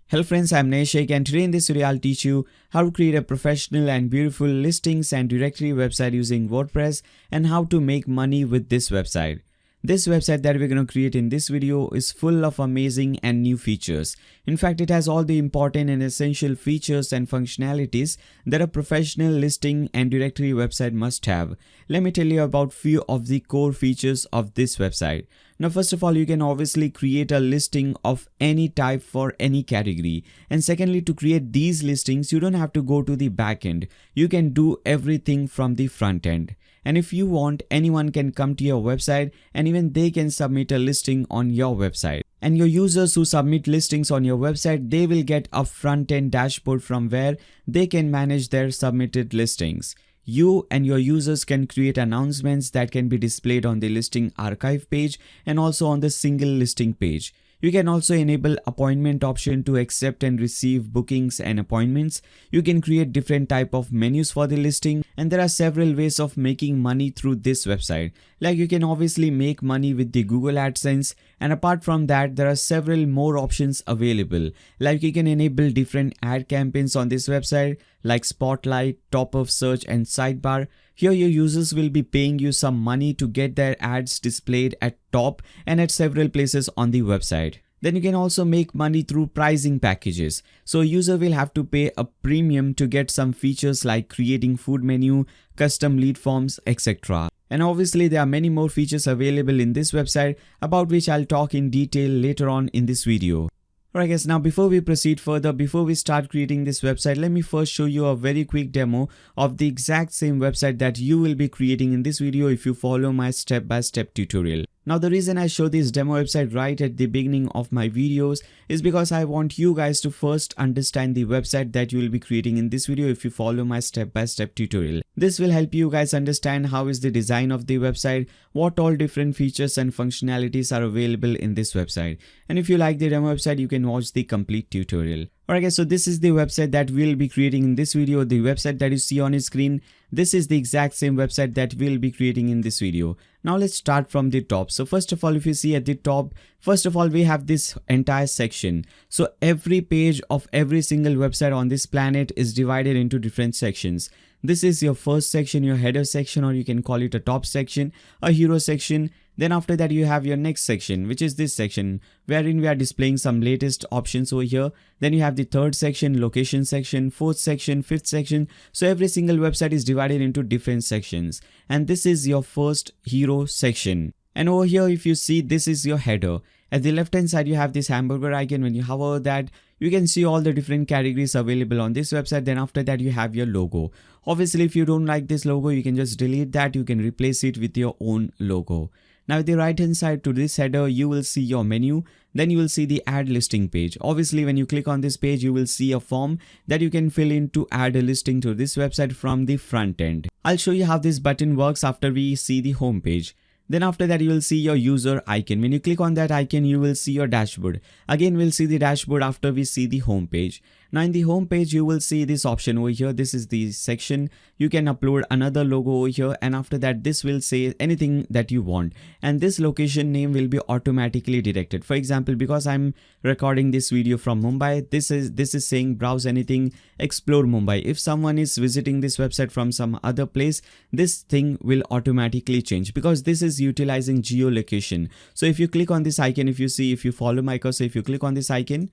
Hello friends, I'm Neshek and today in this video I'll teach you how to create a professional and beautiful listings and directory website using WordPress and how to make money with this website. This website that we're going to create in this video is full of amazing and new features. In fact, it has all the important and essential features and functionalities that a professional listing and directory website must have. Let me tell you about few of the core features of this website. Now, first of all, you can obviously create a listing of any type for any category. And secondly, to create these listings, you don't have to go to the back end. You can do everything from the front end. And if you want, anyone can come to your website and even they can submit a listing on your website. And your users who submit listings on your website, they will get a front-end dashboard from where they can manage their submitted listings. You and your users can create announcements that can be displayed on the listing archive page and also on the single listing page. You can also enable appointment option to accept and receive bookings and appointments. You can create different type of menus for the listing, and there are several ways of making money through this website. Like you can obviously make money with the Google AdSense, and apart from that there are several more options available. Like you can enable different ad campaigns on this website like Spotlight, Top of Search and Sidebar. Here your users will be paying you some money to get their ads displayed at top and at several places on the website. Then you can also make money through pricing packages. So a user will have to pay a premium to get some features like creating food menu, custom lead forms, etc. And obviously there are many more features available in this website about which I'll talk in detail later on in this video. Alright guys, now before we proceed further, before we start creating this website, let me first show you a very quick demo of the exact same website that you will be creating in this video if you follow my step-by-step tutorial. Now the reason I show this demo website right at the beginning of my videos is because I want you guys to first understand the website that you will be creating in this video if you follow my step-by-step tutorial. This will help you guys understand how is the design of the website, what all different features and functionalities are available in this website. And if you like the demo website, you can watch the complete tutorial. Alright guys, so this is the website that we'll be creating in this video. The website that you see on your screen, this is the exact same website that we'll be creating in this video. Now let's start from the top. So first of all, if you see at the top, first of all, we have this entire section. So every page of every single website on this planet is divided into different sections. This is your first section, your header section, or you can call it a top section, a hero section. Then after that you have your next section, which is this section wherein we are displaying some latest options over here. Then you have the third section, location section, fourth section, fifth section. So every single website is divided into different sections. And this is your first hero section. And over here, if you see, this is your header. At the left hand side, you have this hamburger icon. When you hover that, you can see all the different categories available on this website. Then after that, you have your logo. Obviously, if you don't like this logo, you can just delete that. You can replace it with your own logo. Now at the right hand side to this header, you will see your menu. Then you will see the add listing page. Obviously, when you click on this page, you will see a form that you can fill in to add a listing to this website from the front end. I'll show you how this button works after we see the home page. Then after that, you will see your user icon. When you click on that icon, you will see your dashboard. Again, we'll see the dashboard after we see the home page. Now in the home page, you will see this option over here. This is the section. You can upload another logo over here, and after that, this will say anything that you want. And this location name will be automatically directed. For example, because I'm recording this video from Mumbai, this is saying browse anything, explore Mumbai. If someone is visiting this website from some other place, this thing will automatically change because this is utilizing geolocation. So if you click on this icon, if you follow my cursor, if you click on this icon,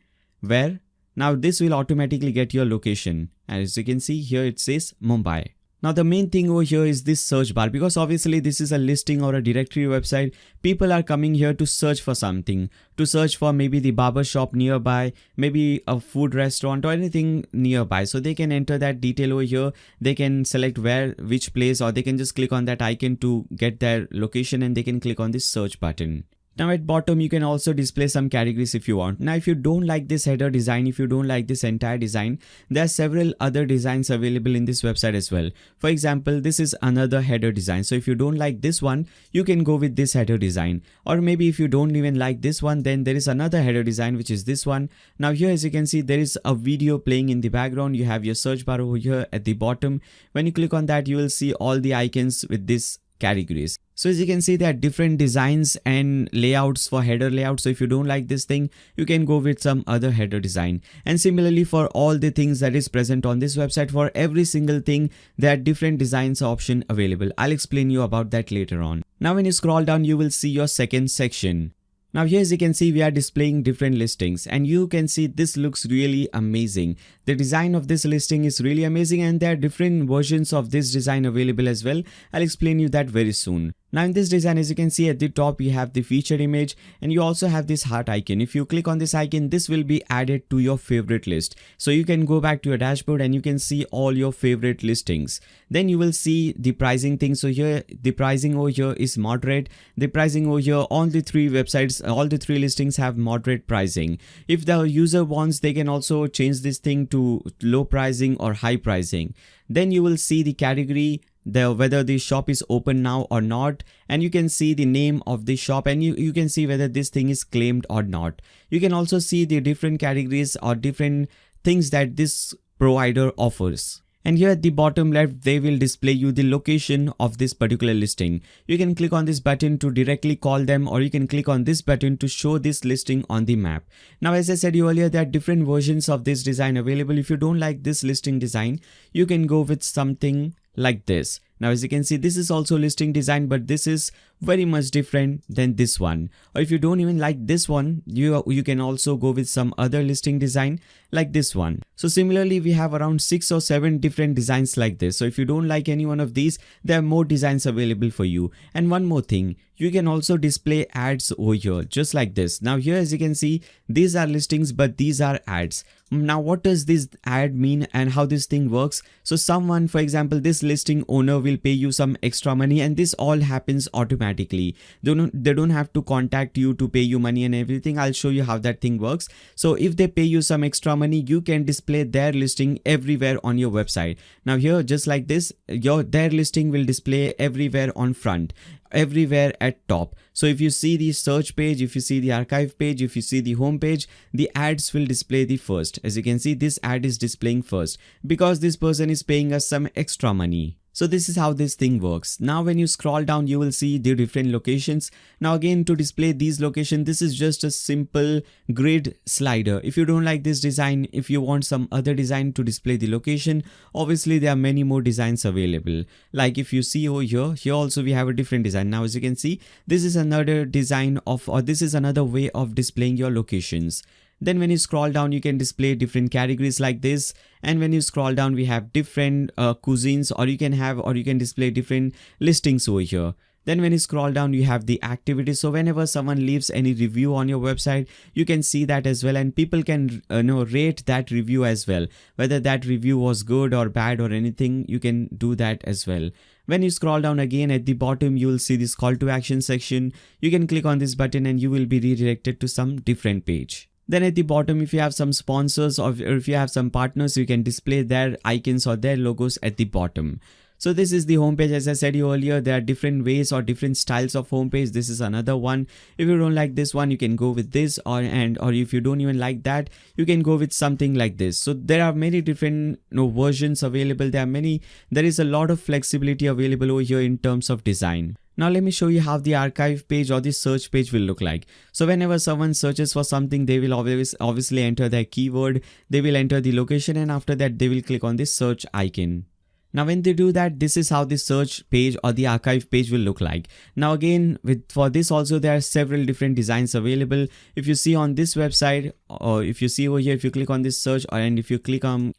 now this will automatically get your location. And as you can see here, it says Mumbai. Now the main thing over here is this search bar, because obviously this is a listing or a directory website. People are coming here to search for something, to search for maybe the barber shop nearby, maybe a food restaurant or anything nearby. So they can enter that detail over here. They can select which place, or they can just click on that icon to get their location, and they can click on this search button. Now at bottom, you can also display some categories if you want. Now if you don't like this header design, if you don't like this entire design, there are several other designs available in this website as well. For example, this is another header design. So if you don't like this one, you can go with this header design. Or maybe if you don't even like this one, then there is another header design, which is this one. Now here, as you can see, there is a video playing in the background. You have your search bar over here at the bottom. When you click on that, you will see all the icons with this categories. So as you can see, there are different designs and layouts for header layout. So if you don't like this thing, you can go with some other header design. And similarly for all the things that is present on this website, for every single thing, there are different designs option available. I'll explain you about that later on. Now when you scroll down, you will see your second section. Now here as you can see, we are displaying different listings, and you can see this looks really amazing. The design of this listing is really amazing, and there are different versions of this design available as well. I'll explain you that very soon. Now in this design, as you can see at the top, you have the featured image, and you also have this heart icon. If you click on this icon, this will be added to your favorite list. So you can go back to your dashboard and you can see all your favorite listings. Then you will see the pricing thing. So here the pricing over here is moderate. The pricing over here on the three websites, all the three listings have moderate pricing. If the user wants, they can also change this thing to low pricing or high pricing. Then you will see the category, whether the shop is open now or not, and you can see the name of the shop, and you can see whether this thing is claimed or not. You can also see the different categories or different things that this provider offers. And here at the bottom left, they will display you the location of this particular listing. You can click on this button to directly call them, or you can click on this button to show this listing on the map. Now, as I said earlier, there are different versions of this design available. If you don't like this listing design, you can go with something like this. Now as you can see, this is also listing design, but this is very much different than this one. Or if you don't even like this one, you can also go with some other listing design like this one. So similarly, we have around 6 or 7 different designs like this. So if you don't like any one of these, there are more designs available for you. And one more thing, you can also display ads over here just like this. Now here as you can see, these are listings, but these are ads. Now what does this ad mean and how this thing works? So someone, for example, this listing owner will pay you some extra money, and this all happens automatically. They don't have to contact you to pay you money and everything. I'll show you how that thing works. So if they pay you some extra money, you can display their listing everywhere on your website. Now here, just like this, their listing will display everywhere on front, everywhere at top. So if you see the search page, if you see the archive page, if you see the home page, the ads will display the first. As you can see, this ad is displaying first because this person is paying us some extra money. So this is how this thing works. Now when you scroll down, you will see the different locations. Now again, to display these locations, this is just a simple grid slider. If you don't like this design, if you want some other design to display the location, obviously there are many more designs available. Like if you see over here also we have a different design. Now as you can see, this is another design of, or this is another way of displaying your locations. Then when you scroll down, you can display different categories like this. And when you scroll down, we have different cuisines, or you can display different listings over here. Then when you scroll down, you have the activities. So whenever someone leaves any review on your website, you can see that as well. And people can rate that review as well. Whether that review was good or bad or anything, you can do that as well. When you scroll down again at the bottom, you will see this call to action section. You can click on this button and you will be redirected to some different page. Then at the bottom, if you have some sponsors or if you have some partners, you can display their icons or their logos at the bottom. So this is the homepage. As I said earlier, there are different ways or different styles of homepage. This is another one. If you don't like this one, you can go with this, or if you don't even like that, you can go with something like this. So there are many different versions available. There is a lot of flexibility available over here in terms of design. Now let me show you how the archive page or the search page will look like. So whenever someone searches for something, they will obviously enter their keyword, they will enter the location, and after that they will click on this search icon. Now when they do that, this is how the search page or the archive page will look like. Now again, for this also there are several different designs available. If you see on this website, or if you see over here, if you click on this search, and if you come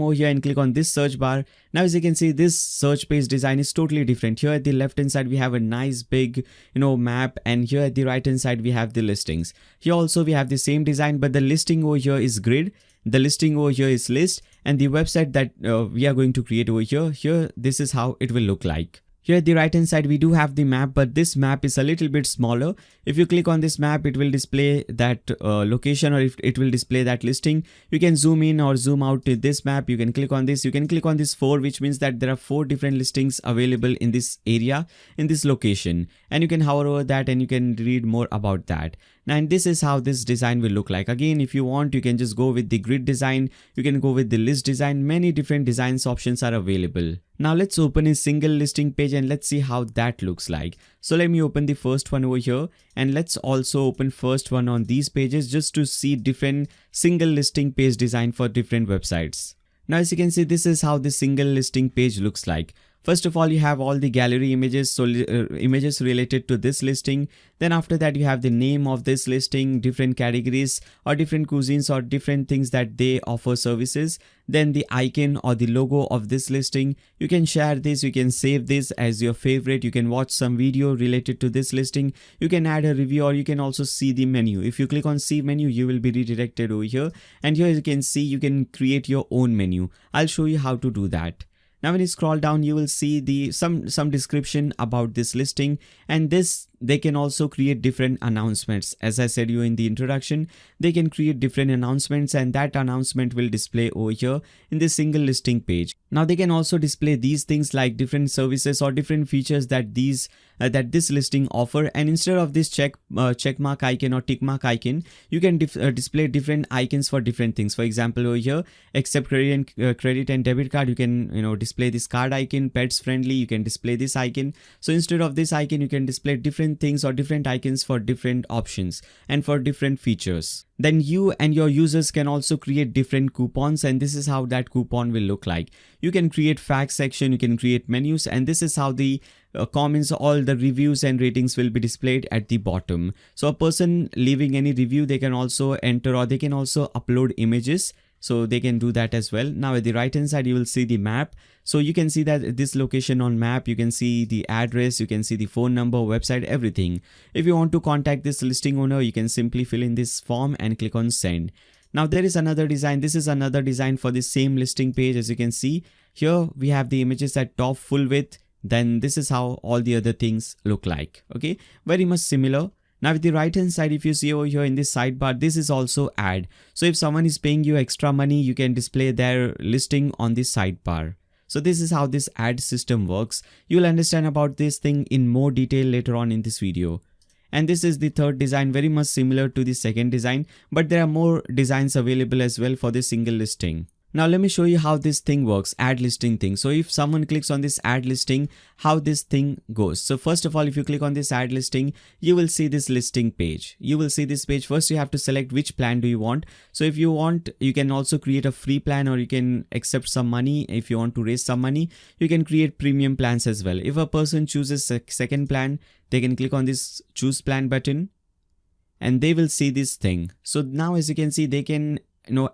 over here and click on this search bar, now as you can see, this search page design is totally different. Here at the left hand side we have a nice big map, and here at the right hand side we have the listings. Here also we have the same design, but the listing over here is grid, the listing over here is list, and the website that we are going to create over here, this is how it will look like. Here at the right hand side we do have the map, but this map is a little bit smaller. If you click on this map, it will display that location, or if it will display that listing. You can zoom in or zoom out to this map. You can click on this. You can click on this 4, which means that there are 4 different listings available in this area, in this location, and you can hover over that and you can read more about that. And this is how this design will look like. Again, if you want, you can just go with the grid design, you can go with the list design. Many different designs options are available. Now let's open a single listing page and let's see how that looks like. So let me open the first one over here, and let's also open first one on these pages just to see different single listing page design for different websites. Now as you can see, this is how the single listing page looks like. First of all, you have all the gallery images, so images related to this listing. Then after that, you have the name of this listing, different categories or different cuisines or different things that they offer services. Then the icon or the logo of this listing. You can share this, you can save this as your favorite. You can watch some video related to this listing. You can add a review, or you can also see the menu. If you click on see menu, you will be redirected over here. And here you can see you can create your own menu. I'll show you how to do that. Now when you scroll down, you will see some description about this listing, and they can also create different announcements. As I said you in the introduction, they can create different announcements, and that announcement will display over here in this single listing page. Now they can also display these things like different services or different features that this listing offer. And instead of this check mark icon or tick mark icon, you can display different icons for different things. For example, over here, accept credit and debit card, you can display this card icon. Pets friendly, you can display this icon. So instead of this icon, you can display different things or different icons for different options and for different features. Then you and your users can also create different coupons, and this is how that coupon will look like. You can create facts section, you can create menus, and this is how the comments, all the reviews and ratings will be displayed at the bottom. So a person leaving any review, they can also enter, or they can also upload images. So they can do that as well. Now at the right hand side, you will see the map. So you can see that this location on map, you can see the address, you can see the phone number, website, everything. If you want to contact this listing owner, you can simply fill in this form and click on send. Now there is another design. This is another design for the same listing page. As you can see here, we have the images at top full width. Then this is how all the other things look like. Okay, very much similar. Now with the right hand side, if you see over here in this sidebar, this is also add. So if someone is paying you extra money, you can display their listing on this sidebar. So this is how this ad system works. You will understand about this thing in more detail later on in this video. And this is the third design, very much similar to the second design, but there are more designs available as well for this single listing. Now let me show you how this thing works, add listing thing. So if someone clicks on this add listing, how this thing goes. So first of all, if you click on this add listing, you will see this listing page. You will see this page. First, you have to select which plan do you want. So if you want, you can also create a free plan, or you can accept some money. If you want to raise some money, you can create premium plans as well. If a person chooses a second plan, they can click on this choose plan button and they will see this thing. So now as you can see, they can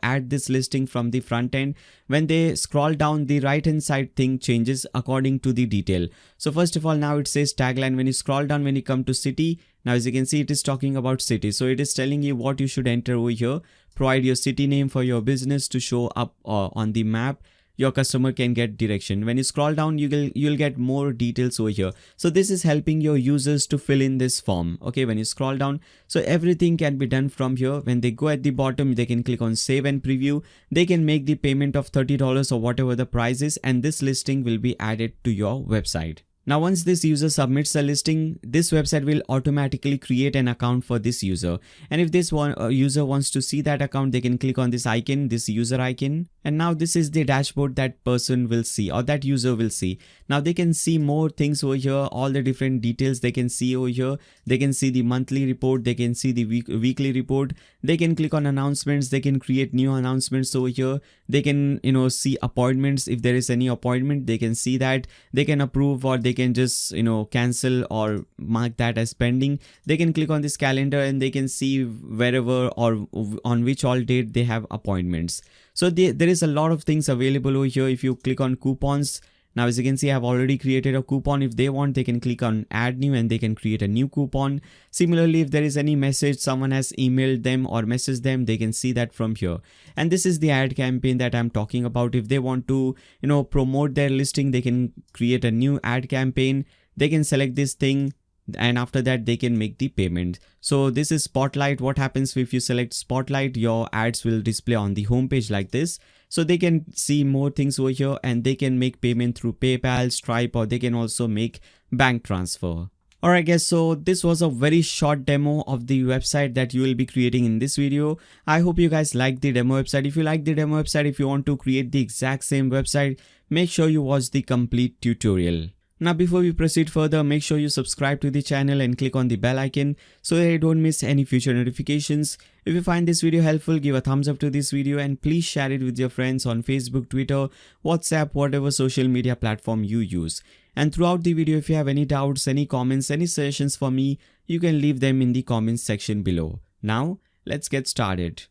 add this listing from the front end. When they scroll down, the right hand side thing changes according to the detail. So first of all, now it says tagline. When you scroll down, when you come to city, now as you can see, it is talking about city. So it is telling you what you should enter over here. Provide your city name for your business to show up on the map. Your customer can get direction. When you scroll down, you'll get more details over here. So this is helping your users to fill in this form. Okay, when you scroll down, so everything can be done from here. When they go at the bottom, they can click on save and preview. They can make the payment of $30 or whatever the price is, and this listing will be added to your website. Now once this user submits a listing, this website will automatically create an account for this user. And if this user wants to see that account, they can click on this icon, this user icon. And now this is the dashboard that person will see, or that user will see. Now they can see more things over here, all the different details they can see over here. They can see the monthly report, they can see the weekly report. They can click on announcements, they can create new announcements over here. They can see appointments. If there is any appointment, they can see that. They can approve, or they can just cancel or mark that as pending. They can click on this calendar and they can see wherever or on which all date they have appointments. So there is a lot of things available over here. If you click on coupons, now as you can see, I have already created a coupon. If they want, they can click on add new and they can create a new coupon. Similarly, if there is any message someone has emailed them or messaged them, they can see that from here. And this is the ad campaign that I'm talking about. If they want to promote their listing, they can create a new ad campaign. They can select this thing, and after that they can make the payment. So this is Spotlight. What happens if you select Spotlight? Your ads will display on the home page like this. So they can see more things over here, and they can make payment through PayPal, Stripe, or they can also make bank transfer. Alright guys, so this was a very short demo of the website that you will be creating in this video. I hope you guys like the demo website. If you like the demo website, if you want to create the exact same website, make sure you watch the complete tutorial. Now before we proceed further, make sure you subscribe to the channel and click on the bell icon so that you don't miss any future notifications. If you find this video helpful, give a thumbs up to this video and please share it with your friends on Facebook, Twitter, WhatsApp, whatever social media platform you use. And throughout the video, if you have any doubts, any comments, any suggestions for me, you can leave them in the comments section below. Now let's get started.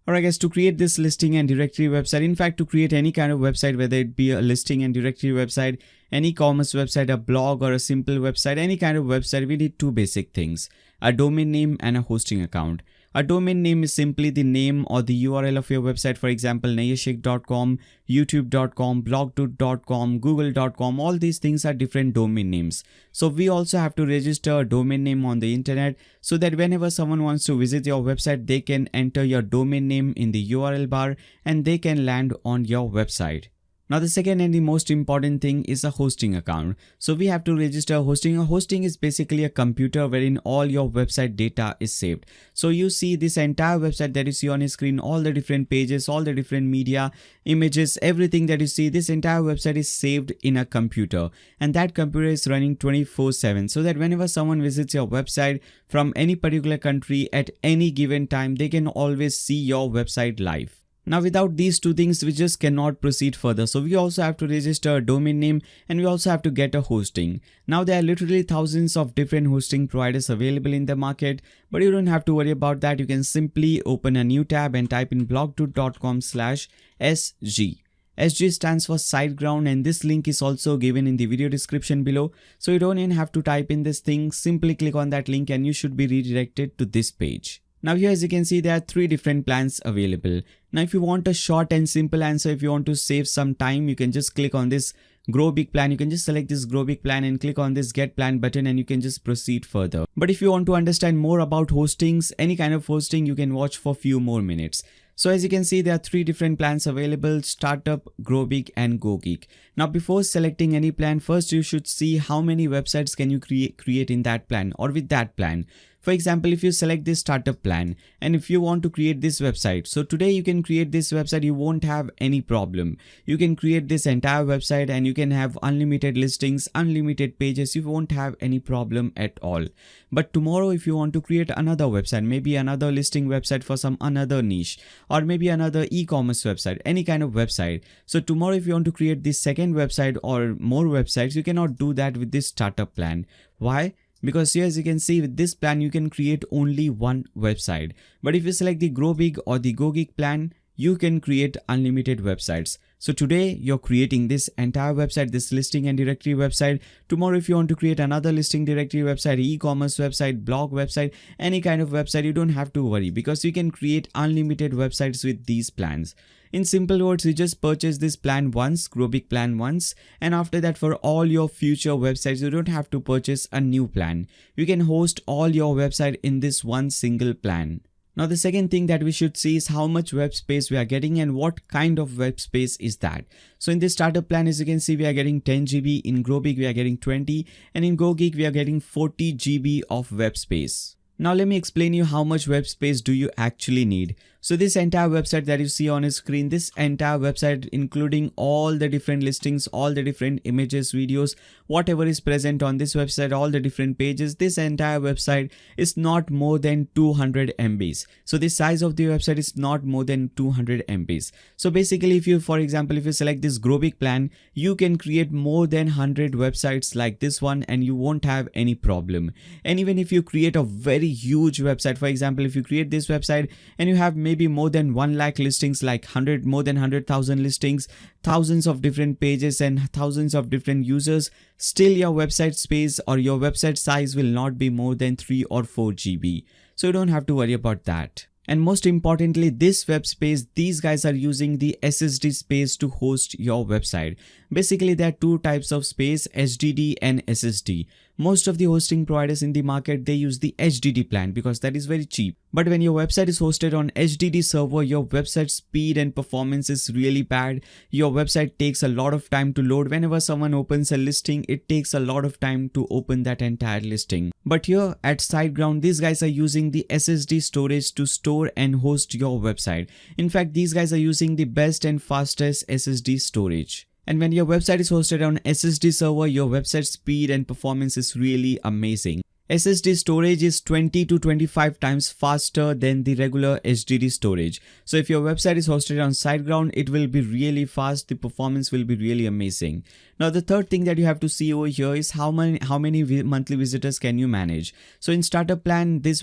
Alright guys, to create this listing and directory website, in fact to create any kind of website, whether it be a listing and directory website, an e-commerce website, a blog or a simple website, any kind of website, we need two basic things: a domain name and a hosting account. A domain name is simply the name or the URL of your website. For example, nayashik.com, youtube.com, blogtoot.com, google.com, all these things are different domain names. So we also have to register a domain name on the internet so that whenever someone wants to visit your website, they can enter your domain name in the URL bar and they can land on your website. Now the second and the most important thing is a hosting account. So we have to register hosting. A hosting is basically a computer wherein all your website data is saved. So you see this entire website that you see on your screen, all the different pages, all the different media, images, everything that you see, this entire website is saved in a computer, and that computer is running 24/7 so that whenever someone visits your website from any particular country at any given time, they can always see your website live. Now without these two things, we just cannot proceed further. So we also have to register a domain name and we also have to get a hosting. Now there are literally thousands of different hosting providers available in the market, but you don't have to worry about that. You can simply open a new tab and type in blogtoot.com/SG. SG stands for SiteGround, and this link is also given in the video description below. So you don't even have to type in this thing. Simply click on that link and you should be redirected to this page. Now here, as you can see, there are three different plans available. Now if you want a short and simple answer, if you want to save some time, you can just click on this Grow Big plan. You can just select this Grow Big plan and click on this Get Plan button and you can just proceed further. But if you want to understand more about hostings, any kind of hosting, you can watch for few more minutes. So as you can see, there are three different plans available: Startup, Grow Big and Go Geek. Now before selecting any plan, first you should see how many websites can you create in that plan or with that plan. For example, if you select this startup plan and if you want to create this website, so today you can create this website, you won't have any problem. You can create this entire website and you can have unlimited listings, unlimited pages. You won't have any problem at all. But tomorrow, if you want to create another website, maybe another listing website for some another niche, or maybe another e-commerce website, any kind of website. So tomorrow, if you want to create this second website or more websites, you cannot do that with this startup plan. Why? Because here, as you can see, with this plan you can create only one website. But if you select the Grow Big or the Go Geek plan, you can create unlimited websites. So today you're creating this entire website, this listing and directory website. Tomorrow if you want to create another listing directory website, e-commerce website, blog website, any kind of website, you don't have to worry because you can create unlimited websites with these plans. In simple words, you just purchase this plan once, Grow Big plan once, and after that for all your future websites, you don't have to purchase a new plan. You can host all your website in this one single plan. Now the second thing that we should see is how much web space we are getting and what kind of web space is that. So in this startup plan, as you can see, we are getting 10 GB, in Grow Big we are getting 20, and in Go Geek we are getting 40 GB of web space. Now let me explain you how much web space do you actually need. So this entire website that you see on your screen, this entire website including all the different listings, all the different images, videos, whatever is present on this website, all the different pages, this entire website is not more than 200 MBs. So the size of the website is not more than 200 MBs. So basically if you, for example, if you select this Grow Big plan, you can create more than 100 websites like this one and you won't have any problem. And even if you create a very huge website, for example, if you create this website and you have maybe more than 1 lakh listings, like more than 100,000 listings, thousands of different pages and thousands of different users, still your website space or your website size will not be more than 3 or 4 GB. So you don't have to worry about that. And most importantly, this web space, these guys are using the SSD space to host your website. Basically, there are two types of space, HDD and SSD. Most of the hosting providers in the market, they use the HDD plan because that is very cheap. But when your website is hosted on HDD server, your website speed and performance is really bad. Your website takes a lot of time to load. Whenever someone opens a listing, it takes a lot of time to open that entire listing. But here at SiteGround, these guys are using the SSD storage to store and host your website. In fact, these guys are using the best and fastest SSD storage. And when your website is hosted on SSD server, your website speed and performance is really amazing. SSD storage is 20 to 25 times faster than the regular HDD storage. So if your website is hosted on SiteGround, it will be really fast. The performance will be really amazing. Now the third thing that you have to see over here is how many monthly visitors can you manage. So in starter plan, this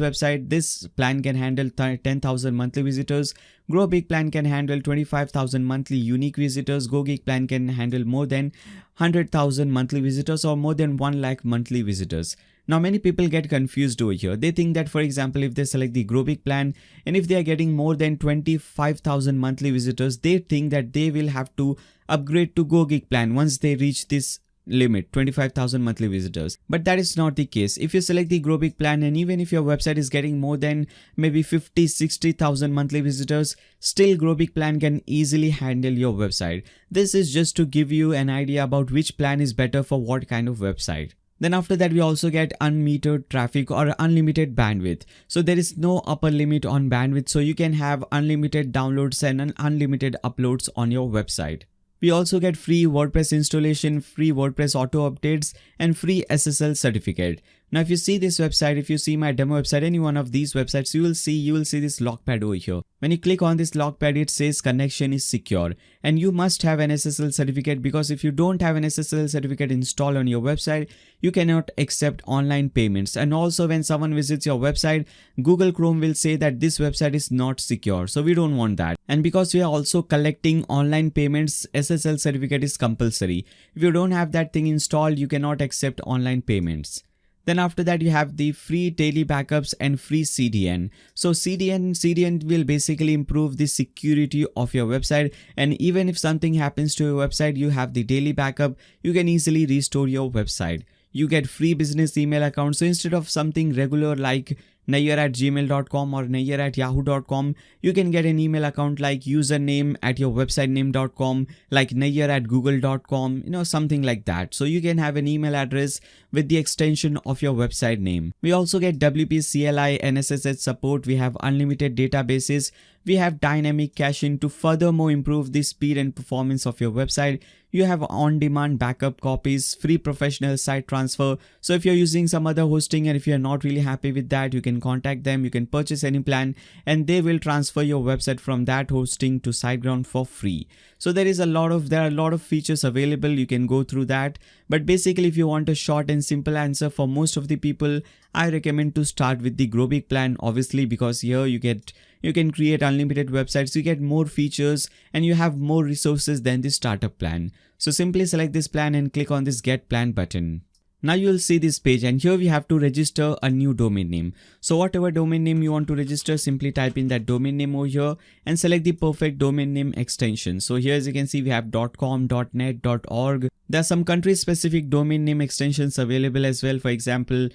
plan can handle 10,000 monthly visitors. Grow Big plan can handle 25,000 monthly unique visitors. Go Geek plan can handle more than 100,000 monthly visitors or more than 1 lakh monthly visitors. Now many people get confused over here. They think that, for example, if they select the Grow Big plan and if they are getting more than 25,000 monthly visitors, they think that they will have to upgrade to Go Geek plan once they reach this limit, 25,000 monthly visitors. But that is not the case. If you select the Grow Big plan and even if your website is getting more than maybe 50-60,000 monthly visitors, still Grow Big plan can easily handle your website. This is just to give you an idea about which plan is better for what kind of website. Then after that, we also get unmetered traffic or unlimited bandwidth. So there is no upper limit on bandwidth. So you can have unlimited downloads and unlimited uploads on your website. We also get free WordPress installation, free WordPress auto updates, and free SSL certificate. Now, if you see this website, if you see my demo website, any one of these websites, you will see this logpad over here. When you click on this logpad, it says connection is secure, and you must have an SSL certificate, because if you don't have an SSL certificate installed on your website, you cannot accept online payments. And also when someone visits your website, Google Chrome will say that this website is not secure. So we don't want that. And because we are also collecting online payments, SSL certificate is compulsory. If you don't have that thing installed, you cannot accept online payments. Then after that, you have the free daily backups and free CDN. So CDN will basically improve the security of your website. And even if something happens to your website, you have the daily backup. You can easily restore your website. You get free business email accounts. So instead of something regular like nayyar@gmail.com or nayyar@yahoo.com, you can get an email account like username at your website name.com, like nayyar@google.com, something like that. So you can have an email address with the extension of your website name. We also get WP CLI and SSH support. We have unlimited databases. We have dynamic caching to furthermore improve the speed and performance of your website. You have on-demand backup copies, free professional site transfer. So if you're using some other hosting and if you're not really happy with that, you can contact them, you can purchase any plan, and they will transfer your website from that hosting to SiteGround for free. So there are a lot of features available. You can go through that. But basically, if you want a short and simple answer for most of the people, I recommend to start with the Grow Big plan, obviously, because here you can create unlimited websites, you get more features, and you have more resources than the startup plan. So simply select this plan and click on this Get Plan button. Now you will see this page, and here we have to register a new domain name. So whatever domain name you want to register, simply type in that domain name over here and select the perfect domain name extension. So here, as you can see, we have .com, .net, .org. There are some country specific domain name extensions available as well. For example,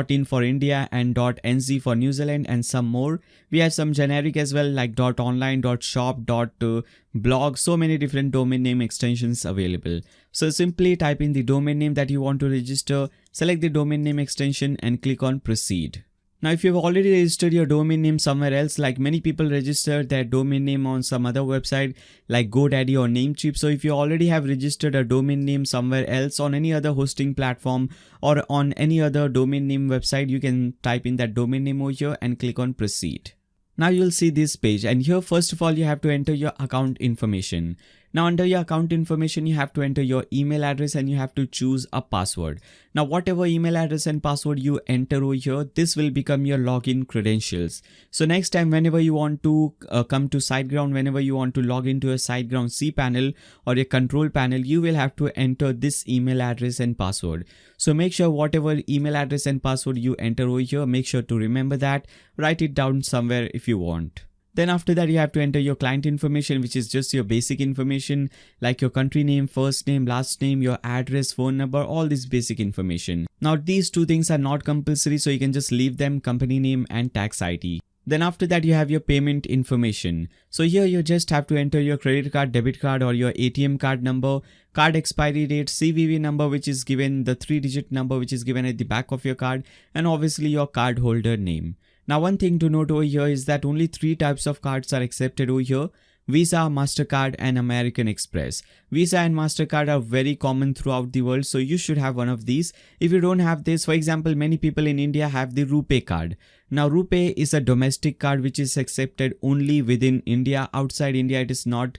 .in for India and .nz for New Zealand and some more. We have some generic as well like .online, .shop, .blog, so many different domain name extensions available. So simply type in the domain name that you want to register, select the domain name extension and click on proceed. Now, if you've already registered your domain name somewhere else, like many people register their domain name on some other website like GoDaddy or Namecheap. So if you already have registered a domain name somewhere else on any other hosting platform or on any other domain name website, you can type in that domain name over here and click on proceed. Now you'll see this page, and here first of all you have to enter your account information. Now under your account information, you have to enter your email address and you have to choose a password. Now whatever email address and password you enter over here, this will become your login credentials. So next time whenever you want to come to SiteGround, whenever you want to log into a SiteGround cPanel or a control panel, you will have to enter this email address and password. So make sure whatever email address and password you enter over here, make sure to remember that, write it down somewhere if you want. Then after that, you have to enter your client information, which is just your basic information like your country name, first name, last name, your address, phone number, all this basic information. Now these two things are not compulsory, so you can just leave them, company name and tax ID. Then after that, you have your payment information. So here you just have to enter your credit card, debit card or your ATM card number, card expiry date, CVV number which is given, the 3-digit number which is given at the back of your card, and obviously your card holder name. Now one thing to note over here is that only 3 types of cards are accepted over here: Visa, MasterCard and American Express. Visa and MasterCard are very common throughout the world, so you should have one of these. If you don't have this, for example, many people in India have the RuPay card. Now RuPay is a domestic card which is accepted only within India. Outside India it is not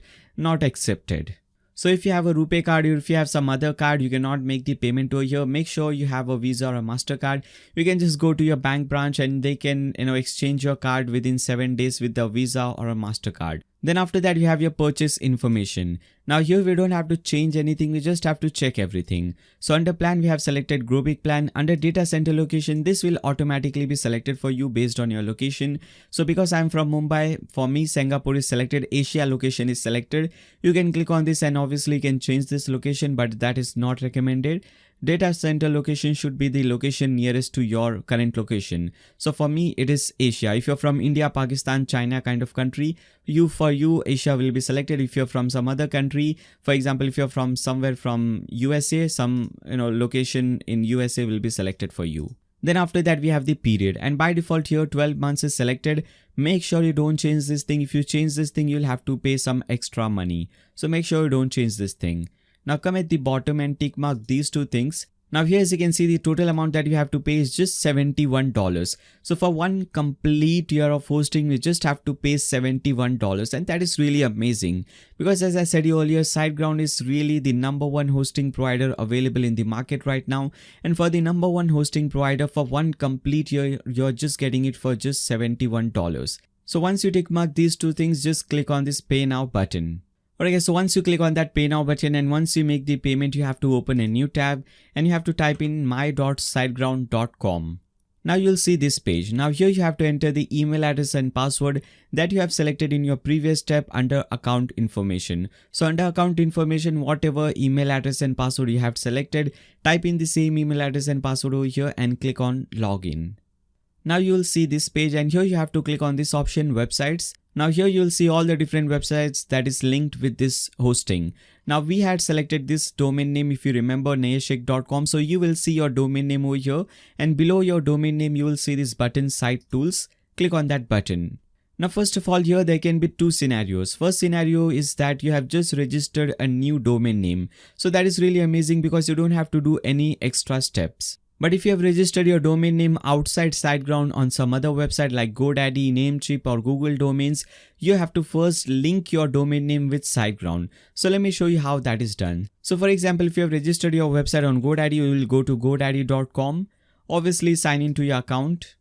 accepted. So if you have a RuPay card or if you have some other card, you cannot make the payment over here. Make sure you have a Visa or a MasterCard. You can just go to your bank branch and they can exchange your card within 7 days with the Visa or a MasterCard. Then after that, you have your purchase information. Now here we don't have to change anything, we just have to check everything. So under plan, we have selected Grow Big Plan. Under data center location, this will automatically be selected for you based on your location. So because I'm from Mumbai, for me Singapore is selected, Asia location is selected. You can click on this and obviously you can change this location, but that is not recommended. Data center location should be the location nearest to your current location. So for me it is Asia. If you're from India, Pakistan, China kind of country, for you Asia will be selected. If you're from some other country, for example if you're from somewhere from USA, some location in USA will be selected for you. Then after that we have the period, and by default here 12 months is selected. Make sure you don't change this thing. If you change this thing, you'll have to pay some extra money. So make sure you don't change this thing. Now come at the bottom and tick mark these 2 things. Now here as you can see, the total amount that you have to pay is just $71. So for one complete year of hosting, we just have to pay $71, and that is really amazing because as I said earlier, SiteGround is really the #1 hosting provider available in the market right now. And for the #1 hosting provider, for one complete year, you're just getting it for just $71. So once you tick mark these 2 things, just click on this Pay Now button. Alright guys, so once you click on that Pay Now button and once you make the payment, you have to open a new tab and you have to type in my.siteground.com. Now you'll see this page. Now here you have to enter the email address and password that you have selected in your previous step under account information. So under account information, whatever email address and password you have selected, type in the same email address and password over here and click on login. Now you will see this page and here you have to click on this option websites. Now here you will see all the different websites that is linked with this hosting. Now we had selected this domain name, if you remember, nayashik.com. So you will see your domain name over here, and below your domain name you will see this button Site Tools. Click on that button. Now first of all, here there can be 2 scenarios. First scenario is that you have just registered a new domain name. So that is really amazing because you don't have to do any extra steps. But if you have registered your domain name outside SiteGround on some other website like GoDaddy, Namecheap or Google Domains, you have to first link your domain name with SiteGround. So let me show you how that is done. So for example, if you have registered your website on GoDaddy, you will go to godaddy.com. Obviously sign into your account.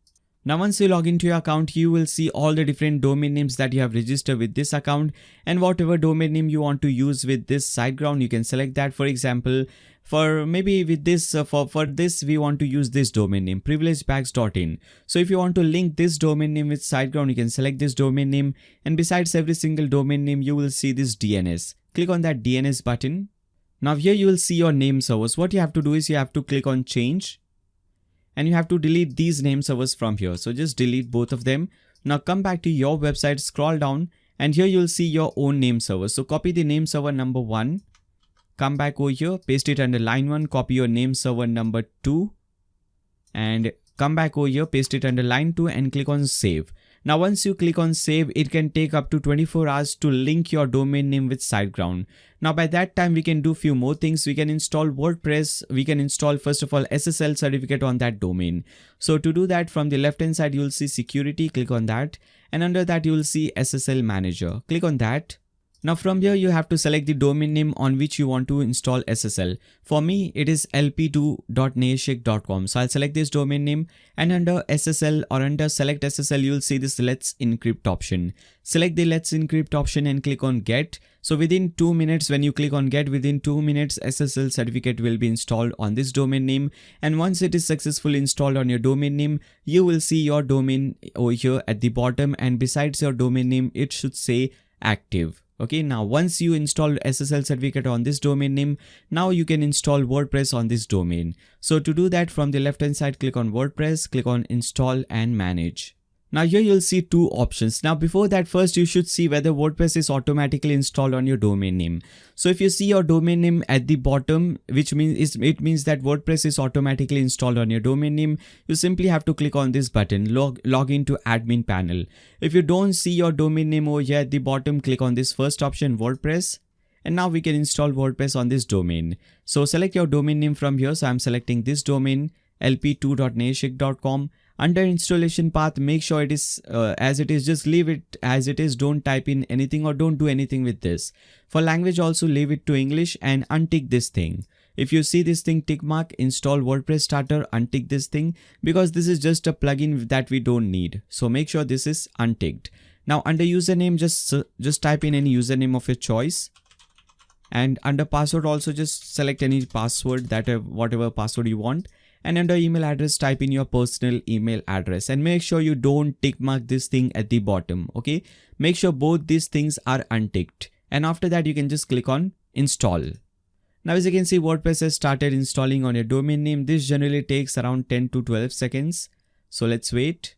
Now once you log into your account, you will see all the different domain names that you have registered with this account, and whatever domain name you want to use with this SiteGround, you can select that. For example, for maybe with this for this we want to use this domain name, privilegedbags.in. So if you want to link this domain name with SiteGround, you can select this domain name, and besides every single domain name you will see this DNS. Click on that DNS button. Now here you will see your name servers. What you have to do is you have to click on change and you have to delete these name servers from here. So just delete both of them. Now come back to your website, scroll down, and here you'll see your own name server. So copy the name server number 1, come back over here, paste it under line 1, copy your name server number 2, and come back over here, paste it under line 2 and click on save. Now once you click on save, it can take up to 24 hours to link your domain name with SiteGround. Now by that time we can do few more things. We can install WordPress. We can install first of all SSL certificate on that domain. So to do that, from the left hand side you will see security, click on that, and under that you will see SSL manager. Click on that. Now from here you have to select the domain name on which you want to install SSL. For me it is lp2.neashik.com. So I'll select this domain name, and under SSL or under select SSL you will see this Let's Encrypt option. Select the Let's Encrypt option and click on Get. So within 2 minutes, when you click on Get, within 2 minutes SSL certificate will be installed on this domain name, and once it is successfully installed on your domain name, you will see your domain over here at the bottom, and besides your domain name it should say active. Okay, now once you install SSL certificate on this domain name, now you can install WordPress on this domain. So to do that, from the left hand side, click on WordPress, click on Install and Manage. Now here you'll see two options. Now before that, first you should see whether WordPress is automatically installed on your domain name. So if you see your domain name at the bottom, which means it means that WordPress is automatically installed on your domain name, you simply have to click on this button, log into admin panel. If you don't see your domain name over here at the bottom, click on this first option, WordPress. And now we can install WordPress on this domain. So select your domain name from here. So I'm selecting this domain, lp2.neashik.com. Under installation path, make sure it is as it is, just leave it as it is. Don't type in anything or don't do anything with this. For language also, leave it to English and untick this thing. If you see this thing tick mark, install WordPress starter, untick this thing, because this is just a plugin that we don't need. So make sure this is unticked. Now under username, just type in any username of your choice. And under password also, just select any password, that whatever password you want. And under email address, type in your personal email address, and make sure you don't tick mark this thing at the bottom. Okay, make sure both these things are unticked, and after that you can just click on install. Now as you can see, WordPress has started installing on your domain name. This generally takes around 10 to 12 seconds. So let's wait.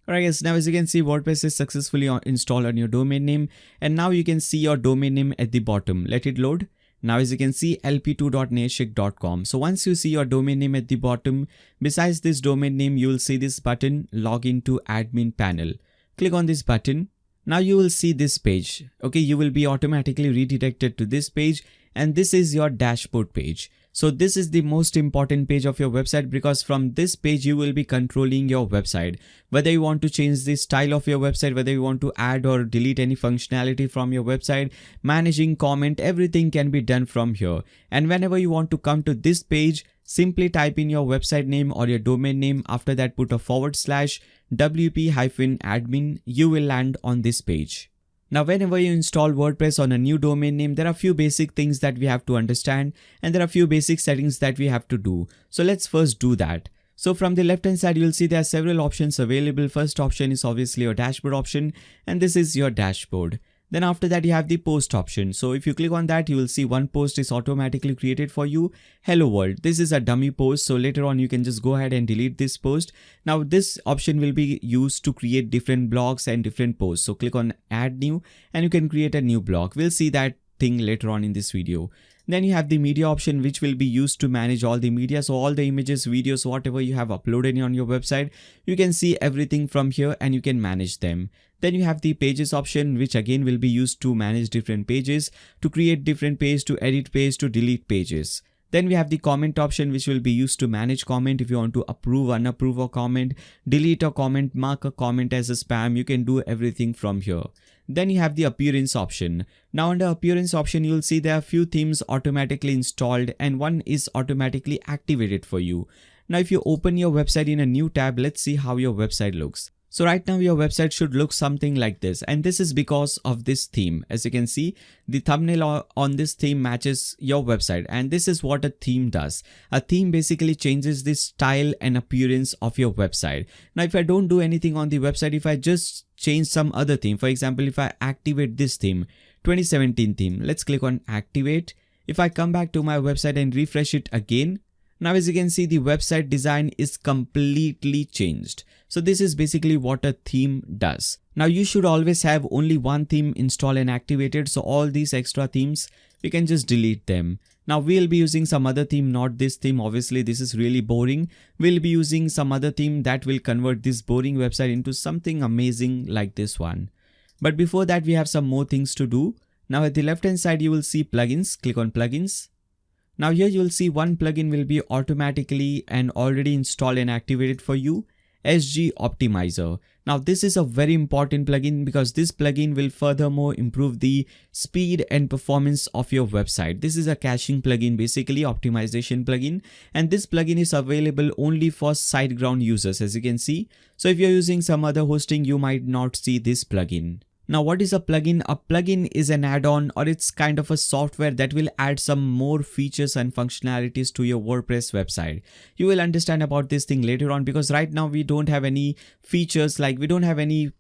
Alright guys, now as you can see, WordPress is successfully installed on your domain name, and now you can see your domain name at the bottom. Let it load. Now as you can see, lp2.neashik.com. So once you see your domain name at the bottom, besides this domain name, you will see this button, log into admin panel. Click on this button. Now you will see this page. Okay, you will be automatically redirected to this page, and this is your dashboard page. So this is the most important page of your website, because from this page you will be controlling your website. Whether you want to change the style of your website, whether you want to add or delete any functionality from your website, managing comment, everything can be done from here. And whenever you want to come to this page, simply type in your website name or your domain name. After that, put a /wp-admin. You will land on this page. Now whenever you install WordPress on a new domain name, there are a few basic things that we have to understand, and there are a few basic settings that we have to do. So let's first do that. So from the left hand side, you'll see there are several options available. First option is obviously your dashboard option, and this is your dashboard. Then after that you have the post option. So if you click on that, you will see one post is automatically created for you. Hello world. This is a dummy post. So later on you can just go ahead and delete this post. Now this option will be used to create different blogs and different posts. So click on add new and you can create a new blog. We'll see that thing later on in this video. Then you have the media option, which will be used to manage all the media. So all the images, videos, whatever you have uploaded on your website, you can see everything from here and you can manage them. Then you have the pages option, which again will be used to manage different pages, to create different pages, to edit pages, to delete pages. Then we have the comment option, which will be used to manage comment. If you want to approve, unapprove a comment, delete a comment, mark a comment as a spam, you can do everything from here. Then you have the appearance option. Now under appearance option, you'll see there are few themes automatically installed and one is automatically activated for you. Now if you open your website in a new tab, let's see how your website looks. So right now your website should look something like this, and this is because of this theme. As you can see, the thumbnail on this theme matches your website, and this is what a theme does. A theme basically changes the style and appearance of your website. Now if I don't do anything on the website, if I just change some other theme, for example, if I activate this theme, 2017 theme, let's click on activate. If I come back to my website and refresh it again, now as you can see, the website design is completely changed. So this is basically what a theme does. Now you should always have only one theme installed and activated. So all these extra themes, we can just delete them. Now we'll be using some other theme, not this theme. Obviously this is really boring. We'll be using some other theme that will convert this boring website into something amazing like this one. But before that, we have some more things to do. Now at the left hand side, you will see plugins. Click on plugins. Now here you will see one plugin will be automatically and already installed and activated for you. SG Optimizer. Now this is a very important plugin because this plugin will furthermore improve the speed and performance of your website. This is a caching plugin, basically optimization plugin, and this plugin is available only for SiteGround users, as you can see. So if you're using some other hosting, you might not see this plugin. Now what is a plugin? A plugin is an add-on, or it's kind of a software that will add some more features and functionalities to your WordPress website. You will understand about this thing later on, because right now we don't have any features, like we don't have any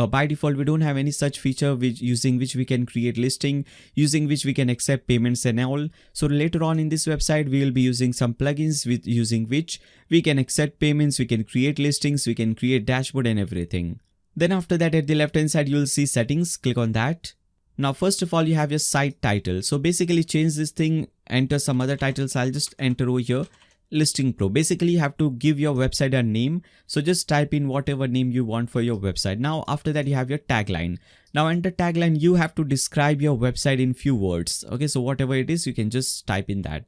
by default we don't have any such feature using which we can create listing, using which we can accept payments and all. So later on in this website we will be using some plugins using which we can accept payments, we can create listings, we can create dashboard and everything. Then after that, at the left hand side, you will see settings. Click on that. Now, first of all, you have your site title. So basically change this thing, enter some other titles. I'll just enter over here, ListingPro. Basically, you have to give your website a name. So just type in whatever name you want for your website. Now, after that, you have your tagline. Now, under tagline, you have to describe your website in few words. Okay, so whatever it is, you can just type in that.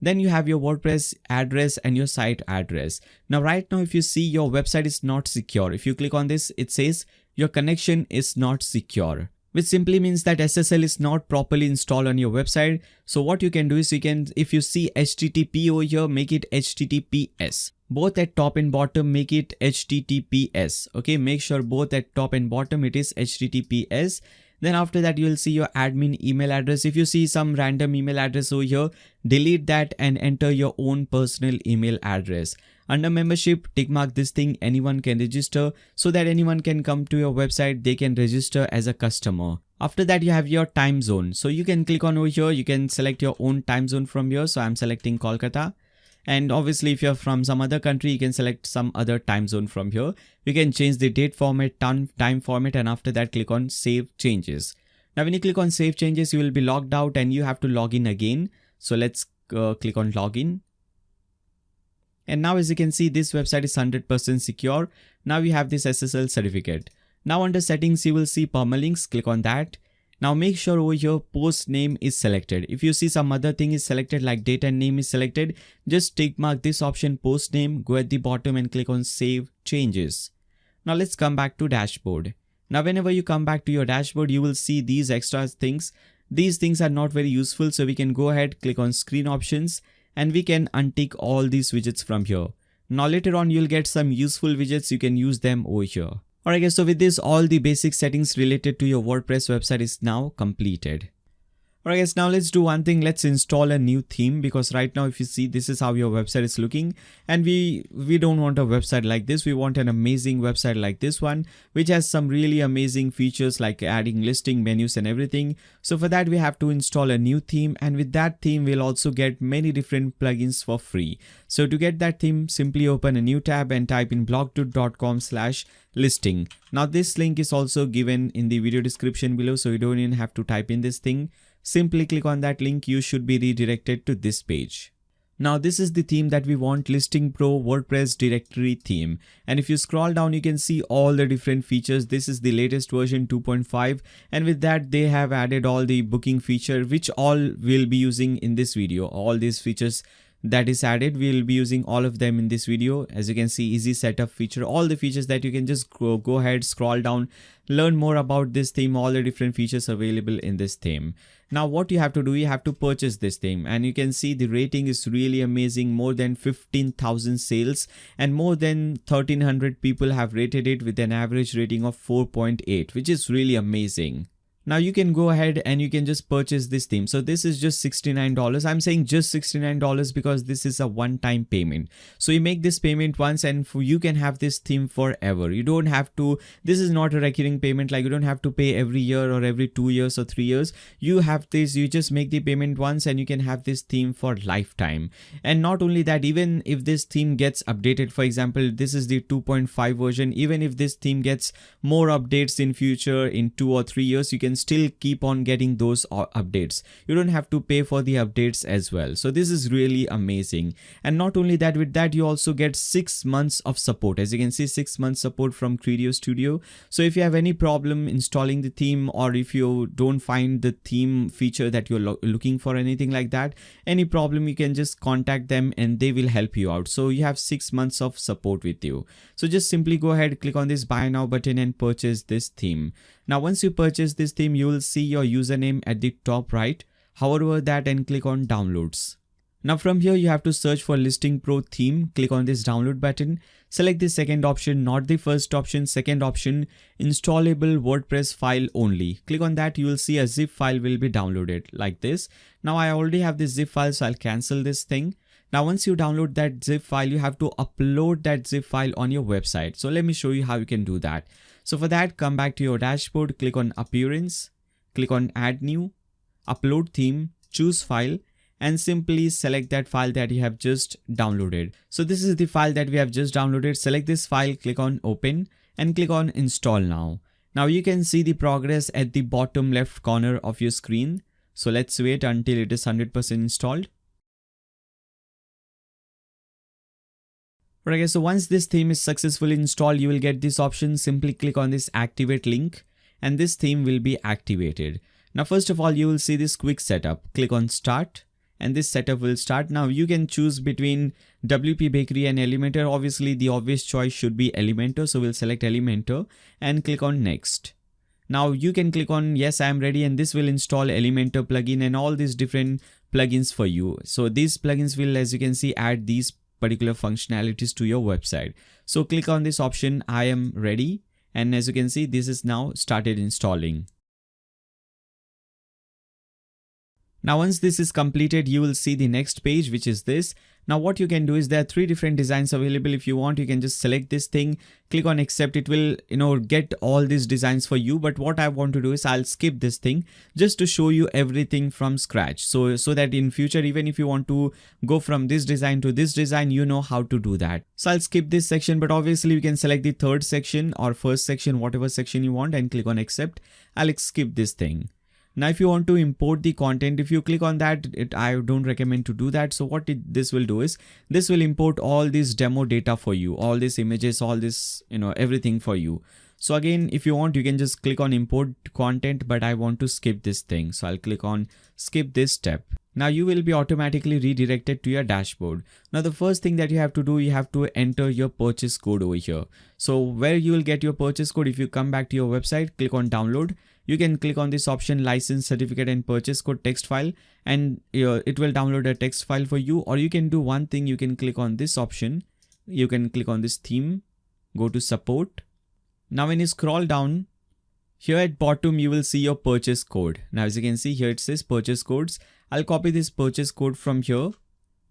Then you have your WordPress address and your site address. Now, right now, if you see your website is not secure, if you click on this, it says your connection is not secure, which simply means that SSL is not properly installed on your website. So what you can do is you can, if you see HTTP over here, make it HTTPS. Both at top and bottom, make it HTTPS. Okay, make sure both at top and bottom it is HTTPS. Then after that, you will see your admin email address. If you see some random email address over here, delete that and enter your own personal email address. Under membership, tick mark this thing, anyone can register, so that anyone can come to your website, they can register as a customer. After that, you have your time zone. So you can click on over here, you can select your own time zone from here. So I'm selecting Kolkata. And obviously, if you're from some other country, you can select some other time zone from here. You can change the date format, time format, and after that, click on Save Changes. Now, when you click on Save Changes, you will be logged out and you have to log in again. So let's click on Login. And now, as you can see, this website is 100% secure. Now you have this SSL certificate. Now under Settings, you will see Permalinks. Click on that. Now make sure over here post name is selected. If you see some other thing is selected, like date and name is selected, just tick mark this option, post name, go at the bottom and click on Save Changes. Now let's come back to dashboard. Now whenever you come back to your dashboard, you will see these extra things. These things are not very useful, so we can go ahead, click on Screen Options, and we can untick all these widgets from here. Now later on you'll get some useful widgets, you can use them over here. Alright guys, so with this, all the basic settings related to your WordPress website is now completed. Alright guys, now let's do one thing. Let's install a new theme, because right now if you see, this is how your website is looking, and we don't want a website like this. We want an amazing website like this one, which has some really amazing features like adding listing menus and everything. So for that we have to install a new theme, and with that theme we'll also get many different plugins for free. So to get that theme, simply open a new tab and type in blogdude.com/listing. Now this link is also given in the video description below, so you don't even have to type in this thing. Simply click on that link, you should be redirected to this page. Now this is the theme that we want, ListingPro WordPress directory theme. And if you scroll down, you can see all the different features. This is the latest version 2.5, and with that they have added all the booking feature, which all we'll be using in this video. All these features that is added, we'll be using all of them in this video. As you can see, easy setup feature, all the features that you can just go ahead, scroll down, learn more about this theme, all the different features available in this theme. Now what you have to do, you have to purchase this theme, and you can see the rating is really amazing. More than 15,000 sales and more than 1,300 people have rated it with an average rating of 4.8, which is really amazing. Now you can go ahead and you can just purchase this theme. So this is just $69. I'm saying just $69 because this is a one-time payment. So you make this payment once and you can have this theme forever. You don't have to, this is not a recurring payment, like you don't have to pay every year or every 2 years or 3 years. You have this, you just make the payment once and you can have this theme for lifetime. And not only that, even if this theme gets updated, for example, this is the 2.5 version, even if this theme gets more updates in future in 2 or 3 years, you can can still keep on getting those updates. You don't have to pay for the updates as well. So this is really amazing. And not only that, with that you also get 6 months of support. As you can see, 6 months support from Credio Studio. So if you have any problem installing the theme, or if you don't find the theme feature that you're looking for, anything like that, any problem, you can just contact them and they will help you out. So you have 6 months of support with you. So just simply go ahead, click on this buy now button and purchase this theme. Now once you purchase this theme, you will see your username at the top right. Hover over that and click on downloads. Now from here you have to search for ListingPro theme. Click on this download button. Select the second option, not the first option. Second option, installable WordPress file only. Click on that. You will see a zip file will be downloaded like this. Now I already have this zip file, so I'll cancel this thing. Now once you download that zip file, you have to upload that zip file on your website. So let me show you how you can do that. So for that, come back to your dashboard, click on appearance, click on add new, upload theme, choose file, and simply select that file that you have just downloaded. So this is the file that we have just downloaded. Select this file, click on open and click on install now. Now you can see the progress at the bottom left corner of your screen. So let's wait until it is 100% installed. Okay, so once this theme is successfully installed, you will get this option. Simply click on this activate link and this theme will be activated. Now first of all, you will see this quick setup. Click on start and this setup will start. Now you can choose between WP Bakery and Elementor. Obviously the obvious choice should be Elementor, so we'll select Elementor and click on next. Now you can click on yes, I am ready, and this will install Elementor plugin and all these different plugins for you. So these plugins will, as you can see, add these particular functionalities to your website. So click on this option, I am ready, and as you can see, this is now started installing. Now once this is completed, you will see the next page, which is this. Now what you can do is there are 3 different designs available. If you want, you can just select this thing, click on accept. It will, get all these designs for you. But what I want to do is I'll skip this thing just to show you everything from scratch. So that in future, even if you want to go from this design to this design, you know how to do that. So I'll skip this section, but obviously you can select the third section or first section, whatever section you want, and click on accept. I'll skip this thing. Now if you want to import the content, if you click on that, I don't recommend to do that. So what this will do is this will import all this demo data for you, all these images, all this, everything for you. So again, if you want, you can just click on import content, but I want to skip this thing. So I'll click on skip this step. Now you will be automatically redirected to your dashboard. Now the first thing that you have to do, you have to enter your purchase code over here. So where you will get your purchase code, if you come back to your website, click on download. You can click on this option, license certificate and purchase code text file, and it will download a text file for you. Or you can do one thing, you can click on this option. You can click on this theme, go to support. Now when you scroll down, here at bottom, you will see your purchase code. Now as you can see here, it says purchase codes. I'll copy this purchase code from here,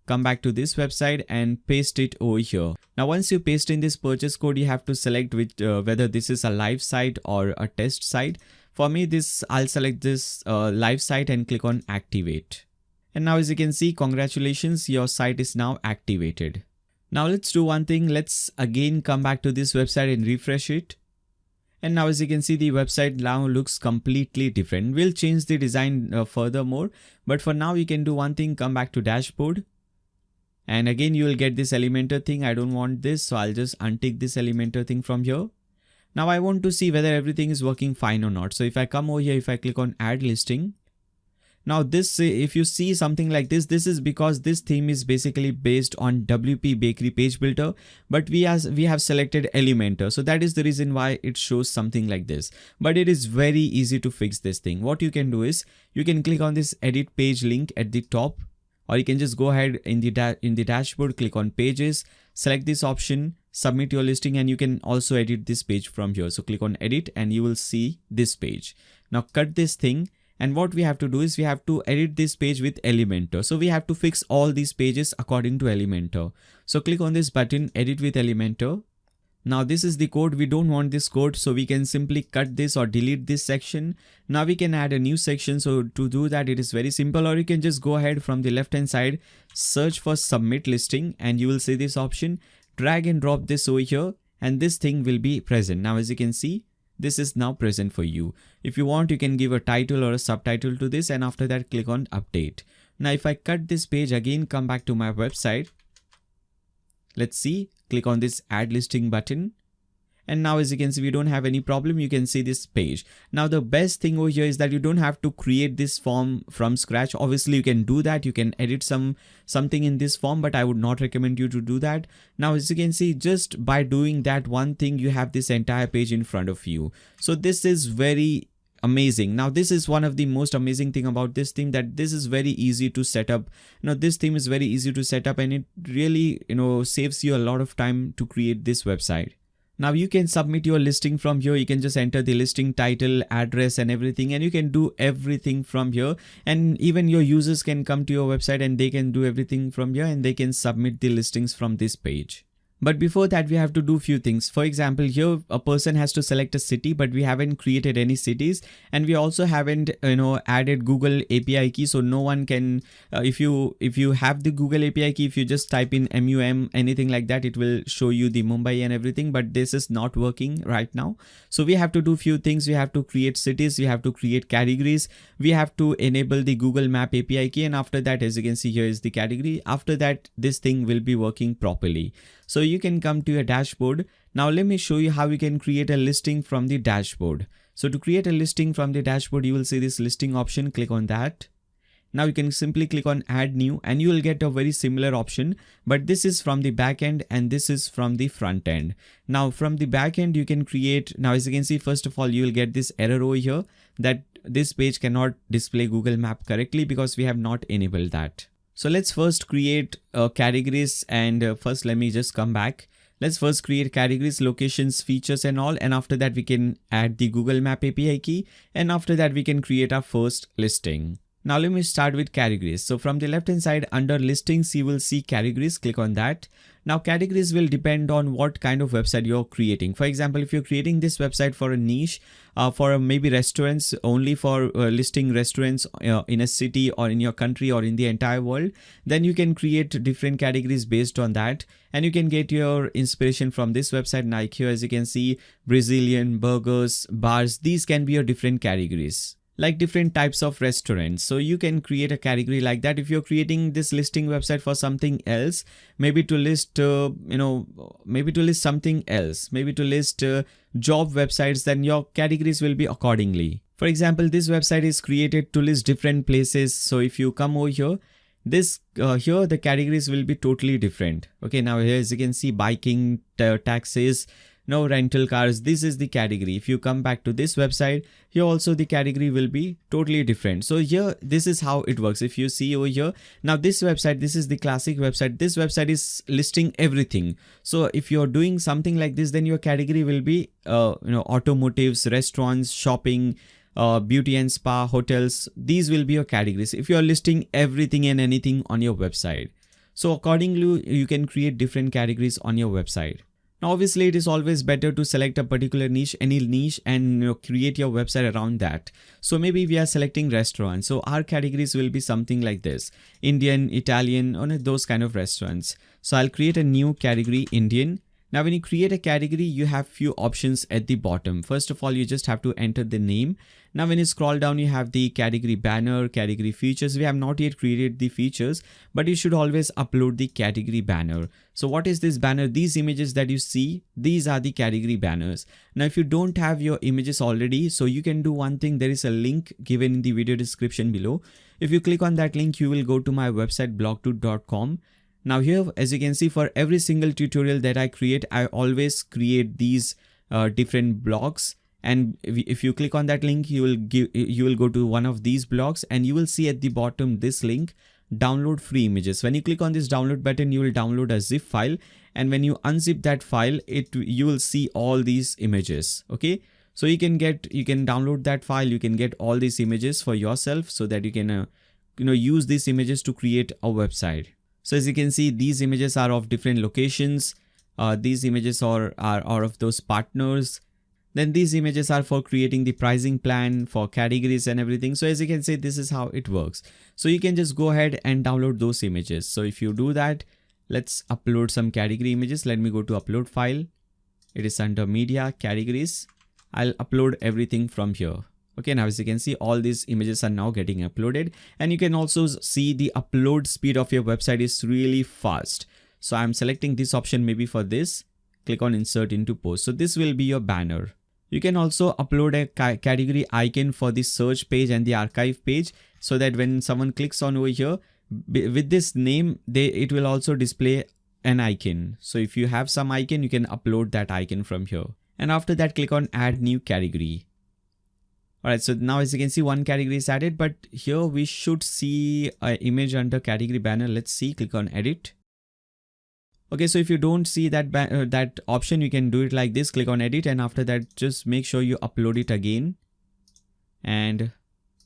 come back to this website and paste it over here. Now once you paste in this purchase code, you have to select whether this is a live site or a test site. For me, I'll select this live site and click on activate. And now as you can see, congratulations, your site is now activated. Now let's do one thing. Let's again come back to this website and refresh it. And now as you can see, the website now looks completely different. We'll change the design furthermore. But for now, you can do one thing, come back to dashboard. And again, you will get this Elementor thing. I don't want this, so I'll just untick this Elementor thing from here. Now I want to see whether everything is working fine or not. So if I come over here, if I click on add listing, now this, if you see something like this, this is because this theme is basically based on WP Bakery page builder, but we have selected Elementor. So that is the reason why it shows something like this, but it is very easy to fix this thing. What you can do is you can click on this edit page link at the top, or you can just go ahead in the dashboard, click on pages, select this option, submit your listing, and you can also edit this page from here. So click on edit and you will see this page. Now cut this thing. And what we have to do is we have to edit this page with Elementor. So we have to fix all these pages according to Elementor. So click on this button, edit with Elementor. Now this is the code. We don't want this code, so we can simply cut this or delete this section. Now we can add a new section. So to do that, it is very simple, or you can just go ahead from the left hand side, search for submit listing, and you will see this option. Drag and drop this over here and this thing will be present. Now as you can see, this is now present for you. If you want, you can give a title or a subtitle to this, and after that click on update. Now if I cut this page again, come back to my website, let's see, click on this add listing button. And now as you can see, we don't have any problem. You can see this page. Now the best thing over here is that you don't have to create this form from scratch. Obviously you can do that. You can edit something in this form, but I would not recommend you to do that. Now as you can see, just by doing that one thing, you have this entire page in front of you. So this is very amazing. Now this is one of the most amazing thing about this theme, that this is very easy to set up. This theme is very easy to set up, and it really saves you a lot of time to create this website. Now you can submit your listing from here. You can just enter the listing title, address and everything, and you can do everything from here. And even your users can come to your website and they can do everything from here, and they can submit the listings from this page. But before that, we have to do few things. For example, here a person has to select a city, but we haven't created any cities, and we also haven't added Google API key. So no one can, if you have the Google API key, if you just type in MUM, anything like that, it will show you the Mumbai and everything, but this is not working right now. So we have to do few things. We have to create cities, we have to create categories, we have to enable the Google Map API key, and after that, as you can see, here is the category. After that, this thing will be working properly. So you can come to your dashboard. Now let me show you how you can create a listing from the dashboard. So to create a listing from the dashboard, you will see this listing option, click on that. Now you can simply click on add new, and you will get a very similar option, but this is from the back end and this is from the front end. Now from the back end, you can create, now as you can see, first of all, you will get this error over here that this page cannot display Google Map correctly because we have not enabled that. So let's first create categories, and first let me just come back. Let's first create categories, locations, features and all, and after that we can add the Google Map API key, and after that we can create our first listing. Now let me start with categories. So from the left hand side under listings, you will see categories, click on that. Now categories will depend on what kind of website you're creating. For example, if you're creating this website for a niche, for maybe restaurants, only for listing restaurants in a city or in your country or in the entire world, then you can create different categories based on that. And you can get your inspiration from this website. Like here, as you can see, Brazilian, burgers, bars, these can be your different categories, like different types of restaurants. So you can create a category like that. If you're creating this listing website for something else, maybe to list, maybe to list something else, maybe to list job websites, then your categories will be accordingly. For example, this website is created to list different places. So if you come over here, here the categories will be totally different. Okay, now here as you can see, biking, taxis, no rental cars, this is the category. If you come back to this website, here also the category will be totally different. So here, this is how it works. If you see over here, now this website, this is the classic website. This website is listing everything. So if you're doing something like this, then your category will be, automotives, restaurants, shopping, beauty and spa, hotels. These will be your categories if you're listing everything and anything on your website. So accordingly, you can create different categories on your website. Now, obviously, it is always better to select a particular niche, any niche, and create your website around that. So maybe we are selecting restaurants. So our categories will be something like this: Indian, Italian, or those kind of restaurants. So I'll create a new category, Indian. Now, when you create a category, you have few options at the bottom. First of all, you just have to enter the name. Now, when you scroll down, you have the category banner, category features. We have not yet created the features, but you should always upload the category banner. So what is this banner? These images that you see, these are the category banners. Now, if you don't have your images already, so you can do one thing. There is a link given in the video description below. If you click on that link, you will go to my website blogtoot.com. Now here, as you can see, for every single tutorial that I create, I always create these different blogs. And if you click on that link, you will go to one of these blogs, and you will see at the bottom this link, download free images. When you click on this download button, you will download a zip file. And when you unzip that file, you will see all these images. Okay. So you can download that file. You can get all these images for yourself so that you can, use these images to create a website. So as you can see, these images are of different locations. These images are of those partners. Then these images are for creating the pricing plan for categories and everything. So as you can see, this is how it works. So you can just go ahead and download those images. So if you do that, let's upload some category images. Let me go to upload file. It is under media categories. I'll upload everything from here. Okay, now as you can see, all these images are now getting uploaded, and you can also see the upload speed of your website is really fast. So I'm selecting this option maybe for this. Click on insert into post. So this will be your banner. You can also upload a category icon for the search page and the archive page, so that when someone clicks on over here with this name, it will also display an icon. So if you have some icon, you can upload that icon from here. And after that, click on add new category. Alright, so now as you can see, one category is added, but here we should see an image under category banner. Let's see, click on edit. Okay, so if you don't see that option, you can do it like this. Click on edit, and after that, just make sure you upload it again and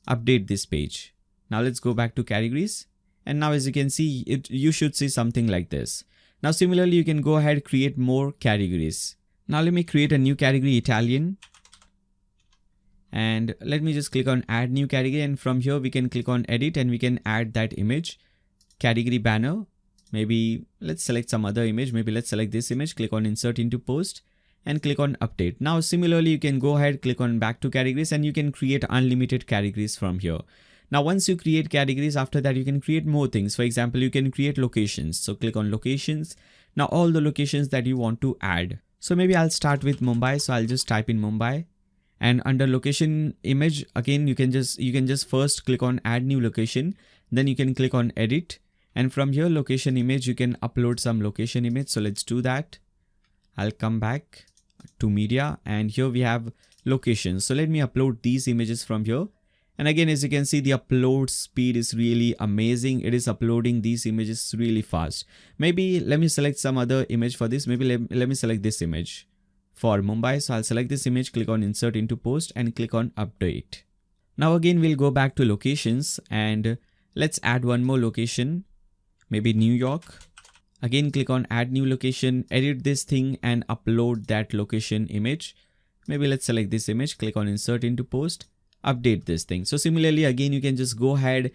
update this page. Now let's go back to categories. And now as you can see, you should see something like this. Now similarly, you can go ahead, create more categories. Now let me create a new category, Italian. And let me just click on add new category, and from here we can click on edit and we can add that image, category banner. Maybe let's select some other image. Maybe let's select this image, click on insert into post and click on update. Now similarly, you can go ahead, click on back to categories, and you can create unlimited categories from here. Now once you create categories, after that you can create more things. For example, you can create locations. So click on locations. Now all the locations that you want to add. So maybe I'll start with Mumbai. So I'll just type in Mumbai. And under location image, again, you can just first click on add new location. Then you can click on edit. And from here, location image, you can upload some location image. So let's do that. I'll come back to media, and here we have locations. So let me upload these images from here. And again, as you can see, the upload speed is really amazing. It is uploading these images really fast. Maybe let me select some other image for this. Maybe let me select this image for Mumbai. So I'll select this image, click on insert into post and click on update. Now again, we'll go back to locations and let's add one more location, maybe New York. Again, click on add new location, edit this thing and upload that location image. Maybe let's select this image, click on insert into post, update this thing. So similarly, again, you can just go ahead,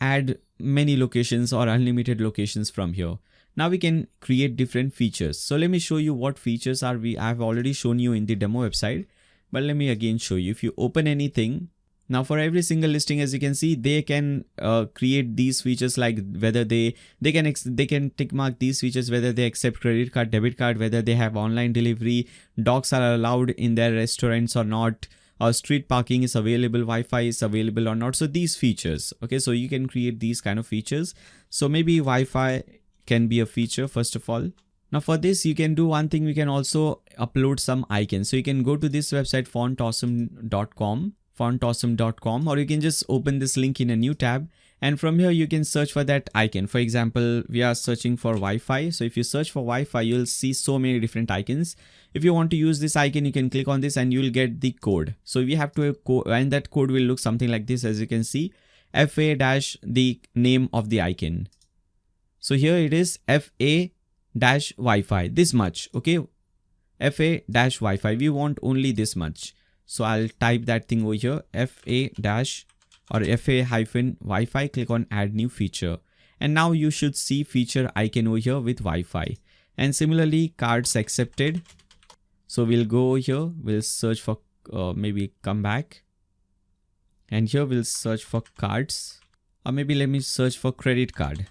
add many locations or unlimited locations from here. Now we can create different features. So let me show you what features are I've already shown you in the demo website, but let me again show you. If you open anything, now for every single listing, as you can see, they can create these features, like whether they can tick mark these features, whether they accept credit card, debit card, whether they have online delivery, dogs are allowed in their restaurants or not, or street parking is available, Wi-Fi is available or not. So these features, okay, so you can create these kind of features. So maybe Wi-Fi can be a feature first of all. Now for this, you can do one thing. We can also upload some icons. So you can go to this website, fontawesome.com, or you can just open this link in a new tab. And from here, you can search for that icon. For example, we are searching for Wi-Fi. So if you search for Wi-Fi, you'll see so many different icons. If you want to use this icon, you can click on this and you'll get the code. So we have to, and that code will look something like this, as you can see, FA- the name of the icon. So here it is FA-Wi-Fi, this much, okay? FA-Wi-Fi, we want only this much. So I'll type that thing over here, FA-Wi-Fi, click on add new feature. And now you should see feature icon over here with Wi-Fi. And similarly, cards accepted. So we'll go over here, we'll search for, maybe come back. And here we'll search for cards, or maybe let me search for credit card.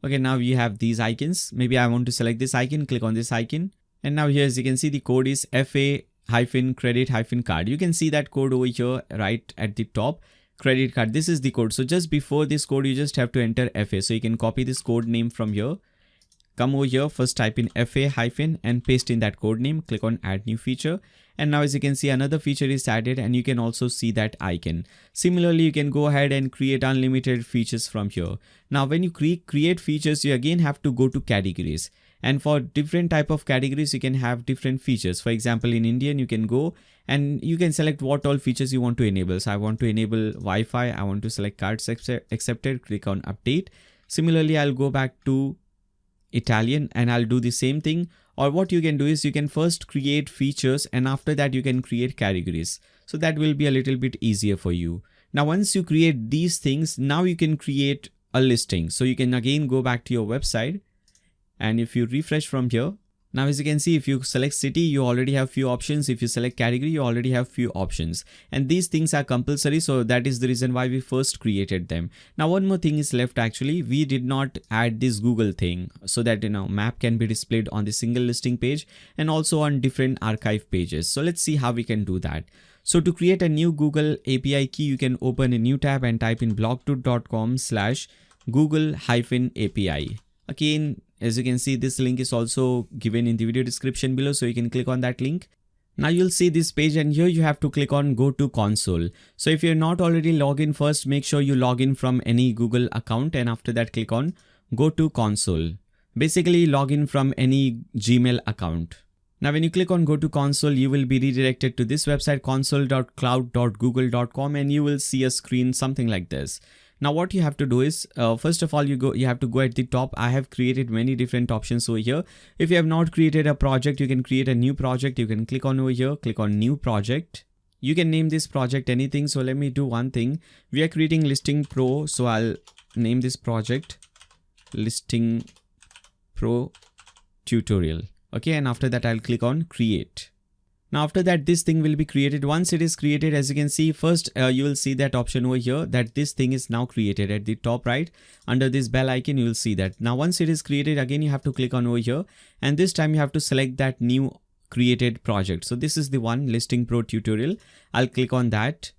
Okay, now we have these icons. Maybe I want to select this icon, click on this icon. And now here, as you can see, the code is FA-credit-card. You can see that code over here right at the top, credit card. This is the code. So just before this code, you just have to enter FA. So you can copy this code name from here. Come over here, first type in FA- and paste in that code name, click on add new feature. And now as you can see, another feature is added and you can also see that icon. Similarly, you can go ahead and create unlimited features from here. Now, when you create features, you again have to go to categories. And for different type of categories, you can have different features. For example, in Indian, you can go and you can select what all features you want to enable. So I want to enable Wi-Fi. I want to select cards accepted, click on update. Similarly, I'll go back to Italian and I'll do the same thing. Or what you can do is you can first create features and after that you can create categories. So that will be a little bit easier for you. Now, once you create these things, now you can create a listing. So you can again go back to your website. And if you refresh from here, Now as you can see, if you select city, you already have few options. If you select category, you already have few options. And these things are compulsory, so that is the reason why we first created them. Now one more thing is left actually. We did not add this Google thing so that map can be displayed on the single listing page and also on different archive pages. So let's see how we can do that. So to create a new Google API key, you can open a new tab and type in blogtool.com/Google-API. Again, as you can see, this link is also given in the video description below, so you can click on that link. Now you'll see this page, and here you have to click on go to console. So if you're not already logged in, first make sure you log in from any Google account, and after that click on go to console. Basically log in from any Gmail account. Now when you click on go to console, you will be redirected to this website console.cloud.google.com, and you will see a screen something like this. Now what you have to do is, first of all, you have to go at the top. I have created many different options over here. If you have not created a project, you can create a new project. You can click on over here, click on new project. You can name this project anything. So let me do one thing. We are creating ListingPro. So I'll name this project ListingPro tutorial. Okay. And after that, I'll click on create. Now after that, this thing will be created. Once it is created, as you can see, first you will see that option over here that this thing is now created at the top right under this bell icon. You will see that. Now once it is created, again you have to click on over here, and this time you have to select that new created project. So this is the one, ListingPro tutorial. I'll click on that.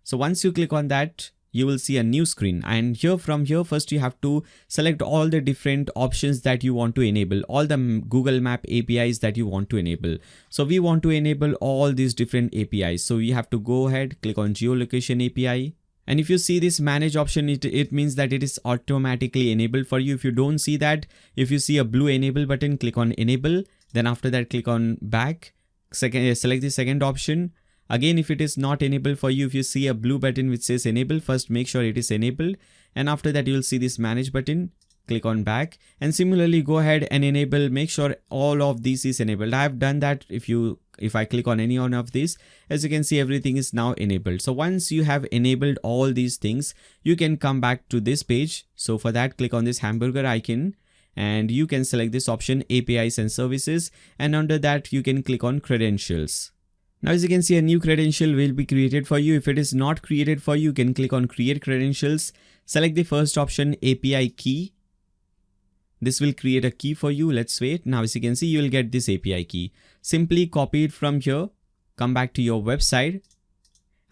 So once you click on that, you will see a new screen, and from here first you have to select all the different options that you want to enable, all the Google Map APIs that you want to enable. So we want to enable all these different APIs. So you have to go ahead, click on geolocation API. And if you see this manage option, it means that it is automatically enabled for you. If you don't see that, if you see a blue enable button, click on enable. Then after that, click on back. Select the second option. Again, if it is not enabled for you, if you see a blue button which says enable, first make sure it is enabled. And after that, you will see this manage button, click on back. And similarly, go ahead and enable, make sure all of these is enabled. I have done that. If I click on any one of these, as you can see, everything is now enabled. So once you have enabled all these things, you can come back to this page. So for that, click on this hamburger icon, and you can select this option APIs and services. And under that, you can click on credentials. Now as you can see, a new credential will be created for you. If it is not created for you, you can click on create credentials. Select the first option API key. This will create a key for you. Let's wait. Now as you can see, you will get this API key. Simply copy it from here. Come back to your website.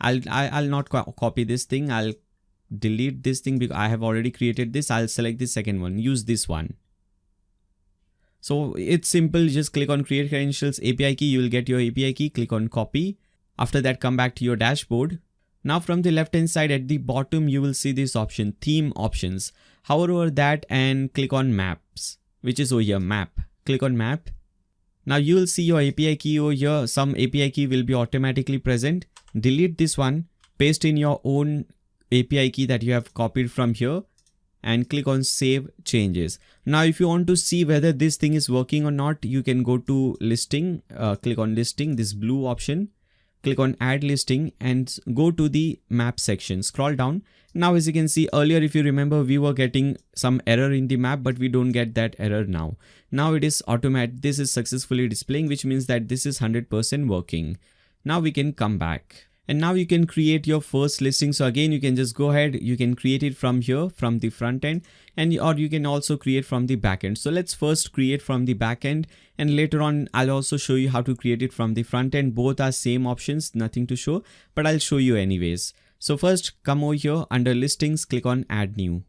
I'll not copy this thing. I'll delete this thing because I have already created this. I'll select the second one. Use this one. So it's simple, just click on create credentials API key, you will get your API key, click on copy. After that, come back to your dashboard. Now from the left hand side at the bottom, you will see this option, theme options. Hover over that and click on maps, which is over here, map. Click on map. Now you will see your API key over here. Some API key will be automatically present. Delete this one, paste in your own API key that you have copied from here, and click on save changes. Now if you want to see whether this thing is working or not, you can go to listing, click on listing, this blue option, click on add listing and go to the map section, scroll down. Now as you can see, earlier if you remember, we were getting some error in the map, but we don't get that error now. Now it is automatic, this is successfully displaying, which means that this is 100% working. Now we can come back. And now you can create your first listing. So again, you can just go ahead, you can create it from here, from the front end, or you can also create from the back end. So let's first create from the back end, and later on, I'll also show you how to create it from the front end. Both are same options, nothing to show, but I'll show you anyways. So first come over here under listings, click on add new.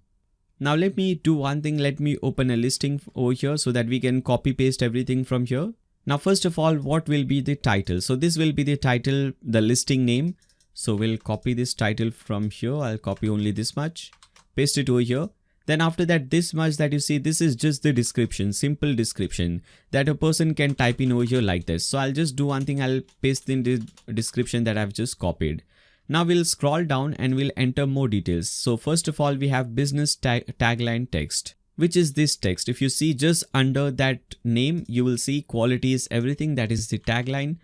Now let me do one thing. Let me open a listing over here so that we can copy paste everything from here. Now, first of all, what will be the title? So this will be the title, the listing name. So we'll copy this title from here. I'll copy only this much, paste it over here. Then after that, this much that you see, this is just the description, simple description that a person can type in over here like this. So I'll just do one thing. I'll paste in the description that I've just copied. Now we'll scroll down and we'll enter more details. So first of all, we have business tagline text, which is this text. If you see just under that name, you will see quality is everything. That is the tagline.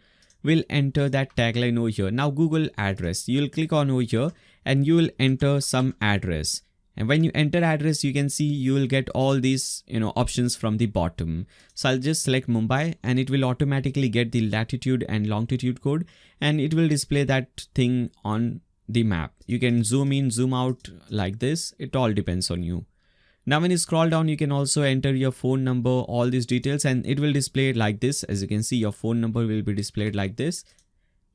We'll enter that tagline over here. Now Google address, you'll click on over here and you will enter some address. And when you enter address, you can see you will get all these options from the bottom. So I'll just select Mumbai, and it will automatically get the latitude and longitude code, and it will display that thing on the map. You can zoom in, zoom out like this. It all depends on you. Now when you scroll down, you can also enter your phone number, all these details, and it will display like this. As you can see, your phone number will be displayed like this.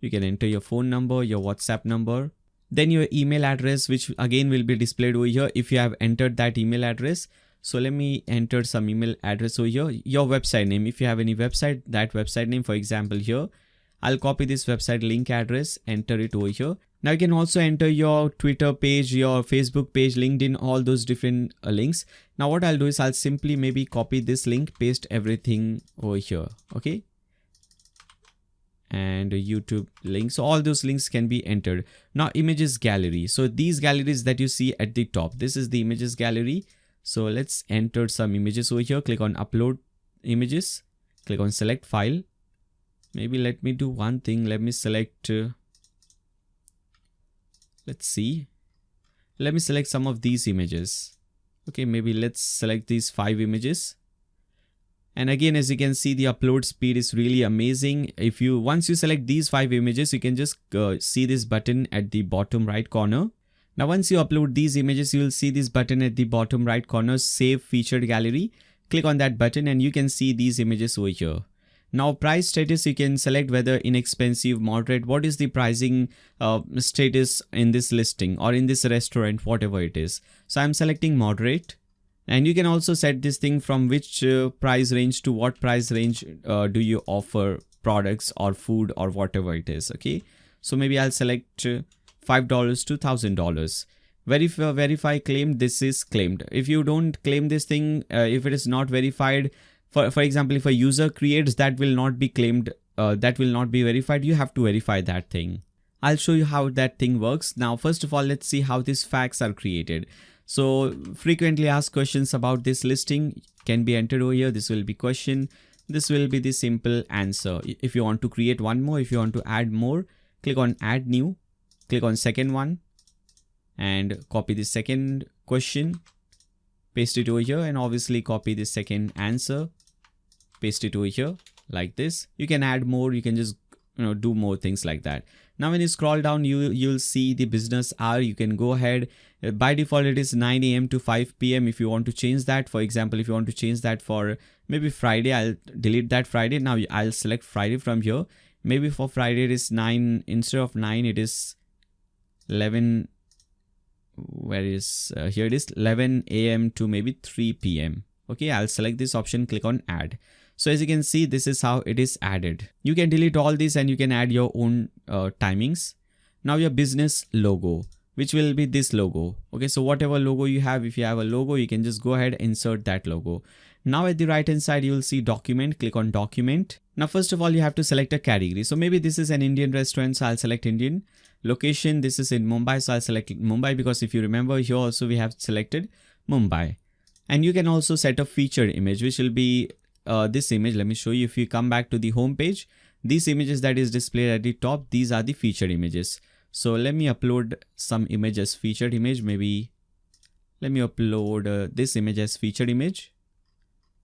You can enter your phone number, your WhatsApp number, then your email address, which again will be displayed over here if you have entered that email address. So let me enter some email address over here. Your website name, if you have any website, that website name, for example here, I'll copy this website link address, enter it over here. Now you can also enter your Twitter page, your Facebook page, LinkedIn, all those different links. Now what I'll do is I'll simply maybe copy this link, paste everything over here. Okay. And YouTube links. So all those links can be entered. Now images gallery. So these galleries that you see at the top, this is the images gallery. So let's enter some images over here. Click on upload images. Click on select file. Maybe let me do one thing. Let me select, let's see. Let me select some of these images. Okay, maybe let's select these 5 images. And again, as you can see, the upload speed is really amazing. Once you select these 5 images, you can just see this button at the bottom right corner. Now, once you upload these images, you will see this button at the bottom right corner, save featured gallery. Click on that button and you can see these images over here. Now, price status, you can select whether inexpensive, moderate, what is the pricing status in this listing or in this restaurant, whatever it is. So I'm selecting moderate. And you can also set this thing from which price range to what price range do you offer products or food or whatever it is. Okay, so maybe I'll select $5 to $1,000. Verify claimed. This is claimed. If you don't claim this thing, if it is not verified, for example, if a user creates, that will not be claimed, that will not be verified. You have to verify that thing. I'll show you how that thing works. Now, first of all, let's see how these facts are created. So frequently asked questions about this listing can be entered over here. This will be question. This will be the simple answer. If you want to create one more, if you want to add more, click on add new, click on second one and copy the second question, paste it over here, and obviously copy the second answer, paste it over here like this. You can add more. You can just do more things like that. Now when you scroll down, you'll see the business hour. You can go ahead. By default it is 9 AM to 5 PM. If you want to change that, for example, if you want to change that for maybe Friday, I'll delete that Friday. Now I'll select Friday from here. Maybe for Friday it is 9, instead of 9 it is 11. Where is here it is 11 AM to maybe 3 PM. Okay, I'll select this option, click on add. So as you can see, this is how it is added. You can delete all this and you can add your own timings. Now your business logo, which will be this logo. Okay, so whatever logo you have, if you have a logo, you can just go ahead and insert that logo. Now at the right hand side, you will see document, click on document. Now first of all, you have to select a category. So maybe this is an Indian restaurant, so I'll select Indian. Location, this is in Mumbai, so I'll select Mumbai, because if you remember here also we have selected Mumbai. And you can also set a featured image, which will be this image. Let me show you. If you come back to the home page, these images that is displayed at the top, these are the featured images. So let me upload some image as featured image. Maybe let me upload this image as featured image.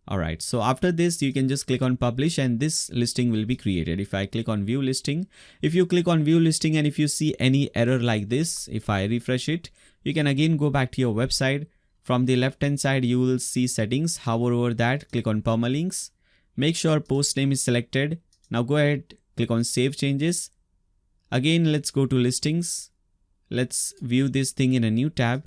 Alright, so after this, you can just click on publish and this listing will be created. If I click on view listing, if you click on view listing and if you see any error like this, if I refresh it, you can again go back to your website. From the left hand side, you will see settings. Hover over that, click on permalinks. Make sure post name is selected. Now go ahead, click on save changes. Again, let's go to listings. Let's view this thing in a new tab.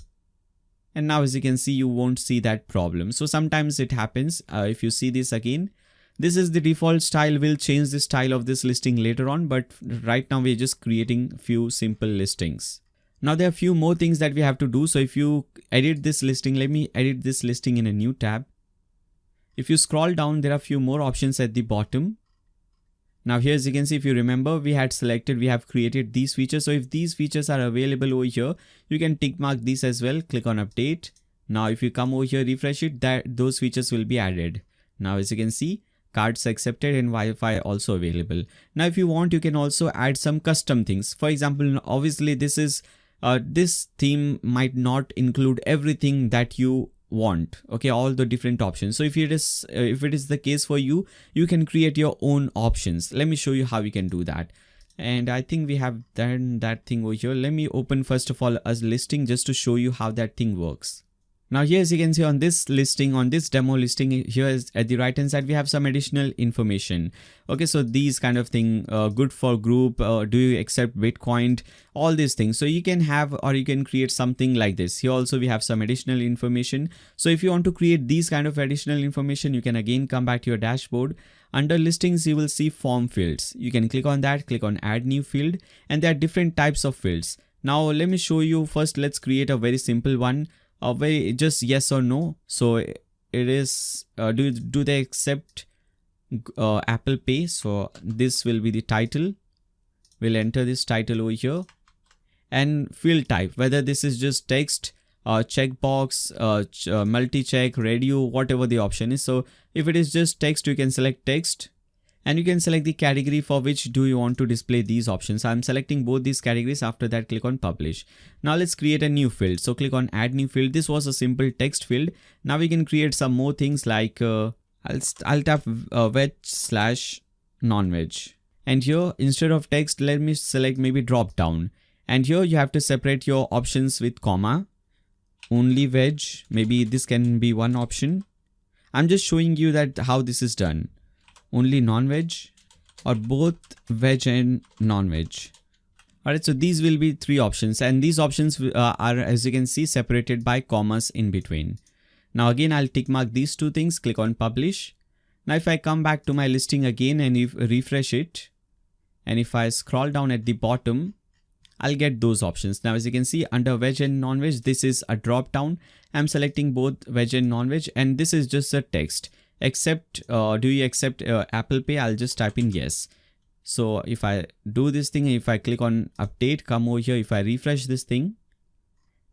And now as you can see, you won't see that problem. So sometimes it happens. If you see this again, this is the default style. We'll change the style of this listing later on, but right now we're just creating few simple listings. Now there are a few more things that we have to do. So if you edit this listing, let me edit this listing in a new tab. If you scroll down, there are a few more options at the bottom. Now here, as you can see, if you remember, we have created these features. So if these features are available over here, you can tick mark these as well. Click on update. Now if you come over here, refresh it, those features will be added. Now as you can see, cards accepted and Wi-Fi also available. Now if you want, you can also add some custom things. For example, obviously this is this theme might not include everything that you want, okay, all the different options. So if it is the case for you, you can create your own options. Let me show you how you can do that. And I think we have done that thing over here. Let me open first of all a listing just to show you how that thing works. Now here, as you can see on this listing, on this demo listing, here is at the right hand side, we have some additional information. Okay, so these kind of thing, good for group, do you accept Bitcoin, all these things. So you can have, or you can create something like this. Here also we have some additional information. So if you want to create these kind of additional information, you can again come back to your dashboard. Under listings, you will see form fields. You can click on that, click on add new field, and there are different types of fields. Now let me show you first. Let's create a very simple one. Just yes or no. So it is do they accept Apple Pay? So this will be the title. We'll enter this title over here, and field type, whether this is just text, checkbox, multi-check, radio, whatever the option is. So if it is just text, you can select text. And you can select the category for which do you want to display these options. I'm selecting both these categories. After that, click on publish. Now let's create a new field. So click on add new field. This was a simple text field. Now we can create some more things like I'll tap veg/non-veg. And here, instead of text, let me select maybe drop down. And here you have to separate your options with comma. Only veg. Maybe this can be one option. I'm just showing you that how this is done. Only non-veg, or both veg and non-veg. Alright, so these will be three options, and these options are, as you can see, separated by commas in between. Now again, I'll tick mark these two things, click on publish. Now if I come back to my listing again and if refresh it, and if I scroll down at the bottom, I'll get those options. Now as you can see, under veg and non-veg, this is a drop down. I'm selecting both veg and non-veg, and this is just a text. Accept, do you accept Apple Pay? I'll just type in yes. So if I do this thing, if I click on update, come over here, if I refresh this thing,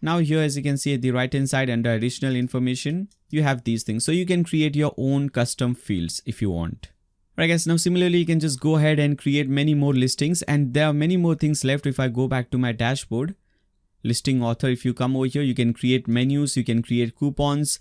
now here, as you can see at the right hand side under additional information, you have these things. So you can create your own custom fields if you want. Right guys, now similarly, you can just go ahead and create many more listings, and there are many more things left. If I go back to my dashboard, listing author, if you come over here, you can create menus, you can create coupons,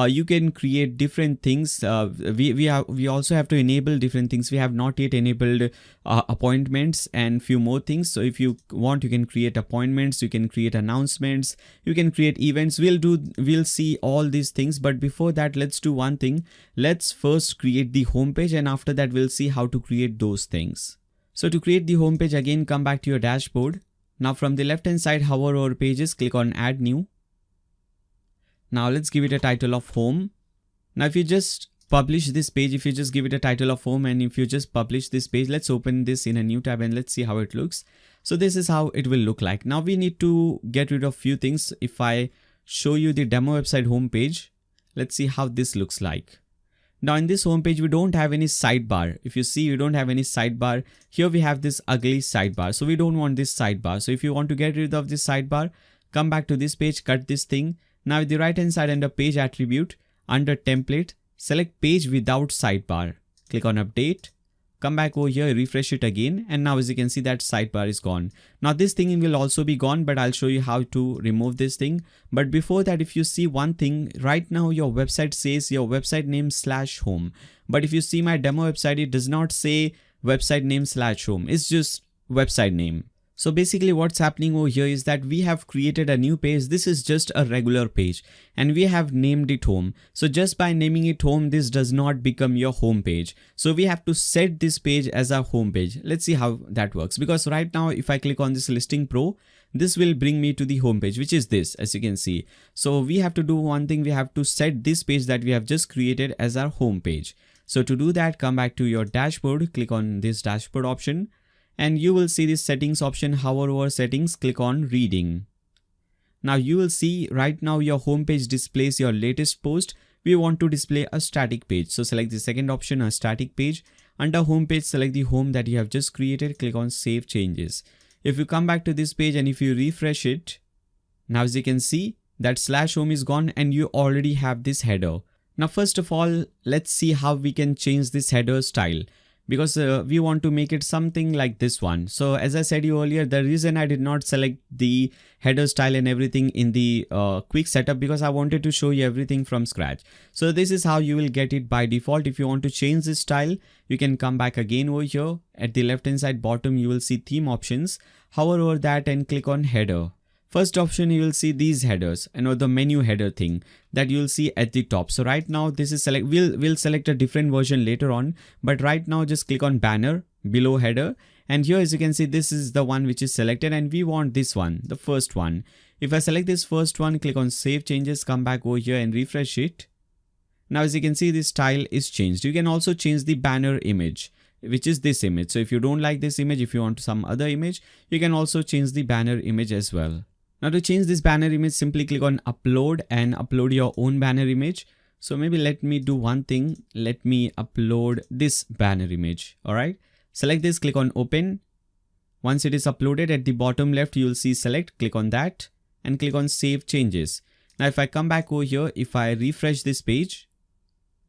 you can create different things. We also have to enable different things. We have not yet enabled appointments and few more things. So if you want, you can create appointments, you can create announcements, you can create events. We'll see all these things. But before that, let's do one thing. Let's first create the homepage, and after that, we'll see how to create those things. So to create the homepage, again, come back to your dashboard. Now from the left hand side, hover over pages, click on add new. Now let's give it a title of home. Now if you just publish this page, if you just give it a title of home, and if you just publish this page, let's open this in a new tab and let's see how it looks. So this is how it will look like. Now we need to get rid of few things. If I show you the demo website homepage, let's see how this looks like. Now in this homepage, we don't have any sidebar. If you see, we don't have any sidebar. Here we have this ugly sidebar. So we don't want this sidebar. So if you want to get rid of this sidebar, come back to this page, cut this thing. Now at the right hand side under page attribute, under template, select page without sidebar. Click on update. Come back over here, refresh it again. And now as you can see, that sidebar is gone. Now this thing will also be gone, but I'll show you how to remove this thing. But before that, if you see one thing, right now your website says your website name /home. But if you see my demo website, it does not say website name /home. It's just website name. So basically what's happening over here is that we have created a new page. This is just a regular page and we have named it home. So just by naming it home, this does not become your home page. So we have to set this page as our home page. Let's see how that works. Because right now, if I click on this ListingPro, this will bring me to the home page, which is this, as you can see. So we have to do one thing. We have to set this page that we have just created as our home page. So to do that, come back to your dashboard, click on this dashboard option. And you will see this settings option. Hover over settings, click on reading. Now you will see right now your home page displays your latest post. We want to display a static page. So select the second option, a static page. Under home page, select the home that you have just created. Click on save changes. If you come back to this page and if you refresh it, now as you can see that /home is gone and you already have this header. Now first of all, let's see how we can change this header style. because we want to make it something like this one. So as I said you earlier, the reason I did not select the header style and everything in the quick setup, because I wanted to show you everything from scratch. So this is how you will get it by default. If you want to change this style, you can come back again over here. At the left hand side bottom, you will see theme options. Hover over that and click on header. First option, you will see these headers and the menu header thing that you'll see at the top. So right now this is select, we'll select a different version later on, but right now just click on banner below header. And here, as you can see, this is the one which is selected and we want this one, the first one. If I select this first one, click on save changes, come back over here and refresh it. Now, as you can see, this style is changed. You can also change the banner image, which is this image. So if you don't like this image, if you want some other image, you can also change the banner image as well. Now to change this banner image, simply click on upload and upload your own banner image. So maybe let me do one thing. Let me upload this banner image. All right. Select this, click on open. Once it is uploaded, at the bottom left, you will see select, click on that and click on save changes. Now, if I come back over here, if I refresh this page,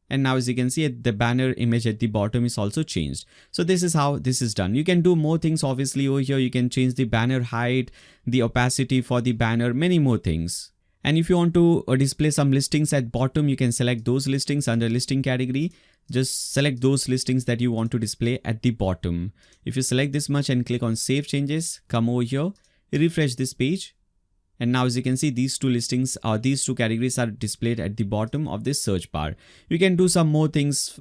and now as you can see, the banner image at the bottom is also changed. So this is how this is done. You can do more things obviously over here. You can change the banner height, the opacity for the banner, many more things. And if you want to display some listings at bottom, you can select those listings under listing category. Just select those listings that you want to display at the bottom. If you select this much and click on save changes, come over here, refresh this page. And now as you can see, these two listings or these two categories are displayed at the bottom of this search bar. You can do some more things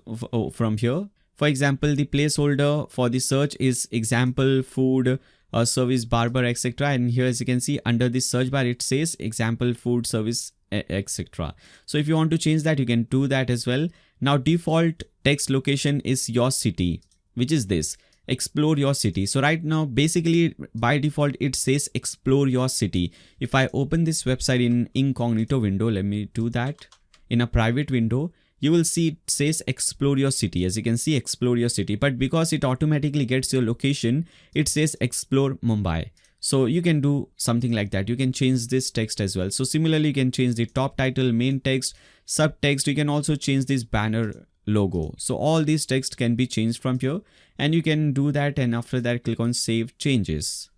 from here. For example, the placeholder for the search is example, food, service, barber, etc. And here, as you can see, under this search bar, it says example, food, service, etc. So if you want to change that, you can do that as well. Now, default text location is your city, which is this. Explore your city. So right now, basically by default, it says explore your city. If I open this website in incognito window, let me do that in a private window, you will see it says explore your city. As you can see, explore your city, but because it automatically gets your location, it says explore Mumbai. So you can do something like that. You can change this text as well. So similarly, you can change the top title, main text, subtext. You can also change this banner logo. So all these text can be changed from here, and you can do that, and after that click on save changes.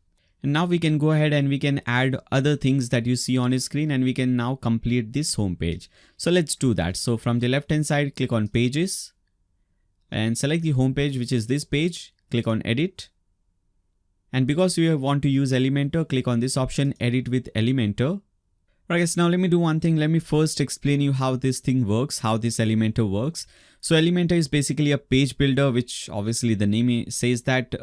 And now we can go ahead and we can add other things that you see on your screen, and we can now complete this home page. So let's do that. So from the left hand side, click on pages and select the home page, which is this page. Click on edit, and because we want to use Elementor, click on this option, edit with Elementor. Right guys, now let me do one thing. Let me first explain you how this thing works, how this Elementor works. So Elementor is basically a page builder, which obviously the name says that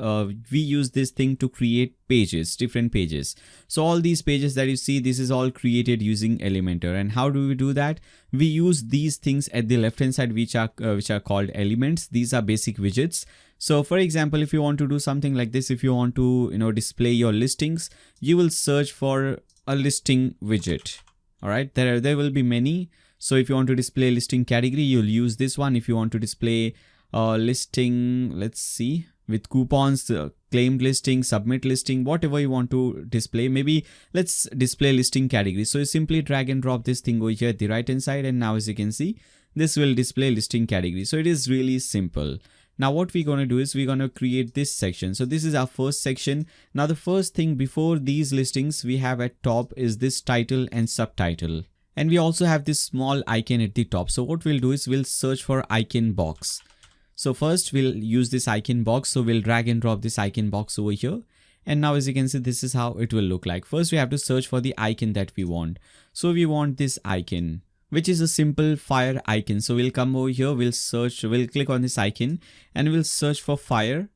we use this thing to create pages, different pages. So all these pages that you see, this is all created using Elementor. And how do we do that? We use these things at the left hand side, which are called elements. These are basic widgets. So for example, if you want to do something like this, if you want to display your listings, you will search for a listing widget. All right, there will be many. So if you want to display listing category, you'll use this one. If you want to display listing, let's see, with coupons, claimed listing, submit listing, whatever you want to display, maybe let's display listing category. So you simply drag and drop this thing over here at the right hand side, and now as you can see, this will display listing category. So it is really simple. Now what we're going to do is we're going to create this section. So this is our first section. Now the first thing before these listings we have at top is this title and subtitle. And we also have this small icon at the top. So what we'll do is we'll search for icon box. So first we'll use this icon box. So we'll drag and drop this icon box over here. And now as you can see, this is how it will look like. First we have to search for the icon that we want. So we want this icon, which is a simple fire icon. So we'll come over here, we'll click on this icon and we'll search for fire.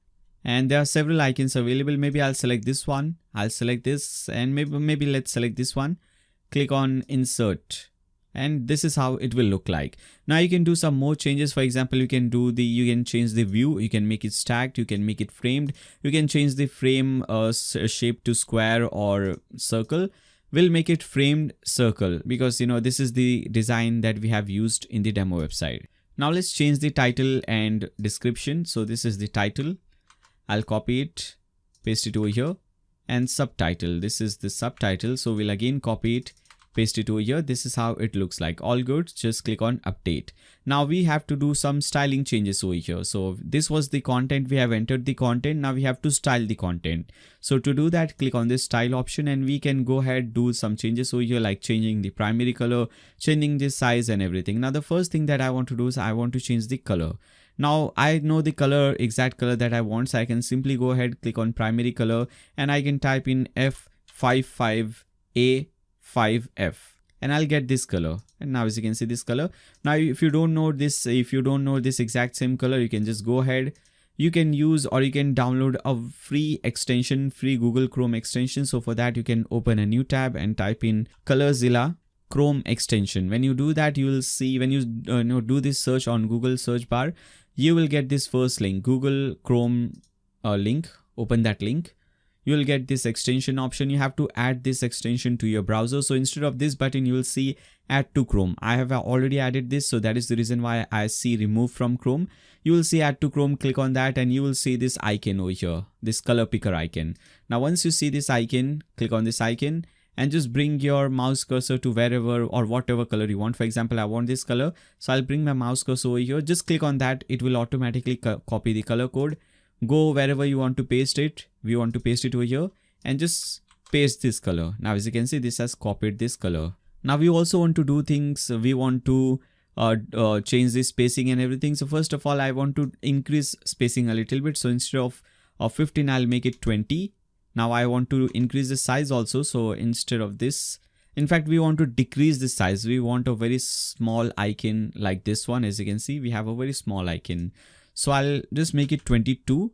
And there are several icons available. Maybe I'll select this one. I'll select this, and maybe let's select this one. Click on insert, and this is how it will look like. Now you can do some more changes. For example, you can change the view. You can make it stacked. You can make it framed. You can change the frame shape to square or circle. We'll make it framed circle because this is the design that we have used in the demo website. Now let's change the title and description. So this is the title. I'll copy it, paste it over here, and subtitle. This is the subtitle. So we'll again copy it, paste it over here. This is how it looks like. All good. Just click on update. Now we have to do some styling changes over here. So this was the content. We have entered the content. Now we have to style the content. So to do that, click on this style option and we can go ahead, do some changes over here, like changing the primary color, changing the size and everything. Now the first thing that I want to do is I want to change the color. Now I know the color, exact color that I want. So I can simply go ahead, click on primary color and I can type in F55A5F and I'll get this color. And now as you can see this color. Now if you don't know this exact same color, you can just go ahead. You can use or you can download a free extension, free Google Chrome extension. So for that you can open a new tab and type in Colorzilla Chrome extension. When you do that, you will see, when you do this search on Google search bar, you will get this first link, Google Chrome link. Open that link. You will get this extension option. You have to add this extension to your browser. So instead of this button, you will see add to Chrome. I have already added this. So that is the reason why I see remove from Chrome. You will see add to Chrome, click on that and you will see this icon over here, this color picker icon. Now once you see this icon, click on this icon and just bring your mouse cursor to wherever or whatever color you want. For example, I want this color. So I'll bring my mouse cursor over here. Just click on that. It will automatically copy the color code. Go wherever you want to paste it. We want to paste it over here and just paste this color. Now as you can see, this has copied this color. Now we also want to do things. We want to change the spacing and everything. So first of all, I want to increase spacing a little bit. So instead of 15, I'll make it 20. Now I want to increase the size also. So instead of this, in fact, we want to decrease the size. We want a very small icon like this one. As you can see, we have a very small icon. So I'll just make it 22.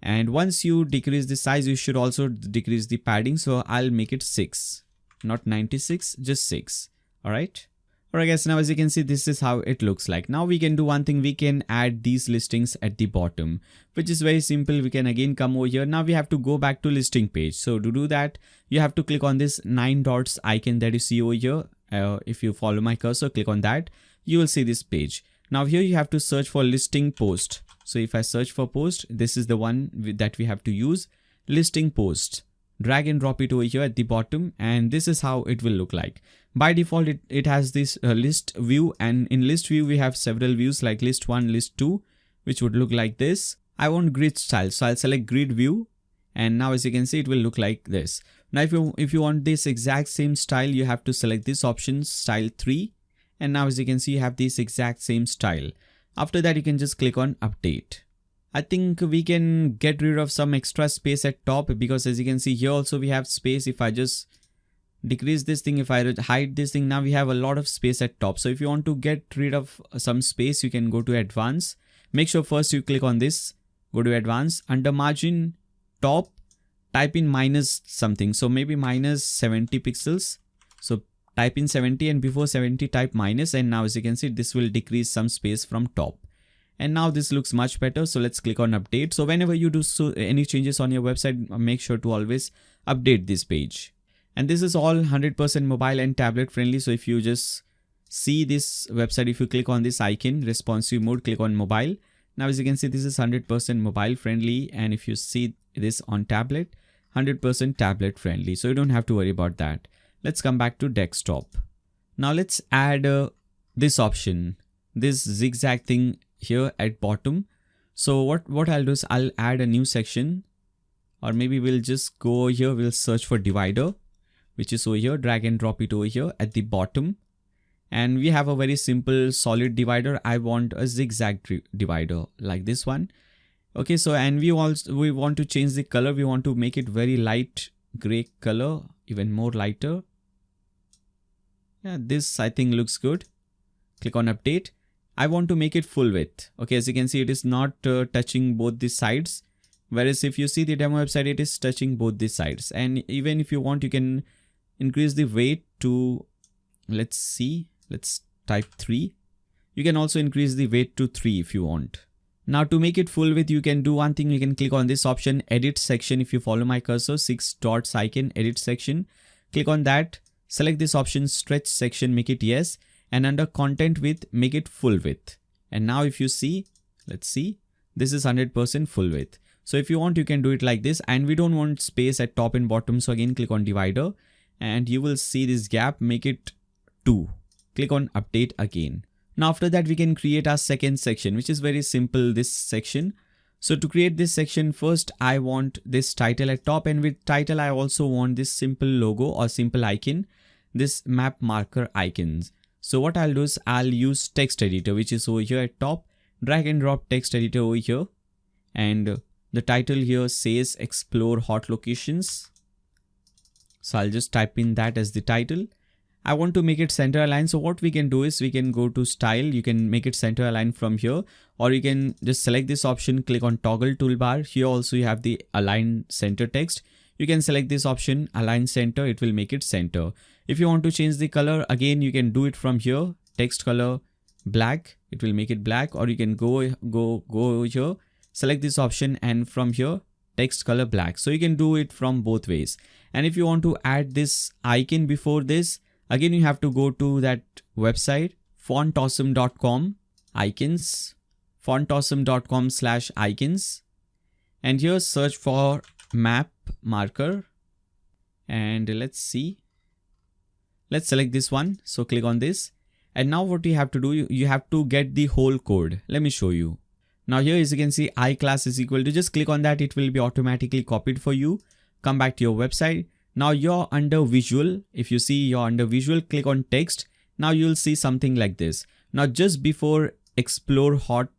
And once you decrease the size, you should also decrease the padding. So I'll make it 6, not 96, just 6. All right. All right, guys. Now, as you can see, this is how it looks like. Now we can do one thing. We can add these listings at the bottom, which is very simple. We can again come over here. Now we have to go back to listing page. So to do that, you have to click on this 9 dots icon that you see over here. If you follow my cursor, click on that, you will see this page. Now here you have to search for listing post. So if I search for post, this is the one that we have to use, listing post. Drag and drop it over here at the bottom and this is how it will look like. By default, it has this list view, and in list view we have several views like list 1, list 2, which would look like this. I want grid style, so I'll select grid view and now as you can see it will look like this. Now if you want this exact same style, you have to select this option, style 3. And now as you can see, you have this exact same style. After that, you can just click on update. I think we can get rid of some extra space at top because as you can see here also we have space. If I just decrease this thing, if I hide this thing, now we have a lot of space at top. So if you want to get rid of some space, you can go to advanced. Make sure first you click on this, go to advanced, under margin top, type in minus something. So maybe minus 70 pixels. So type in 70 and before 70 type minus, and now as you can see this will decrease some space from top. And now this looks much better. So let's click on update. So whenever you do any changes on your website, make sure to always update this page. And this is all 100% mobile and tablet friendly. So if you just see this website, if you click on this icon, responsive mode, click on mobile. Now as you can see, this is 100% mobile friendly. And if you see this on tablet, 100% tablet friendly. So you don't have to worry about that. Let's come back to desktop. Now let's add this option, this zigzag thing here at bottom. So what I'll do is I'll add a new section, or maybe we'll just go here, we'll search for divider, which is over here, drag and drop it over here at the bottom. And we have a very simple solid divider. I want a zigzag divider like this one. Okay, so and we want to change the color. We want to make it very light gray color, even more lighter. Yeah, this I think looks good. Click on update. I want to make it full width. Okay, as you can see, it is not touching both the sides. Whereas if you see the demo website, it is touching both the sides. And even if you want, you can increase the weight to, let's see, let's type 3. You can also increase the weight to 3 if you want. Now to make it full width, you can do one thing. You can click on this option, edit section. If you follow my cursor, 6 dots icon, edit section. Click on that. Select this option, stretch section, make it yes. And under content width, make it full width. And now if you see, let's see, this is 100% full width. So if you want, you can do it like this. And we don't want space at top and bottom. So again, click on divider and you will see this gap, make it 2. Click on update again. Now after that we can create our second section, which is very simple, this section. So to create this section, first I want this title at top, and with title I also want this simple logo or simple icon, this map marker icons. So what I'll do is I'll use text editor, which is over here at top, drag and drop text editor over here, and the title here says explore hot locations. So I'll just type in that as the title. I want to make it center aligned. So what we can do is we can go to style. You can make it center aligned from here, or you can just select this option, click on toggle toolbar. Here also you have the align center text. You can select this option, align center. It will make it center. If you want to change the color, again, you can do it from here. Text color black. It will make it black, or you can go here, select this option, and from here text color black. So you can do it from both ways. And if you want to add this icon before this, again you have to go to that website, fontawesome.com, icons, fontawesome.com/icons, and here search for map marker, and let's see, let's select this one. So click on this, and now what you have to do, you have to get the whole code. Let me show you. Now here, as you can see, I class is equal to, just click on that, it will be automatically copied for you. Come back to your website. Now you're under visual. If you see you're under visual, click on text. Now you'll see something like this. Now just before explore hot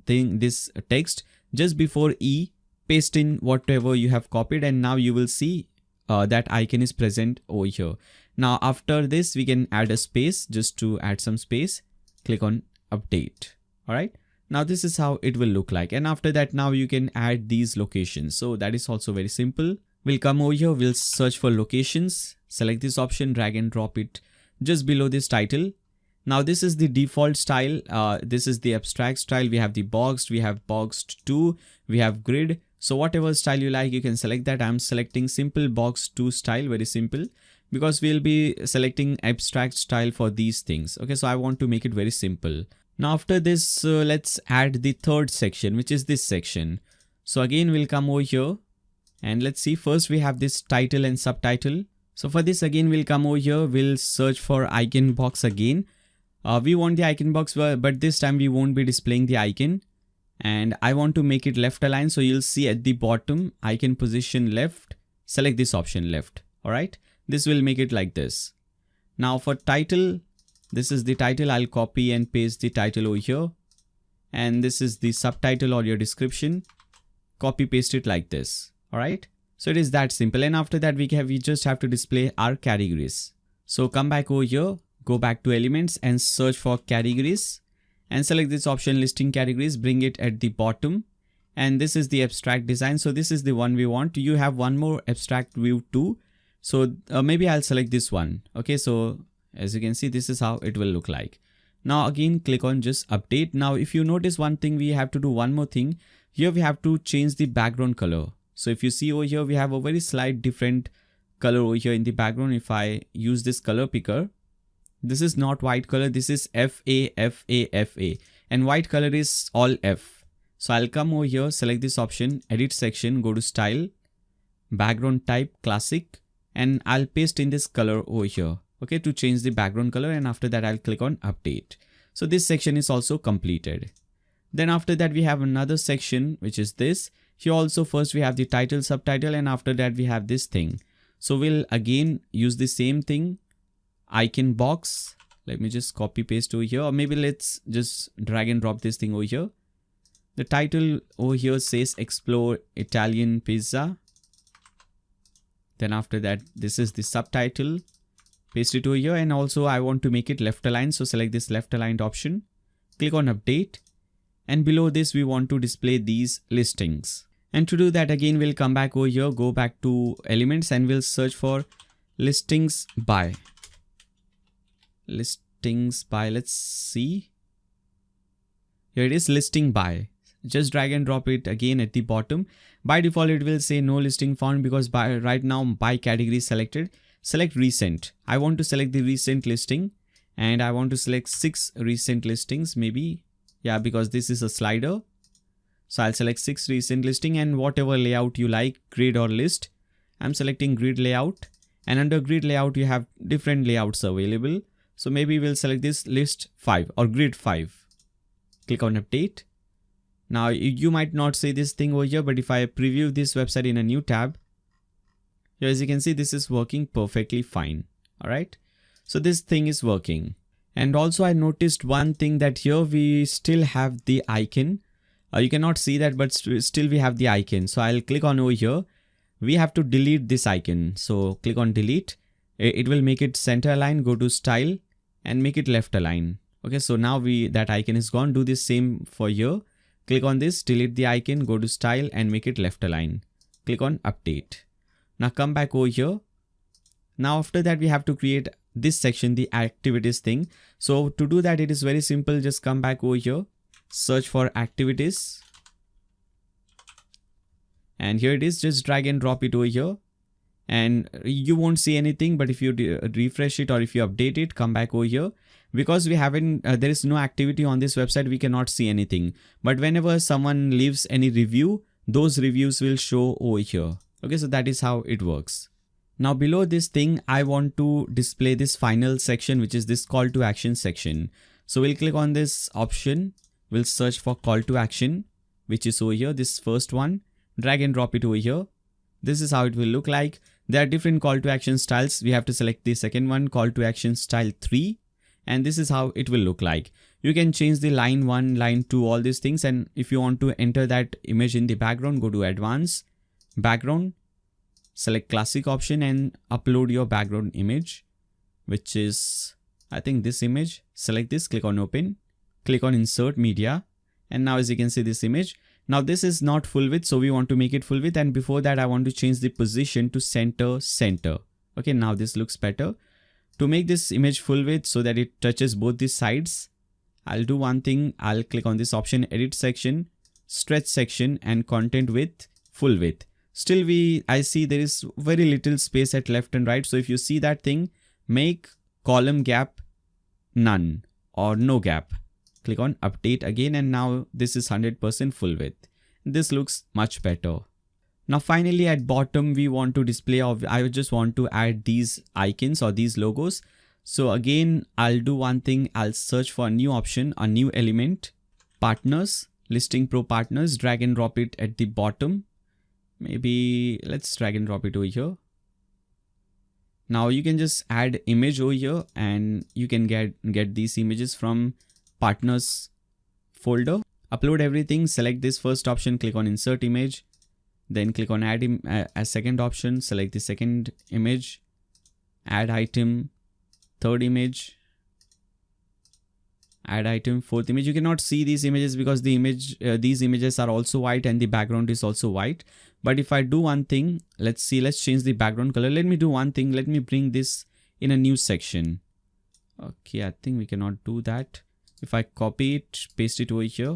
this text, just before E, paste in whatever you have copied, and now you will see that icon is present over here. Now after this, we can add a space, just to add some space. Click on update. All right. Now this is how it will look like. And after that, now you can add these locations. So that is also very simple. We'll come over here, we'll search for locations, select this option, drag and drop it just below this title. Now this is the default style. This is the abstract style. We have the boxed, we have boxed 2, we have grid. So whatever style you like, you can select that. I'm selecting simple box 2 style, very simple, because we'll be selecting abstract style for these things. Okay, so I want to make it very simple. Now after this, let's add the third section, which is this section. So again, we'll come over here and let's see. First we have this title and subtitle. So for this, again, we'll come over here, we'll search for icon box again. We want the icon box, but this time we won't be displaying the icon, and I want to make it left aligned. So you'll see at the bottom, icon position left, select this option left. All right, this will make it like this. Now for title, this is the title. I'll copy and paste the title over here, and this is the subtitle or your description. Copy paste it like this. All right, so it is that simple. And after that, we just have to display our categories. So come back over here, go back to elements and search for categories, and select this option, listing categories, bring it at the bottom. And this is the abstract design. So this is the one we want. You have one more abstract view too. So maybe I'll select this one. Okay, so as you can see, this is how it will look like. Now again, click on just update. Now if you notice one thing, we have to do one more thing. Here we have to change the background color. So if you see over here, we have a very slight different color over here in the background. If I use this color picker, this is not white color, this is FA, and white color is all F. So I'll come over here, select this option, edit section, go to style, background type, classic, and I'll paste in this color over here. Okay, to change the background color, and after that I'll click on update. So this section is also completed. Then after that, we have another section, which is this. Here also, first we have the title, subtitle, and after that we have this thing. So we'll again use the same thing, icon box. Let me just copy paste over here, or maybe let's just drag and drop this thing over here. The title over here says explore Italian pizza. Then after that, this is the subtitle. Paste it over here, and also I want to make it left aligned. So select this left aligned option, click on update, and below this we want to display these listings. And to do that, again, we'll come back over here, go back to elements, and we'll search for listings by. Listings by, let's see. Here it is, listing by. Just drag and drop it again at the bottom. By default, it will say no listing found because right now by category selected. Select recent. I want to select the recent listing, and I want to select 6 recent listings maybe. Yeah, because this is a slider. So I'll select 6 recent listing, and whatever layout you like, grid or list. I'm selecting grid layout, And under grid layout, you have different layouts available. So maybe we'll select this list 5 or grid 5. Click on update. Now you might not see this thing over here, but if I preview this website in a new tab, here as you can see, this is working perfectly fine. All right. So this thing is working. And also I noticed one thing, that here we still have the icon. You cannot see that, but still we have the icon. So I'll click on over here. We have to delete this icon. So click on delete. It will make it center align. Go to style and make it left align. Okay, so now that icon is gone. Do the same for here. Click on this, delete the icon, go to style and make it left align. Click on update. Now come back over here. Now after that we have to create this section, the activities thing. So to do that, it is very simple. Just come back over here, search for activities. And here it is, just drag and drop it over here. And you won't see anything, but if you refresh it or if you update it, come back over here. Because we haven't, there is no activity on this website, we cannot see anything. But whenever someone leaves any review, those reviews will show over here. Okay, so that is how it works. Now below this thing, I want to display this final section, which is this call to action section. So we'll click on this option. We'll search for call to action, which is over here, this first one. Drag and drop it over here. This is how it will look like. There are different call to action styles. We have to select the second one, call to action style 3. And this is how it will look like. You can change the line 1, line 2, all these things. And if you want to enter that image in the background, go to advanced, background, select classic option and upload your background image, which is, I think, this image. Select this, click on open, click on insert media. And now as you can see this image. Now this is not full width, so we want to make it full width. And before that, I want to change the position to center. Okay, now this looks better. To make this image full width so that it touches both the sides, I'll do one thing. I'll click on this option, edit section, stretch section and content width, full width. Still I see there is very little space at left and right. So if you see that thing, make column gap none or no gap. Click on update again, and now this is 100% full width. This looks much better. Now finally at bottom we want to display, I just want to add these icons or these logos. So again, I'll do one thing. I'll search for a new option, a new element, partners, ListingPro partners, drag and drop it at the bottom. Maybe let's drag and drop it over here. Now you can just add image over here and you can get these images from partners folder. Upload everything, select this first option, click on insert image. Then click on add as second option, select the second image, add item, third image, add item, fourth image. You cannot see these images because the these images are also white and the background is also white. But if I do one thing, let's change the background color. Let me do one thing. Let me bring this in a new section. Okay, I think we cannot do that. If I copy it, paste it over here,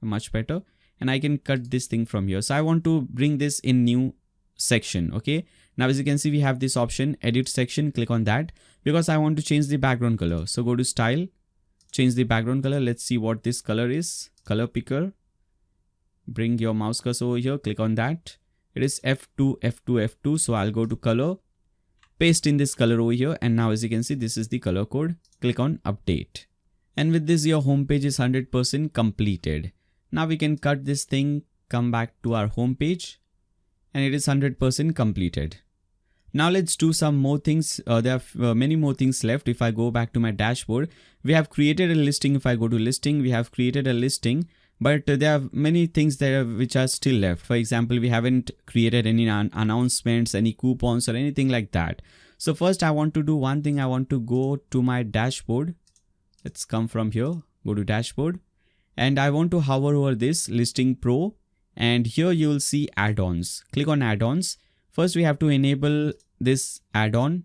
much better. And I can cut this thing from here. So I want to bring this in new section. Okay. Now as you can see, we have this option, edit section, click on that because I want to change the background color. So go to style, change the background color. Let's see what this color is. Color picker. Bring your mouse cursor over here, click on that. It is F2, F2, F2. So I'll go to color, paste in this color over here. And now as you can see, this is the color code. Click on update. And with this, your home page is 100% completed. Now we can cut this thing, come back to our home page, and it is 100% completed. Now let's do some more things. There are many more things left. If I go back to my dashboard, we have created a listing. If I go to listing, we have created a listing, but there are many things there which are still left. For example, we haven't created any announcements, any coupons or anything like that. So first I want to do one thing. I want to go to my dashboard. Let's come from here, go to dashboard. And I want to hover over this ListingPro, and here you will see add-ons. Click on add-ons. First we have to enable this add-on.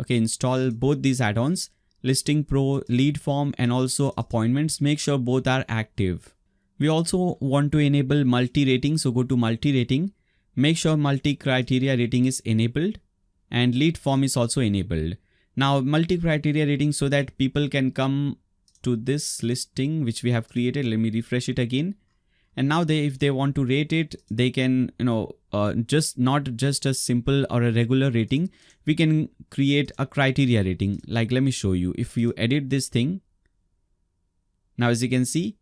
Okay, install both these add-ons, ListingPro lead form and also appointments. Make sure both are active. We also want to enable multi-rating. So go to multi-rating. Make sure multi-criteria rating is enabled and lead form is also enabled. Now multi-criteria rating so that people can come to this listing which we have created. Let me refresh it again. And now if they want to rate it, they can, not just a simple or a regular rating, we can create a criteria rating. Like, let me show you. If you edit this thing, now as you can see,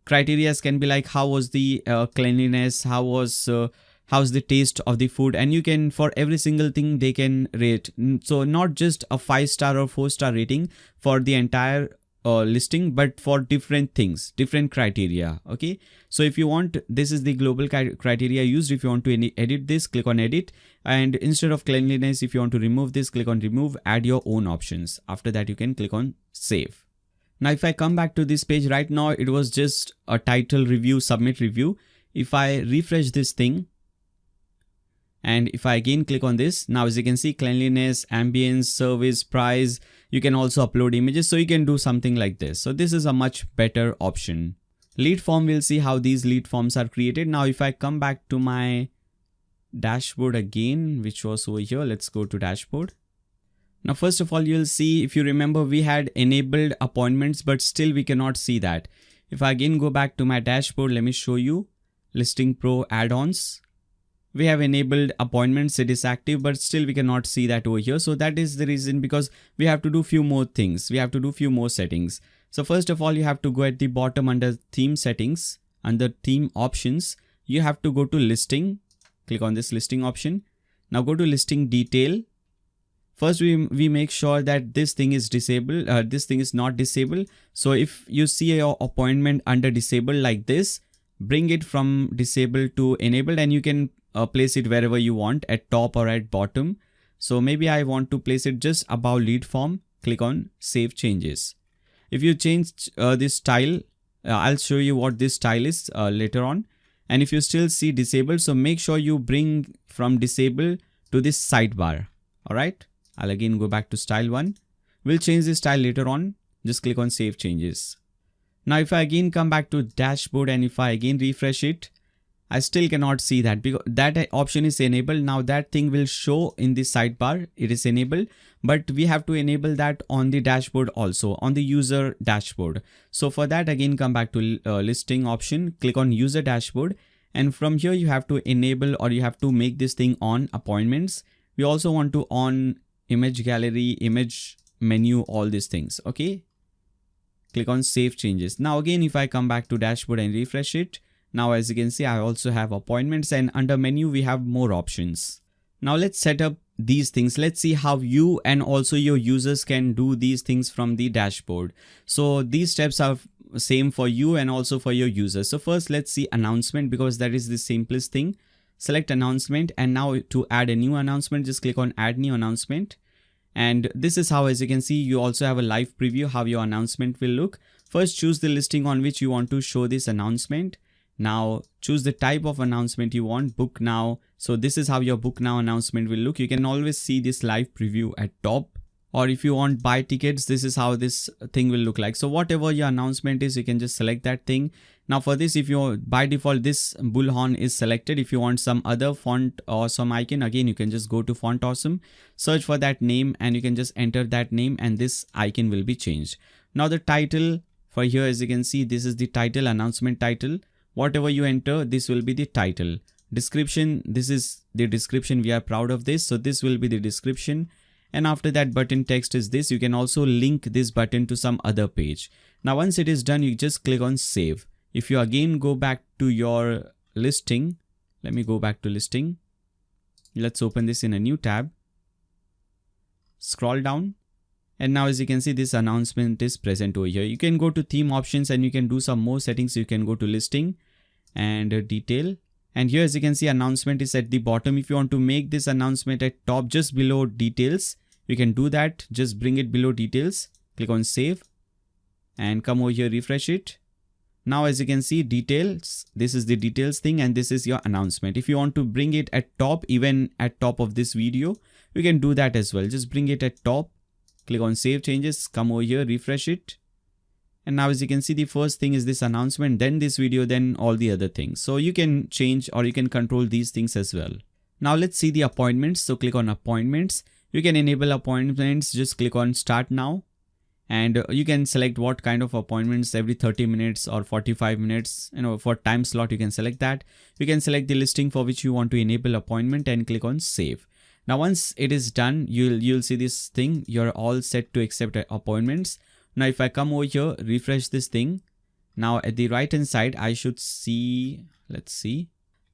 criteria can be like how was the cleanliness, how's the taste of the food, and you can, for every single thing they can rate. So not just a 5-star or 4-star rating for the entire listing, but for different things, different criteria. Okay, so if you want, this is the global criteria used. If you want to edit this, click on edit, and instead of cleanliness, if you want to remove this, click on remove, add your own options. After that, you can click on save. Now if I come back to this page, right now it was just a title, review, submit review. If I refresh this thing, and if I again click on this, now as you can see, cleanliness, ambience, service, price, you can also upload images. So you can do something like this. So this is a much better option. Lead form, we'll see how these lead forms are created. Now if I come back to my dashboard again, which was over here, let's go to dashboard. Now first of all, you'll see, if you remember, we had enabled appointments, but still we cannot see that. If I again go back to my dashboard, let me show you ListingPro add-ons. We have enabled appointments, it is active, but still we cannot see that over here. So that is the reason, because we have to do few more things. We have to do few more settings. So first of all, you have to go at the bottom under theme settings, under theme options, you have to go to listing, click on this listing option. Now go to listing detail. First, we make sure that this thing is disabled. This thing is not disabled. So if you see your appointment under disabled like this, bring it from disabled to enabled, and you can place it wherever you want, at top or at bottom. So maybe I want to place it just above lead form. Click on save changes. If you change this style, I'll show you what this style is later on. And if you still see disabled, so make sure you bring from disabled to this sidebar. All right. I'll again go back to style 1. We'll change the style later on. Just click on save changes. Now if I again come back to dashboard, and if I again refresh it, I still cannot see that, because that option is enabled. Now that thing will show in the sidebar, it is enabled, but we have to enable that on the dashboard also, on the user dashboard. So for that, again come back to listing option, click on user dashboard, and from here you have to enable, or you have to make this thing on appointments. We also want to on image gallery, image menu, all these things. Okay, click on save changes. Now again, if I come back to dashboard and refresh it, now as you can see, I also have appointments, and under menu we have more options. Now let's set up these things. Let's see how you and also your users can do these things from the dashboard. So these steps are same for you and also for your users. So first, let's see announcement, because that is the simplest thing. Select announcement, and now to add a new announcement, just click on add new announcement. And this is how, as you can see, you also have a live preview how your announcement will look. First, choose the listing on which you want to show this announcement. Now choose the type of announcement you want, book now. So this is how your book now announcement will look. You can always see this live preview at top. Or if you want buy tickets, this is how this thing will look like. So whatever your announcement is, you can just select that thing. Now for this, if you by default, this bullhorn is selected. If you want some other font or some icon, again, you can just go to Font Awesome, search for that name, and you can just enter that name, and this icon will be changed. Now the title for here, as you can see, this is the title, announcement title. Whatever you enter, this will be the title. Description, this is the description. We are proud of this. So this will be the description. And after that, button text is this. You can also link this button to some other page. Now, once it is done, you just click on save. If you again go back to your listing, let me go back to listing. Let's open this in a new tab. Scroll down. And now as you can see, this announcement is present over here. You can go to theme options and you can do some more settings. You can go to listing and detail. And here, as you can see, announcement is at the bottom. If you want to make this announcement at top, just below details, you can do that. Just bring it below details. Click on save and come over here, refresh it. Now, as you can see, details, this is the details thing, and this is your announcement. If you want to bring it at top, even at top of this video, you can do that as well. Just bring it at top. Click on save changes, come over here, refresh it. And now as you can see, the first thing is this announcement, then this video, then all the other things. So you can change or you can control these things as well. Now let's see the appointments. So click on appointments. You can enable appointments. Just click on start now. And you can select what kind of appointments, every 30 minutes or 45 minutes, for time slot, you can select that. You can select the listing for which you want to enable appointment and click on save. Now, once it is done, you'll see this thing. You're all set to accept appointments. Now, if I come over here, refresh this thing. Now at the right hand side, I should see, let's see.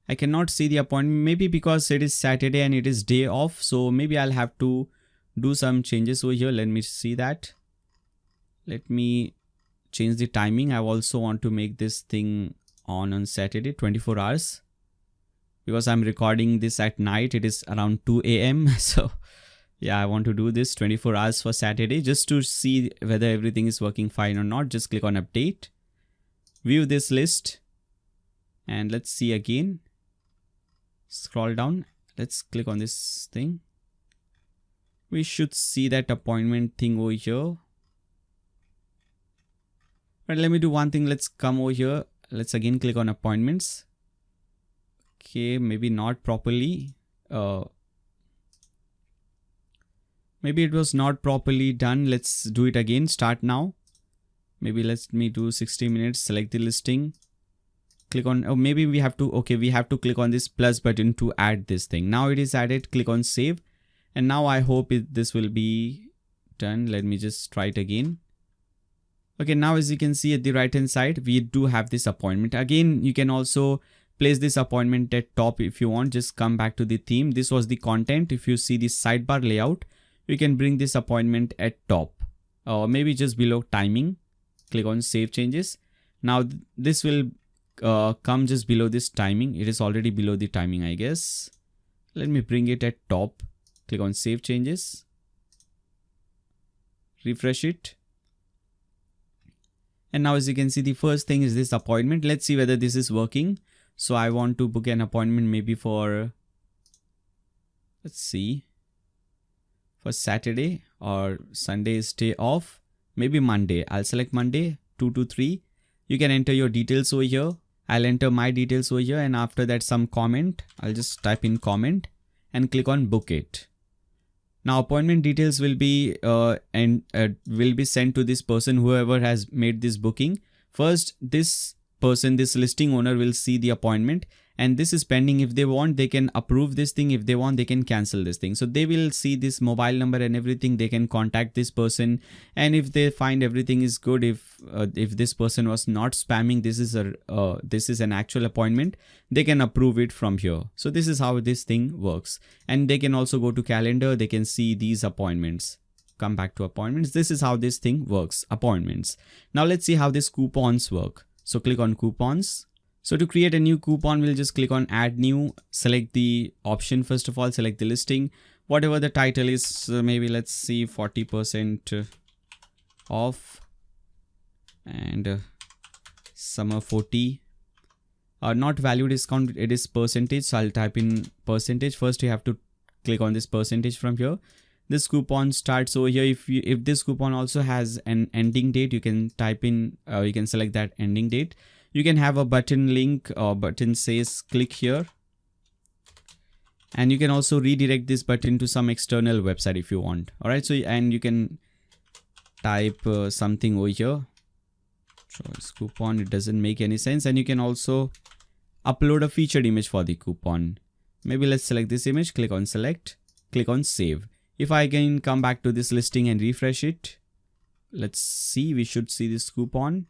I cannot see the appointment, maybe because it is Saturday and it is day off. So maybe I'll have to do some changes over here. Let me see that. Let me change the timing. I also want to make this thing on Saturday, 24 hours. Because I'm recording this at night. It is around 2 a.m. So yeah, I want to do this 24 hours for Saturday just to see whether everything is working fine or not. Just click on update. View this list. And let's see again. Scroll down. Let's click on this thing. We should see that appointment thing over here. But let me do one thing. Let's come over here. Let's again click on appointments. Okay, maybe not properly. Maybe it was not properly done. Let's do it again. Start now. Maybe let me do 60 minutes. Select the listing. Click on, oh, maybe we have to, okay, we have to click on this plus button to add this thing. Now it is added. Click on save. And now I hope this will be done. Let me just try it again. Okay, now as you can see at the right hand side, we do have this appointment. Again, you can also place this appointment at top if you want. Just come back to the theme. This was the content. If you see the sidebar layout, you can bring this appointment at top or maybe just below timing. Click on save changes. Now this will come just below this timing. It is already below the timing, I guess. Let me bring it at top. Click on save changes. Refresh it. And now as you can see, the first thing is this appointment. Let's see whether this is working. So I want to book an appointment maybe for, let's see, for Saturday or Sunday is day off. Maybe Monday. I'll select Monday 2 to 3. You can enter your details over here. I'll enter my details over here. And after that some comment. I'll just type in comment and click on book it. Now appointment details will be will be sent to this person, whoever has made this booking. First, this person, this listing owner will see the appointment, and this is pending. If they want, they can approve this thing. If they want, they can cancel this thing. So they will see this mobile number and everything. They can contact this person, and if they find everything is good, if this person was not spamming, this is an actual appointment, they can approve it from here. So this is how this thing works. And they can also go to calendar. They can see these appointments. Come back to appointments. This is how this thing works. Appointments. Now let's see how these coupons work. So click on coupons. So to create a new coupon, we'll just click on add new, select the option. First of all, select the listing, whatever the title is. Maybe let's see 40% off and summer 40. Not value discount, it is percentage. So I'll type in percentage. First, you have to click on this percentage from here. This coupon starts over here. If this coupon also has an ending date, you can type in, you can select that ending date. You can have a button link or button says click here. And you can also redirect this button to some external website if you want. All right. So, and you can type something over here. So this coupon, it doesn't make any sense. And you can also upload a featured image for the coupon. Maybe let's select this image, click on select, click on save. If I can come back to this listing and refresh it, let's see, we should see this coupon.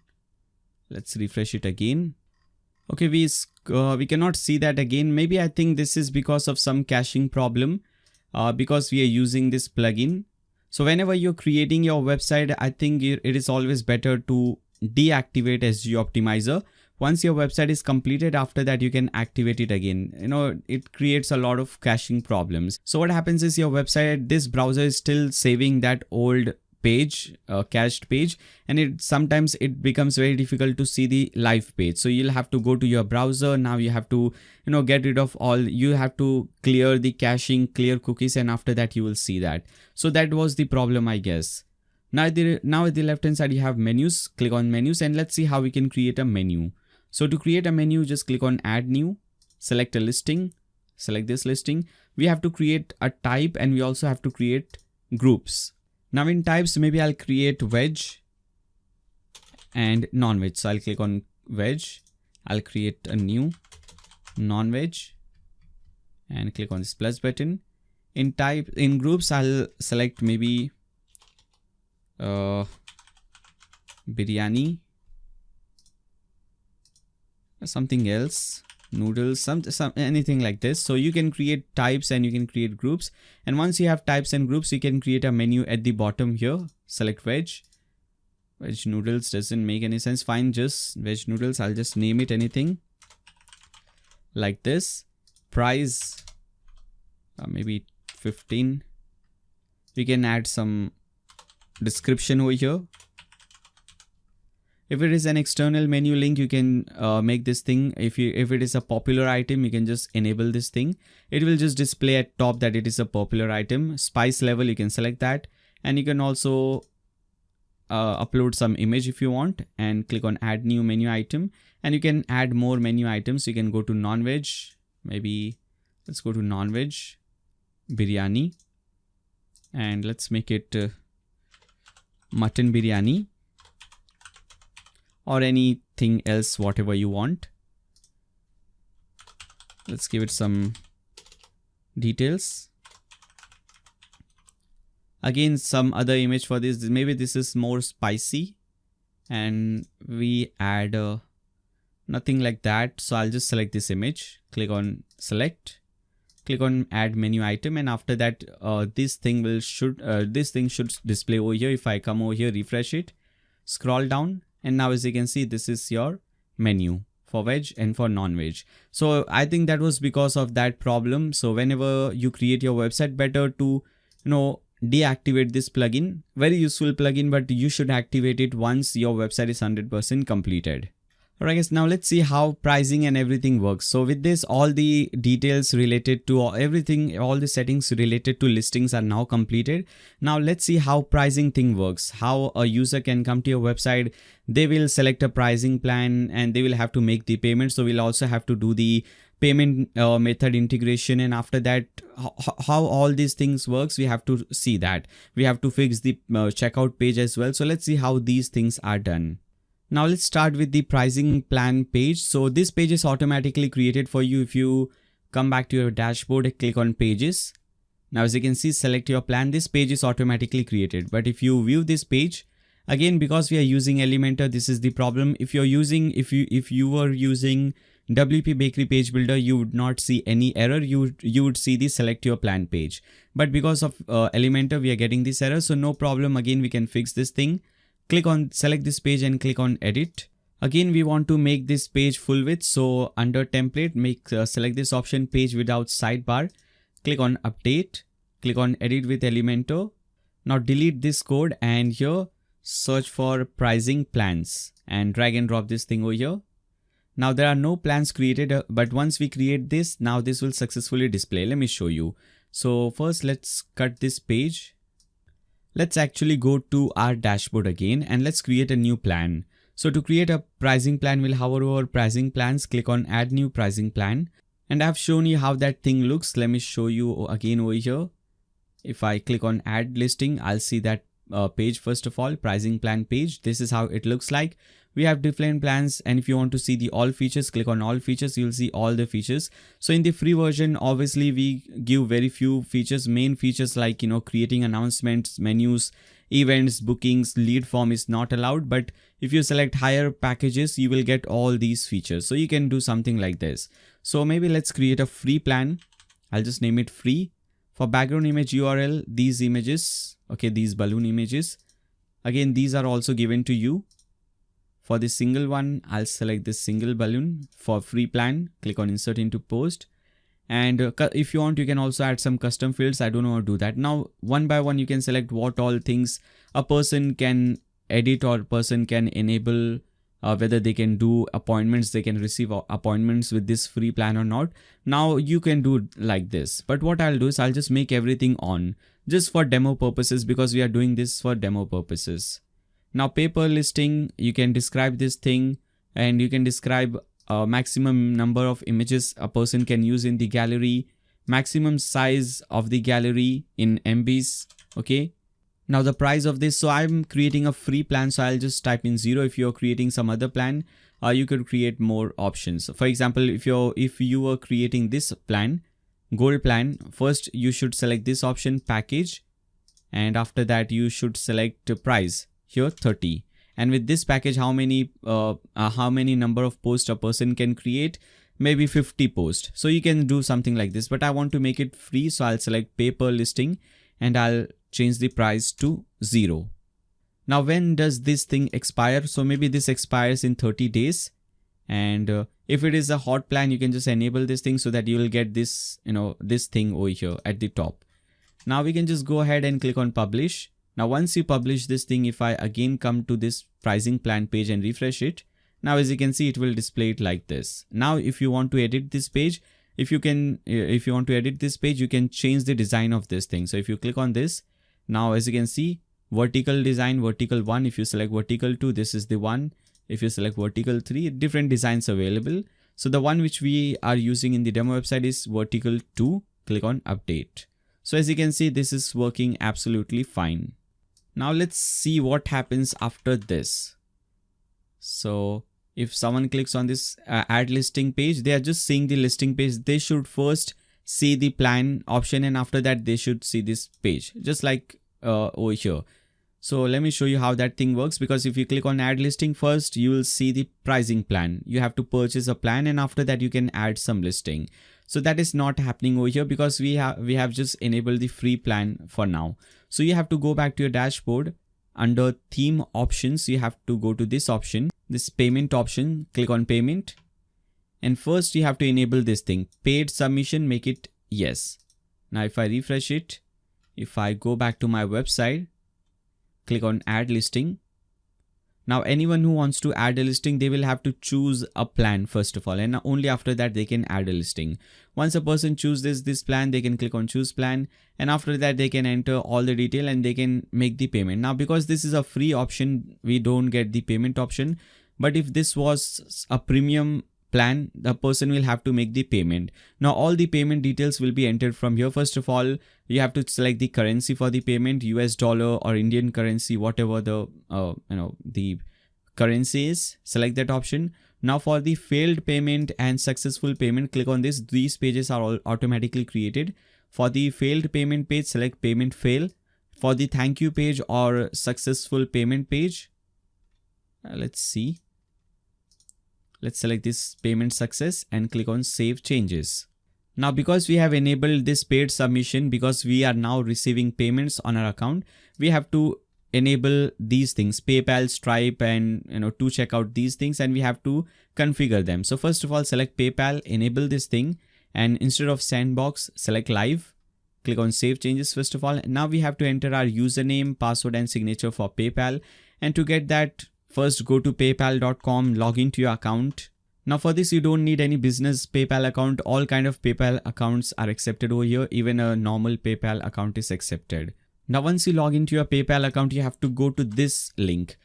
Let's refresh it again. Okay, we cannot see that again. Maybe I think this is because of some caching problem because we are using this plugin. So whenever you're creating your website, I think it is always better to deactivate SEO Optimizer. Once your website is completed, after that you can activate it again. It creates a lot of caching problems. So what happens is your website, this browser is still saving that old page, cached page, and sometimes it becomes very difficult to see the live page. So you'll have to go to your browser. Now you have to get rid of all, you have to clear the caching, clear cookies, and after that you will see that. So that was the problem, I guess. Now at the left hand side you have menus. Click on menus and let's see how we can create a menu. So to create a menu, just click on add new, select a listing, select this listing. We have to create a type and we also have to create groups. Now in types, maybe I'll create veg and non-veg. So I'll click on veg. I'll create a new non-veg and click on this plus button. In groups, I'll select maybe biryani, something else, noodles, some anything like this. So you can create types and you can create groups. And once you have types and groups, you can create a menu at the bottom here. Select veg noodles, doesn't make any sense. Fine, just veg noodles. I'll just name it anything like this. Price maybe 15. We can add some description over here. If it is an external menu link, you can make this thing. If it is a popular item, you can just enable this thing. It will just display at top that it is a popular item. Spice level, you can select that, and you can also upload some image if you want, and click on add new menu item, and you can add more menu items. You can go to non-veg, maybe let's go to non-veg biryani, and let's make it mutton biryani, or anything else, whatever you want. Let's give it some details. Again, some other image for this. Maybe this is more spicy, and we add nothing like that. So I'll just select this image, click on select, click on add menu item, and after that this thing should display over here. If I come over here, refresh it, scroll down, and now as you can see, this is your menu for veg and for non-veg. So I think that was because of that problem. So whenever you create your website, better to deactivate this plugin. Very useful plugin, but you should activate it once your website is 100% completed. Alright guys, now let's see how pricing and everything works. So with this, all the details related to everything, all the settings related to listings are now completed. Now let's see how pricing thing works. How a user can come to your website, they will select a pricing plan and they will have to make the payment. So we'll also have to do the payment method integration, and after that how all these things works, we have to see that. We have to fix the checkout page as well. So let's see how these things are done. Now let's start with the pricing plan page. So this page is automatically created for you. If you come back to your dashboard, click on pages. Now as you can see, select your plan. This page is automatically created. But if you view this page, again, because we are using Elementor, this is the problem. If you were using WP Bakery Page Builder, you would not see any error. You would see the select your plan page. But because of Elementor, we are getting this error. So no problem. Again, we can fix this thing. Click on select this page and click on edit. Again, we want to make this page full width. So under template, select this option, page without sidebar. Click on update. Click on edit with Elementor. Now delete this code and here search for pricing plans and drag and drop this thing over here. Now there are no plans created, but once we create this, now this will successfully display. Let me show you. So first let's cut this page. Let's actually go to our dashboard again and let's create a new plan. So to create a pricing plan, we'll hover over pricing plans, click on add new pricing plan. And I've shown you how that thing looks. Let me show you again over here. If I click on add listing, I'll see that page. First of all, pricing plan page. This is how it looks like. We have different plans, and if you want to see the all features, click on all features. You'll see all the features. So in the free version, obviously we give very few features. Main features like creating announcements, menus, events, bookings, lead form is not allowed. But if you select higher packages, you will get all these features. So you can do something like this. So maybe let's create a free plan. I'll just name it free. For background image URL, these images, okay, these balloon images, again these are also given to you. For the single one, I'll select this single balloon. For free plan, click on insert into post. And if you want, you can also add some custom fields. I don't know how to do that. Now, one by one, you can select what all things a person can edit or person can enable, whether they can do appointments, they can receive appointments with this free plan or not. Now you can do like this. But what I'll do is I'll just make everything on just for demo purposes, because we are doing this for demo purposes. Now pay per listing, you can describe this thing and you can describe maximum number of images a person can use in the gallery, maximum size of the gallery in MBs. Okay. Now the price of this, so I'm creating a free plan, so I'll just type in 0. If you're creating some other plan, you could create more options. For example, if you were creating this plan, gold plan, first you should select this option, package, and after that you should select price here 30. And with this package, how many number of posts a person can create? Maybe 50 posts. So you can do something like this, but I want to make it free, so I'll select pay per listing and I'll change the price to 0. Now when does this thing expire? So maybe this expires in 30 days. And if it is a hot plan, you can just enable this thing so that you will get this, this thing over here at the top. Now we can just go ahead and click on publish. Now once you publish this thing, if I again come to this pricing plan page and refresh it, now as you can see, it will display it like this. Now if you want to edit this page, if you want to edit this page, you can change the design of this thing. So if you click on this, now as you can see, vertical design, vertical 1, if you select vertical 2, this is the one. If you select vertical 3, different designs available. So the one which we are using in the demo website is vertical 2. Click on update. So as you can see, this is working absolutely fine. Now let's see what happens after this. So if someone clicks on this add listing page, they are just seeing the listing page. They should first see the plan option, and after that they should see this page, just like over here. So let me show you how that thing works, because if you click on add listing, first you will see the pricing plan. You have to purchase a plan, and after that you can add some listing. So that is not happening over here because we have just enabled the free plan for now. So you have to go back to your dashboard. Under theme options, you have to go to this option, this payment option, click on payment. And first you have to enable this thing, paid submission, make it yes. Now if I refresh it, if I go back to my website, click on add listing. Now anyone who wants to add a listing, they will have to choose a plan first of all, and only after that they can add a listing. Once a person chooses this plan, they can click on choose plan, and after that they can enter all the detail and they can make the payment. Now because this is a free option, we don't get the payment option, but if this was a premium plan, the person will have to make the payment. Now all the payment details will be entered from here. First of all, you have to select the currency for the payment, US dollar or Indian currency, whatever the the currency is. Select that option. Now for the failed payment and successful payment, click on this. These pages are all automatically created. For the failed payment page, select payment fail. For the thank you page or successful payment page, let's see. Let's select this payment success and click on save changes. Now because we have enabled this paid submission, because we are now receiving payments on our account, we have to enable these things, PayPal, Stripe, and to check out these things, and we have to configure them. So first of all, select PayPal, enable this thing, and instead of sandbox, select live. Click on save changes first of all. Now we have to enter our username, password, and signature for PayPal, and to get that, first go to paypal.com, log into your account. Now for this, you don't need any business PayPal account. All kind of PayPal accounts are accepted over here. Even a normal PayPal account is accepted. Now once you log into your PayPal account, you have to go to this link,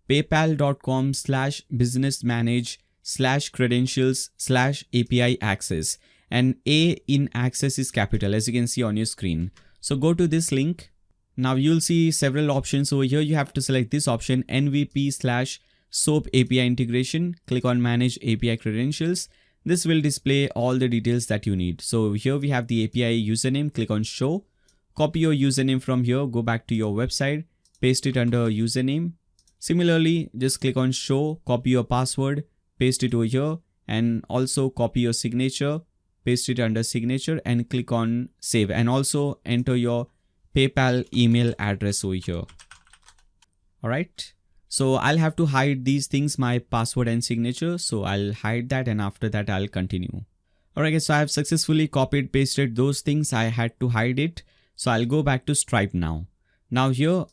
paypal.com/businessmanage/credentials/API access, and A in access is capital, as you can see on your screen. So go to this link. Now you'll see several options over here. You have to select this option, MVP/SOAP API integration. Click on manage API credentials. This will display all the details that you need. So here we have the API username. Click on show. Copy your username from here. Go back to your website. Paste it under username. Similarly, just click on show. Copy your password. Paste it over here. And also copy your signature. Paste it under signature and click on save. And also enter your PayPal email address over here. Alright. So I'll have to hide these things, my password and signature. So I'll hide that, and after that I'll continue. Alright guys, so I have successfully copied, pasted those things. I had to hide it. So I'll go back to Stripe now. Now here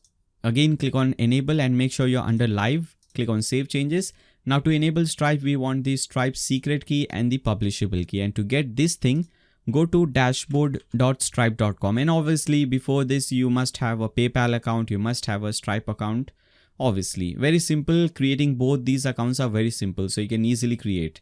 again, click on enable and make sure you're under live. Click on save changes. Now to enable Stripe, we want the Stripe secret key and the publishable key. And to get this thing, go to dashboard.stripe.com, and obviously before this you must have a PayPal account, you must have a Stripe account. Obviously very simple, creating both these accounts are very simple, so you can easily create.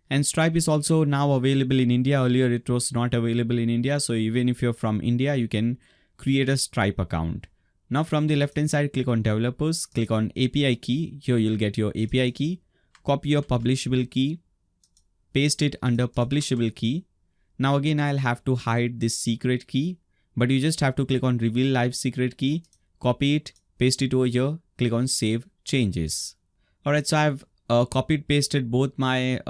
And Stripe is also now available in India. Earlier it was not available in India, so even if you're from India, you can create a Stripe account. Now from the left hand side, click on developers, click on API key. Here you'll get your API key. Copy your publishable key, paste it under publishable key. Now again, I'll have to hide this secret key, but you just have to click on reveal live secret key, copy it, paste it over here, click on save changes. Alright, so I've copied pasted both my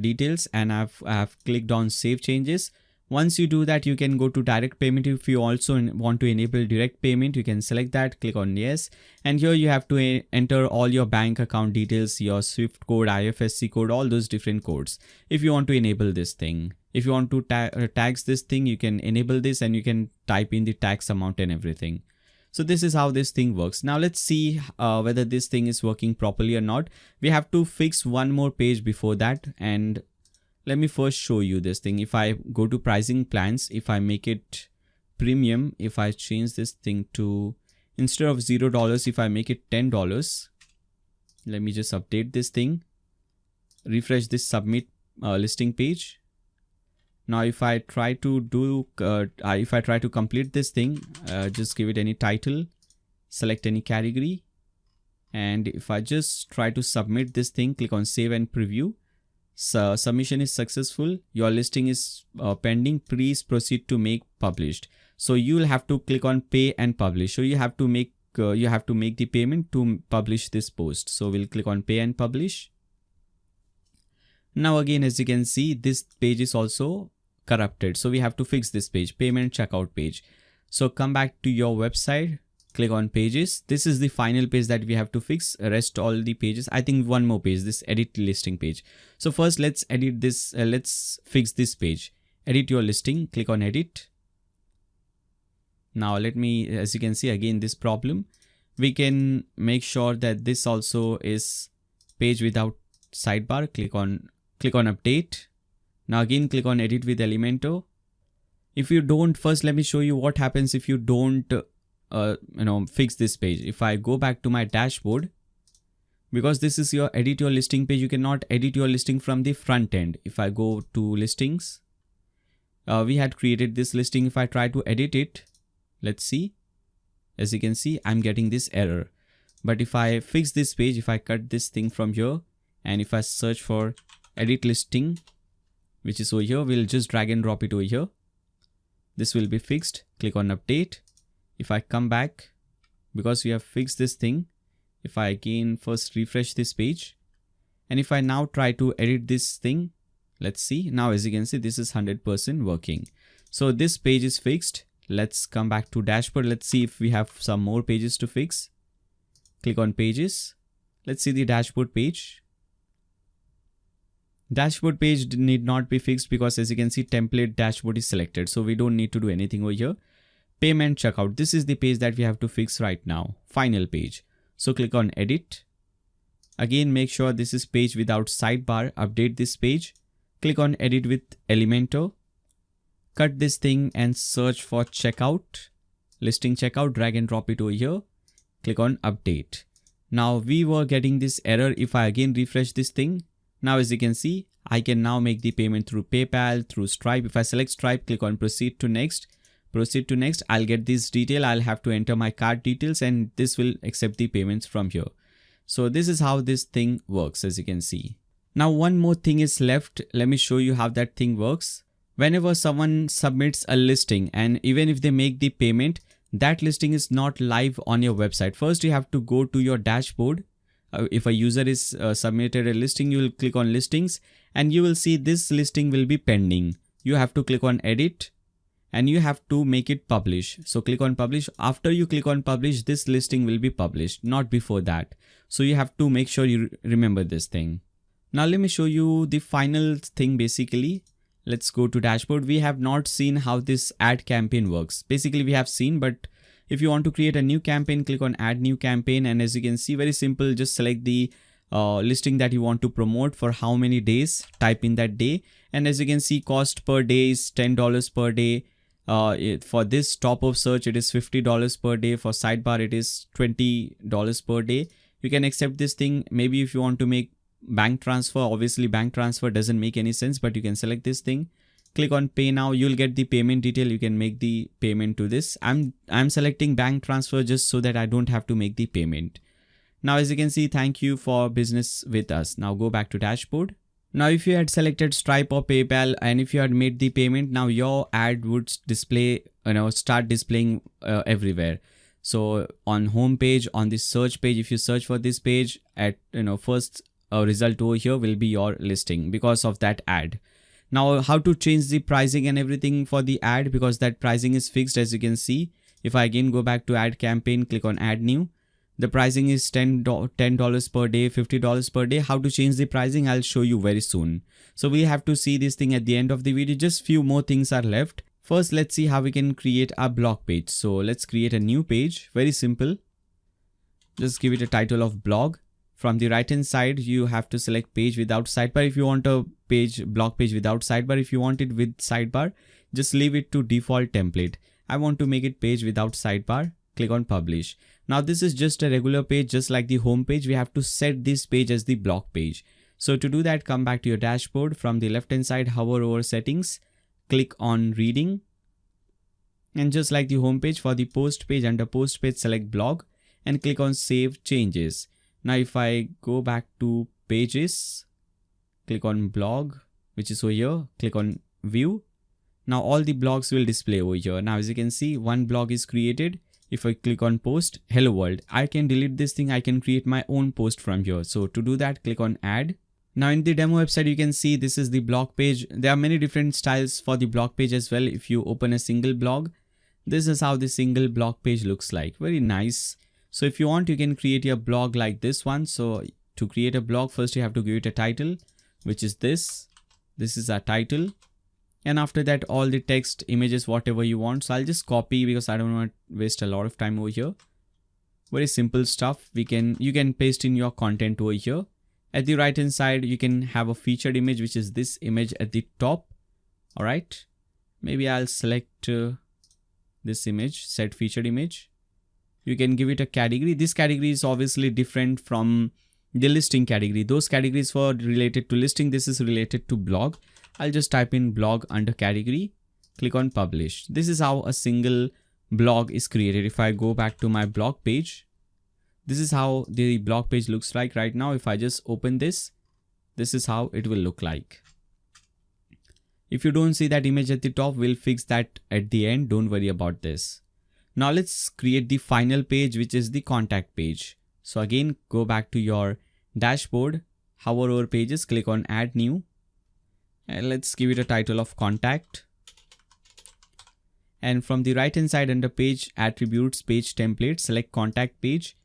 details and I've clicked on save changes. Once you do that, you can go to direct payment. If you also want to enable direct payment, you can select that, click on yes. And here you have to enter all your bank account details, your SWIFT code, IFSC code, all those different codes. If you want to enable this thing, if you want to tax this thing, you can enable this and you can type in the tax amount and everything. So this is how this thing works. Now let's see whether this thing is working properly or not. We have to fix one more page before that, and let me first show you this thing. If I go to pricing plans, if I make it premium, if I change this thing to, instead of $0, if I make it $10, let me just update this thing, refresh this submit listing page. Now if I try to do, if I try to complete this thing, just give it any title, select any category. And if I just try to submit this thing, click on save and preview. So submission is successful. Your listing is pending. Please proceed to make published. So you will have to click on pay and publish. So you have to make the payment to publish this post. So we'll click on pay and publish. Now again, as you can see, this page is also corrupted. So we have to fix this page, payment checkout page. So come back to your website. Click on pages. This is the final page that we have to fix. Rest all the pages. I think one more page, this edit listing page. So first let's edit this. Let's fix this page. Edit your listing. Click on edit. Now let me, as you can see again, this problem. We can make sure that this also is page without sidebar. Click on update. Now again, click on edit with Elementor. If you don't, first let me show you what happens if you don't fix this page. If I go back to my dashboard, because this is your edit your listing page, you cannot edit your listing from the front end. If I go to listings, we had created this listing. If I try to edit it, let's see, as you can see, I'm getting this error. But if I fix this page, if I cut this thing from here, and if I search for edit listing, which is over here, we'll just drag and drop it over here. This will be fixed. Click on update. If I come back, because we have fixed this thing, if I again first refresh this page, and if I now try to edit this thing, let's see. Now as you can see, this is 100% working. So this page is fixed. Let's come back to dashboard. Let's see if we have some more pages to fix. Click on pages. Let's see the dashboard page. Dashboard page need not be fixed because as you can see, template dashboard is selected. So we don't need to do anything over here. Payment checkout. This is the page that we have to fix right now. Final page. So click on edit. Again, make sure this is page without sidebar. Update this page. Click on edit with Elementor. Cut this thing and search for checkout. Listing checkout. Drag and drop it over here. Click on update. Now we were getting this error. If I again refresh this thing, now as you can see, I can now make the payment through PayPal, through Stripe. If I select Stripe, click on proceed to next. Proceed to next. I'll get this detail. I'll have to enter my card details and this will accept the payments from here. So this is how this thing works, as you can see. Now one more thing is left. Let me show you how that thing works. Whenever someone submits a listing and even if they make the payment, that listing is not live on your website. First, you have to go to your dashboard. If a user is submitted a listing, you will click on listings and you will see this listing will be pending. You have to click on edit and you have to make it publish. So click on publish. After you click on publish, this listing will be published, not before that. So you have to make sure you remember this thing. Now let me show you the final thing basically. Let's go to dashboard. We have not seen how this ad campaign works. Basically we have seen, but if you want to create a new campaign, click on add new campaign. And as you can see, very simple, just select the listing that you want to promote for how many days, type in that day. And as you can see, cost per day is $10 per day. For this top of search, it is $50 per day. For sidebar, it is $20 per day. You can accept this thing. Maybe if you want to make bank transfer, obviously bank transfer doesn't make any sense, but you can select this thing. click on pay now. You'll get the payment detail. You can make the payment to this. I'm selecting bank transfer just so that I don't have to make the payment. Now, as you can see, thank you for business with us. Now go back to dashboard. Now, if you had selected Stripe or PayPal and if you had made the payment, now your ad would display, start displaying everywhere. So on home page, on this search page, if you search for this page, at first result over here will be your listing because of that ad. Now, how to change the pricing and everything for the ad, because that pricing is fixed, as you can see. If I again go back to ad campaign, click on add new. The pricing is $10 per day, $50 per day. How to change the pricing, I'll show you very soon. So we have to see this thing at the end of the video. Just few more things are left. First, let's see how we can create a blog page. So let's create a new page. Very simple. Just give it a title of blog. From the right hand side, you have to select page without sidebar if you want a blog page without sidebar. If you want it with sidebar, just leave it to default template. I want to make it page without sidebar. Click on publish. Now this is just a regular page, just like the home page. We have to set this page as the blog page. So to do that, come back to your dashboard. From the left hand side, hover over settings, click on reading. And just like the home page, for the post page, under post page, select blog and click on save changes. Now if I go back to pages, click on blog, which is over here, click on view. Now all the blogs will display over here. Now as you can see, one blog is created. If I click on post, hello world, I can delete this thing. I can create my own post from here. So to do that, click on add. Now in the demo website, you can see this is the blog page. There are many different styles for the blog page as well. If you open a single blog, this is how the single blog page looks like. Very nice. So if you want, you can create your blog like this one. So to create a blog, first you have to give it a title, which is this. This is our title. And after that, all the text, images, whatever you want. So I'll just copy because I don't want to waste a lot of time over here. Very simple stuff. You can paste in your content over here. At the right hand side, you can have a featured image, which is this image at the top. All right. Maybe I'll select this image, set featured image. You can give it a category. This category is obviously different from the listing category. Those categories were related to listing. This is related to blog. I'll just type in blog under category, click on publish. This is how a single blog is created. If I go back to my blog page, this is how the blog page looks like right now. If I just open this, this is how it will look like. If you don't see that image at the top, we'll fix that at the end. Don't worry about this. Now let's create the final page, which is the contact page. So again, go back to your dashboard, hover over pages, click on add new. And let's give it a title of contact. And from the right hand side under page attributes, page template, select contact page,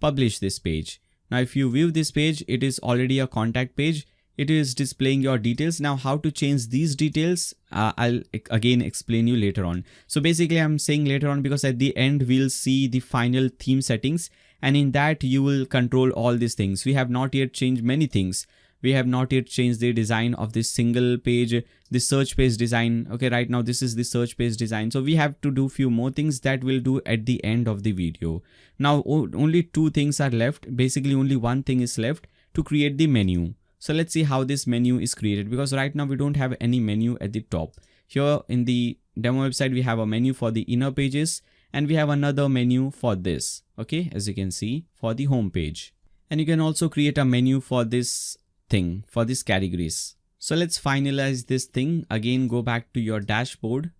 publish this page. Now if you view this page, it is already a contact page. It is displaying your details. Now how to change these details, I'll again explain you later on. So basically I'm saying later on because at the end we'll see the final theme settings, and in that you will control all these things. We have not yet changed many things. We have not yet changed the design of this single page, the search page design. Okay, right now this is the search page design. So we have to do few more things that we'll do at the end of the video. Now only two things are left. Basically only one thing is left to create the menu. So let's see how this menu is created, because right now we don't have any menu at the top. Here in the demo website, we have a menu for the inner pages and we have another menu for this. Okay, as you can see, for the home page. And you can also create a menu for this thing, for these categories. So let's finalize this thing. Again, go back to your dashboard.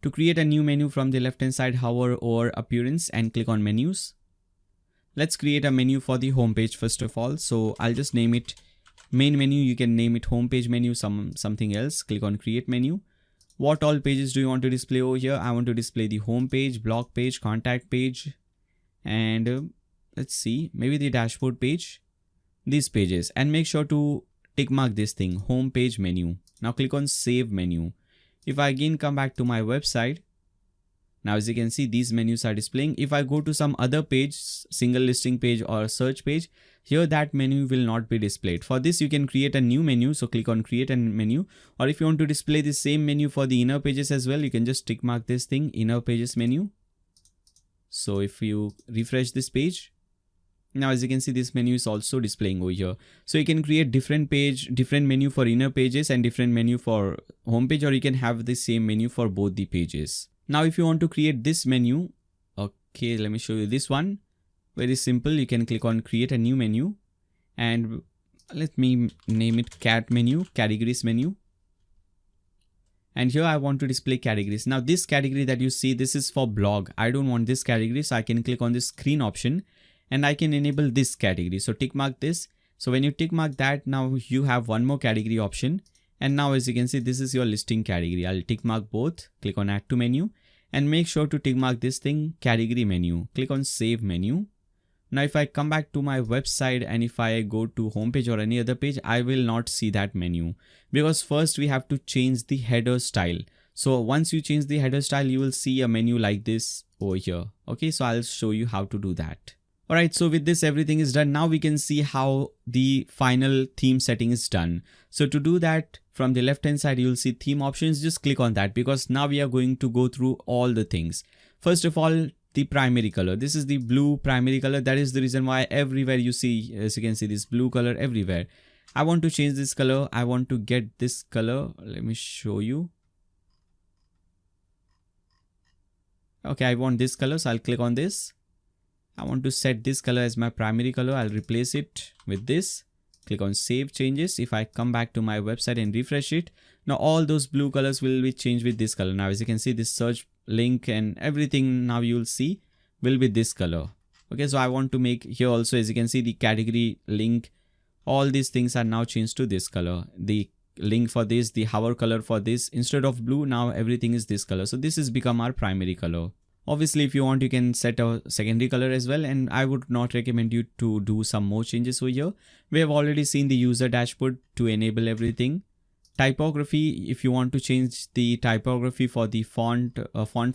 To create a new menu, from the left hand side, hover over appearance and click on menus. Let's create a menu for the home page first of all. So I'll just name it main menu. You can name it home page menu, something else. Click on create menu. What all pages do you want to display over here? I want to display the home page, blog page, contact page, and let's see, maybe the dashboard page, these pages, and make sure to tick mark this thing, home page menu. Now click on save menu. If I again come back to my website, now as you can see, these menus are displaying. If I go to some other page, single listing page or search page, here that menu will not be displayed. For this, you can create a new menu. So click on create a menu, or if you want to display the same menu for the inner pages as well, you can just tick mark this thing, inner pages menu. So if you refresh this page, Now as you can see, this menu is also displaying over here. So you can create different menu for inner pages and different menu for home page, or you can have the same menu for both the pages. Now if you want to create this menu, okay, let me show you this one. Very simple. You can click on create a new menu, and let me name it cat menu, categories menu. And here I want to display categories. Now this category that you see, this is for blog. I don't want this category, so I can click on this screen option and I can enable this category. So tick mark this. So when you tick mark that, now you have one more category option. And now as you can see, this is your listing category. I'll tick mark both, click on add to menu, and make sure to tick mark this thing, category menu. Click on save menu. Now if I come back to my website and if I go to homepage or any other page, I will not see that menu, because first we have to change the header style. So once you change the header style, you will see a menu like this over here. Okay, so I'll show you how to do that. Alright, so with this, everything is done. Now we can see how the final theme setting is done. So to do that, from the left hand side, you'll see theme options. Just click on that, because now we are going to go through all the things. First of all, the primary color. This is the blue primary color. That is the reason why everywhere you see, as you can see, this blue color everywhere. I want to change this color. I want to get this color. Let me show you. Okay, I want this color, so I'll click on this. I want to set this color as my primary color. I'll replace it with this. Click on save changes. If I come back to my website and refresh it, now all those blue colors will be changed with this color. Now as you can see, this search link and everything now you'll see will be this color. Okay, so I want to make here also, as you can see, the category link, all these things are now changed to this color. The link for this, the hover color for this, instead of blue, now everything is this color. So this has become our primary color. Obviously, if you want, you can set a secondary color as well, and I would not recommend you to do some more changes over here. We have already seen the user dashboard to enable everything. Typography, if you want to change the typography for the font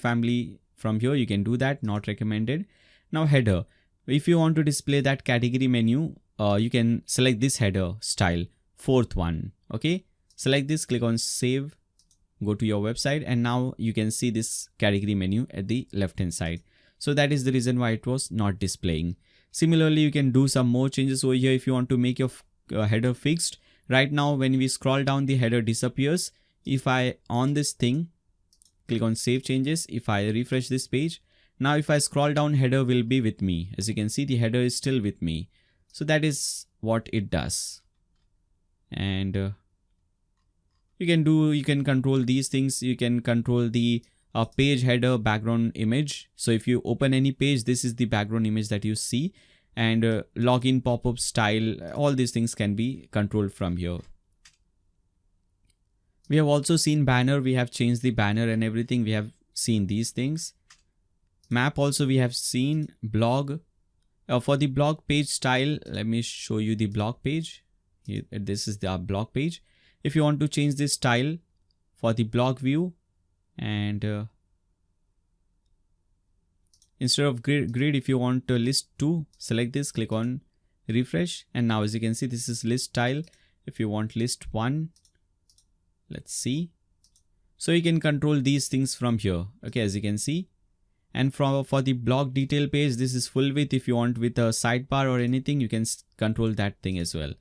family from here, you can do that, not recommended. Now header, if you want to display that category menu, you can select this header style, fourth one. Okay, select this, click on save, go to your website, and now you can see this category menu at the left hand side. So that is the reason why it was not displaying. Similarly, you can do some more changes over here if you want to make your header fixed. Right now, when we scroll down, the header disappears. If I on this thing, click on save changes. If I refresh this page, now if I scroll down, header will be with me. As you can see, the header is still with me. So that is what it does. And you can control these things. You can control the page header background image. So if you open any page, this is the background image that you see. And login pop-up style, all these things can be controlled from here. We have also seen banner. We have changed the banner and everything. We have seen these things. Map also we have seen. Blog. For the blog page style, let me show you the blog page. Here, this is the blog page. If you want to change this style for the blog view, and instead of grid, if you want to list 2, select this, click on refresh, and now as you can see, this is list style. If you want list 1, let's see. So you can control these things from here. Okay, as you can see. And for the blog detail page, this is full width. If you want with a sidebar or anything, you can control that thing as well.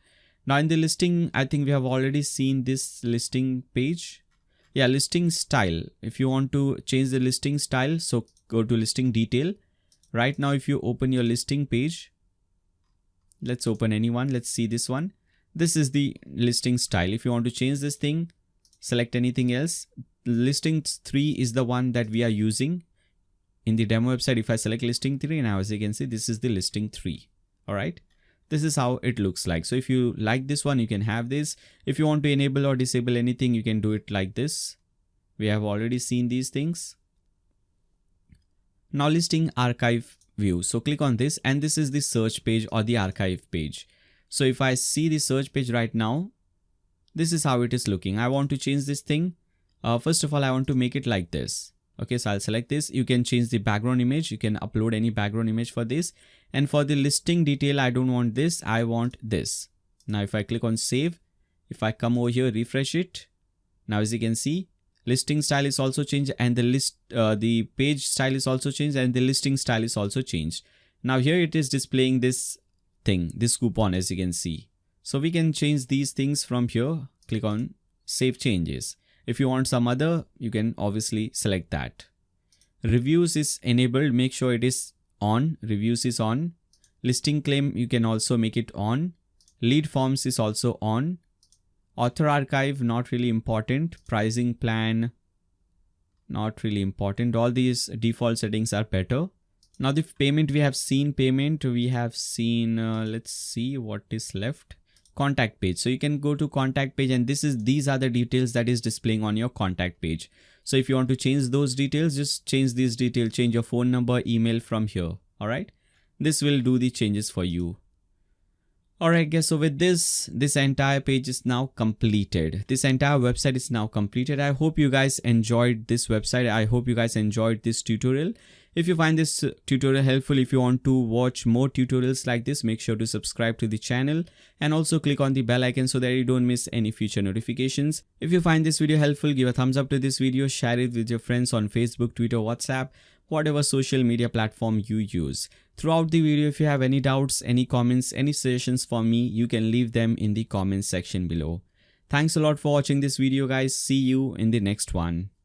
Now in the listing, I think we have already seen this listing page. Yeah, listing style. If you want to change the listing style, so go to listing detail. Right now, if you open your listing page, let's open any one. Let's see this one. This is the listing style. If you want to change this thing, select anything else. Listing 3 is the one that we are using in the demo website. If I select listing 3, now as you can see, this is the listing 3. All right. This is how it looks like. So if you like this one, you can have this. If you want to enable or disable anything, you can do it like this. We have already seen these things. Now listing archive view. So click on this, and this is the search page or the archive page. So if I see the search page right now, this is how it is looking. I want to change this thing. First of all, I want to make it like this. Okay, so I'll select this. You can change the background image. You can upload any background image for this. And for the listing detail, I don't want this. I want this. Now, if I click on save, if I come over here, refresh it. Now, as you can see, listing style is also changed, and the page style is also changed, and the listing style is also changed. Now here it is displaying this thing, this coupon, as you can see. So we can change these things from here. Click on Save Changes. If you want some other, you can obviously select that. Reviews is enabled. Make sure it is on. Reviews is on. Listing claim, you can also make it on. Lead forms is also on. Author archive, not really important. Pricing plan, not really important. All these default settings are better. Now the payment, we have seen payment. We have seen, let's see what is left. Contact page. So you can go to contact page, and these are the details that is displaying on your contact page. So if you want to change those details, just change these details, change your phone number, email from here. All right. This will do the changes for you. Alright guys, so with this entire page is now completed. This entire website is now completed. I hope you guys enjoyed this website. I hope you guys enjoyed this tutorial. If you find this tutorial helpful, if you want to watch more tutorials like this, make sure to subscribe to the channel and also click on the bell icon so that you don't miss any future notifications. If you find this video helpful, give a thumbs up to this video, share it with your friends on Facebook, Twitter, WhatsApp, whatever social media platform you use. Throughout the video, if you have any doubts, any comments, any suggestions for me, you can leave them in the comments section below. Thanks a lot for watching this video guys. See you in the next one.